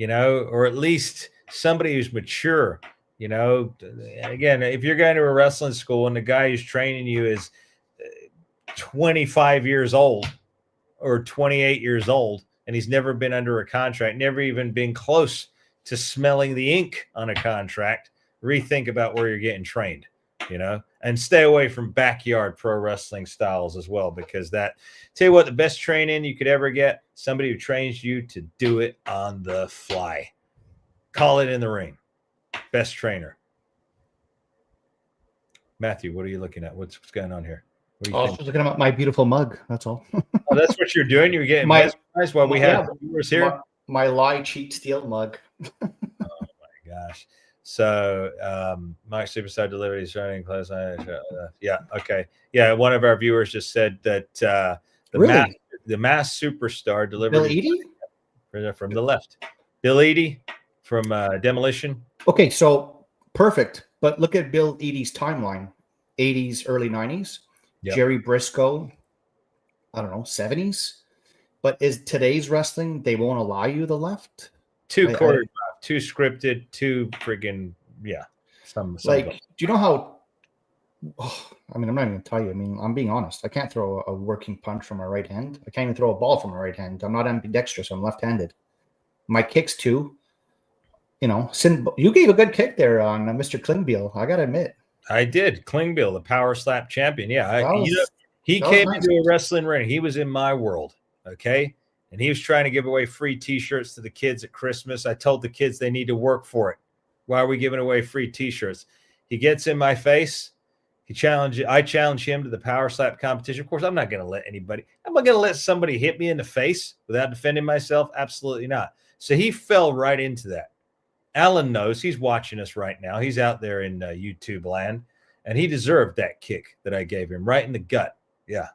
or at least somebody who's mature. Again, if you're going to a wrestling school and the guy who's training you is 25 years old or 28 years old, and he's never been under a contract, never even been close to smelling the ink on a contract, rethink about where you're getting trained, and stay away from backyard pro wrestling styles as well, because tell you what, the best training you could ever get, somebody who trains you to do it on the fly. Call it in the ring. Best trainer. Matthew, what are you looking at? What's going on here? I was just looking at my beautiful mug. That's all. Oh, that's what you're doing? You're getting mesmerized while we have viewers here? My lie, cheat, steal mug. Oh, my gosh. So, Mike Superstar delivered his running close. Yeah, okay. Yeah, one of our viewers just said that the mass superstar delivered Bill Eadie? From the left. Bill Eadie from Demolition. Okay, so perfect. But look at Bill Eadie's timeline. 80s, early 90s. Yep. Jerry Briscoe, I don't know, 70s. But is today's wrestling, they won't allow you the left? Too choreographed, too scripted, too friggin', yeah. Some do you know how, I'm not even going to tell you. I'm being honest. I can't throw a working punch from my right hand. I can't even throw a ball from my right hand. I'm not ambidextrous. I'm left-handed. My kicks too. You gave a good kick there on Mr. Klingbeil. I got to admit. I did. Klingbeil, the power slap champion. Yeah. He came into a wrestling ring. He was in my world. Okay. And he was trying to give away free t-shirts to the kids at Christmas. I told the kids they need to work for it. Why are we giving away free t-shirts? He gets in my face. I challenge him to the power slap competition. Of course, I'm not going to let anybody. I'm not going to let somebody hit me in the face without defending myself. Absolutely not. So he fell right into that. Alan knows. He's watching us right now. He's out there in YouTube land, and he deserved that kick that I gave him right in the gut. Yeah.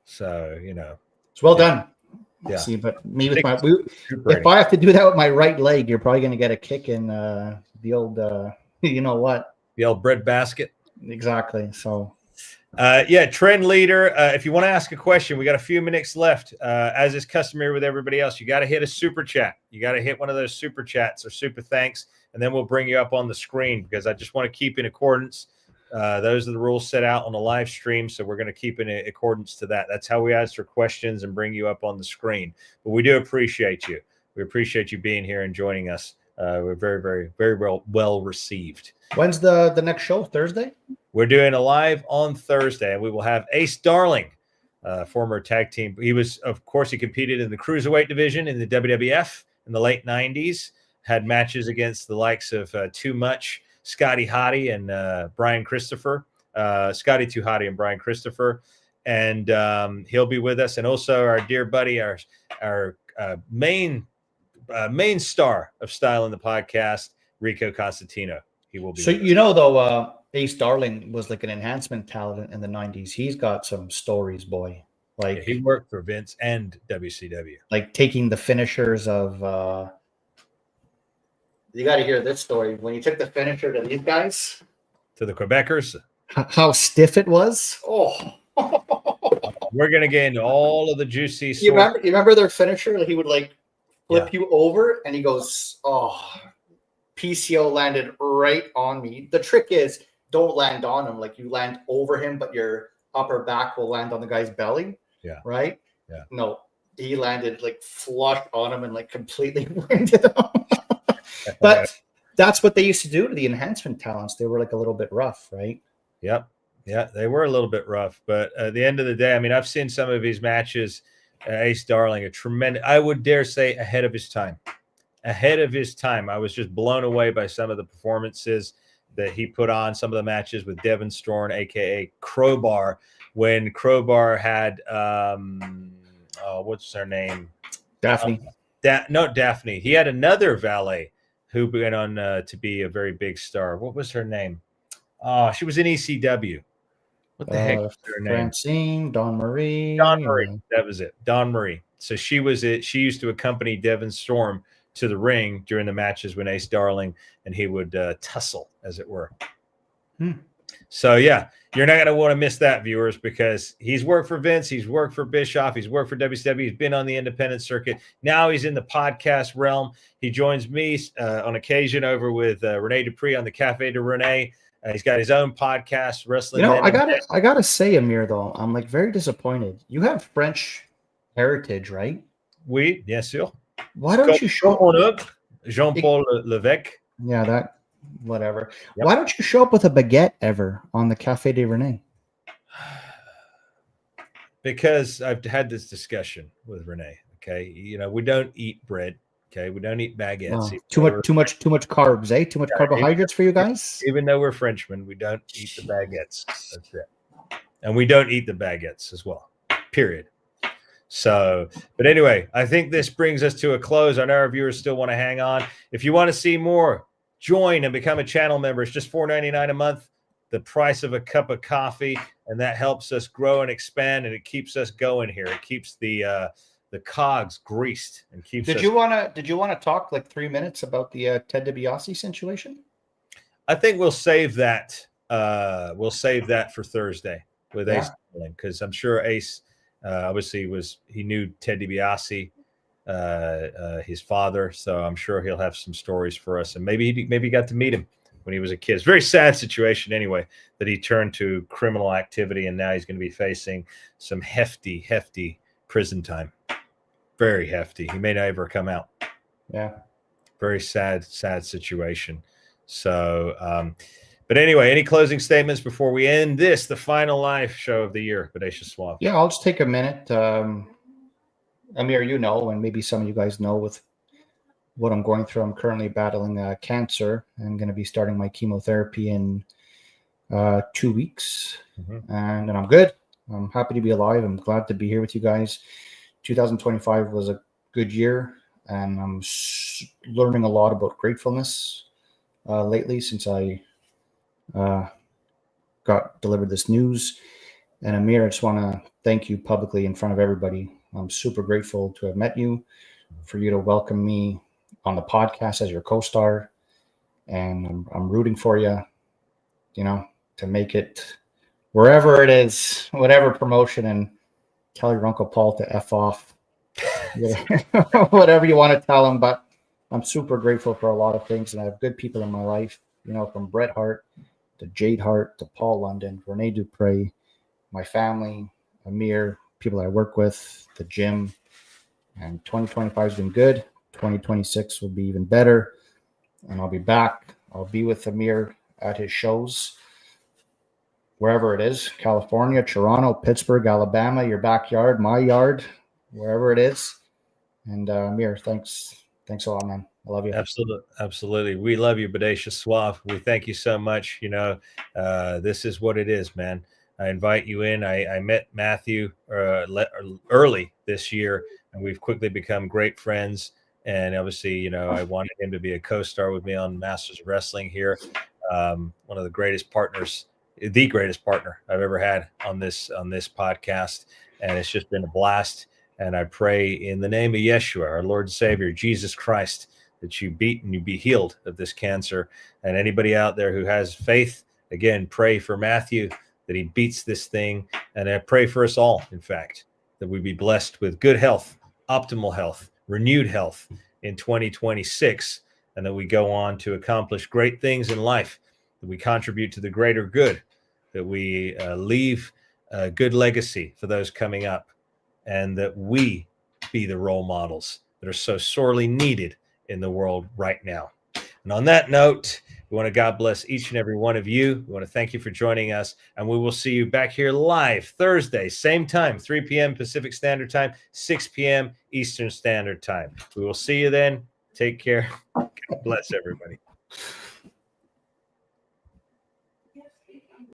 So, it's well done. Yeah. See, but me with if I have to do that with my right leg, you're probably going to get a kick in the old, you know what? The old bread basket. Exactly. So, trend leader. If you want to ask a question, we got a few minutes left. As is customary with everybody else, you got to hit a super chat. You got to hit one of those super chats or super thanks, and then we'll bring you up on the screen because I just want to keep in accordance. Those are the rules set out on the live stream, so we're going to keep in accordance to that. That's how we answer questions and bring you up on the screen. But we do appreciate you. We appreciate you being here and joining us. We're very, very, very well received. When's the next show? Thursday? We're doing a live on Thursday, and we will have Ace Darling, former tag team. He competed in the Cruiserweight division in the WWF in the late 90s, had matches against the likes of Too Much, Scotty Hottie, and Brian Christopher. Scotty Too Hottie and Brian Christopher. And he'll be with us. And also our dear buddy, our main star of Style in the Podcast, Rico Constantino. He will be. So, though, Ace Darling was like an enhancement talent in the 90s. He's got some stories, boy. Like he worked for Vince and WCW. Like taking the finishers of you got to hear this story. When he took the finisher to these guys, to the Quebecers, how stiff it was. Oh, we're gonna get into all of the juicy. You remember their finisher? He would like flip you over, and he goes, "Oh, PCO landed right on me." The trick is don't land on him. Like you land over him, but your upper back will land on the guy's belly. Yeah. Right. Yeah. No, he landed like flush on him and like completely winded him. But that's what they used to do to the enhancement talents. They were like a little bit rough, right? Yep. Yeah, they were a little bit rough. But at the end of the day, I've seen some of his matches. Ace Darling, a tremendous, I would dare say, ahead of his time. Ahead of his time. I was just blown away by some of the performances that he put on, some of the matches with Devin Storm, a.k.a. Crowbar, when Crowbar had, what's her name? Daphne. Daphne. He had another valet who went on to be a very big star. What was her name? Oh, she was in ECW. What the heck was her name? Francine, Dawn Dawn Marie. Marie. That was it. Dawn Marie. So she was it. She used to accompany Devon Storm to the ring during the matches when Ace Darling and he would tussle, as it were. So yeah, you're not going to want to miss that, viewers, because he's worked for Vince, he's worked for Bischoff, he's worked for WCW, he's been on the independent circuit. Now he's in the podcast realm. He joins me on occasion over with Rene Dupree on the Cafe de Rene. He's got his own podcast, Wrestling. You know, I gotta say, Amir, though, I'm like very disappointed. You have French heritage, right? Oui, bien sûr. Why don't you show Jean-Paul Levesque? Yeah, that whatever. Yep. Why don't you show up with a baguette ever on the Cafe de Rene? Because I've had this discussion with Renee. Okay, you know, we don't eat bread. Okay, we don't eat baguettes. Wow. Too much carbs, eh? Too much carbohydrates for you guys. Even though we're Frenchmen, we don't eat the baguettes. That's it. And we don't eat the baguettes as well. Period. So, but anyway, I think this brings us to a close. I know our viewers still want to hang on. If you want to see more, join and become a channel member. It's just $4.99 a month, the price of a cup of coffee, and that helps us grow and expand, and it keeps us going here. It keeps the cogs greased and keeps. Did you want to talk like 3 minutes about the Ted DiBiase situation? I think we'll save that. We'll save that for Thursday with Ace, because I'm sure Ace obviously he knew Ted DiBiase, his father, so I'm sure he'll have some stories for us, and maybe he got to meet him when he was a kid. It's a very sad situation anyway that he turned to criminal activity, and now he's going to be facing some hefty prison time. Very hefty. He may not ever come out. Yeah. Very sad situation. So, but anyway, any closing statements before we end this, the final live show of the year, Bodacious Suave? Yeah, I'll just take a minute. Amir, you know, and maybe some of you guys know with what I'm going through. I'm currently battling cancer. I'm going to be starting my chemotherapy in 2 weeks, and I'm good. I'm happy to be alive. I'm glad to be here with you guys. 2025 was a good year, and I'm learning a lot about gratefulness lately since I got delivered this news. And Amir, I just want to thank you publicly in front of everybody. I'm super grateful to have met you, for you to welcome me on the podcast as your co-star, and I'm rooting for you, you know, to make it wherever it is, whatever promotion, and tell your Uncle Paul to F off, whatever you want to tell him. But I'm super grateful for a lot of things, and I have good people in my life, you know, from Bret Hart to Jade Hart to Paul London, Rene Dupree, my family, Amir, people I work with, the gym. And 2025 has been good. 2026 will be even better. And I'll be back. I'll be with Amir at his shows, wherever it is, California, Toronto, Pittsburgh, Alabama, your backyard, my yard, wherever it is. And Amir, thanks a lot, man. I love you. Absolutely. We love you, Bodacious Suave. We thank you so much. You know, this is what it is, man. I invite you in. I met Matthew early this year, and we've quickly become great friends. And obviously, you know, I wanted him to be a co-star with me on Masters of Wrestling here. One of the greatest partners, the greatest partner I've ever had on this podcast. And it's just been a blast. And I pray in the name of Yeshua, our Lord and Savior, Jesus Christ, that you beat and you be healed of this cancer. And anybody out there who has faith, again, pray for Matthew, that he beats this thing. And I pray for us all, in fact, that we be blessed with good health, optimal health, renewed health in 2026, and that we go on to accomplish great things in life, that we contribute to the greater good, that we leave a good legacy for those coming up, and that we be the role models that are so sorely needed in the world right now. And on that note, we want to God bless each and every one of you. We want to thank you for joining us, and we will see you back here live Thursday, same time, 3 p.m. Pacific Standard Time, 6 p.m. Eastern Standard Time. We will see you then. Take care. God bless everybody.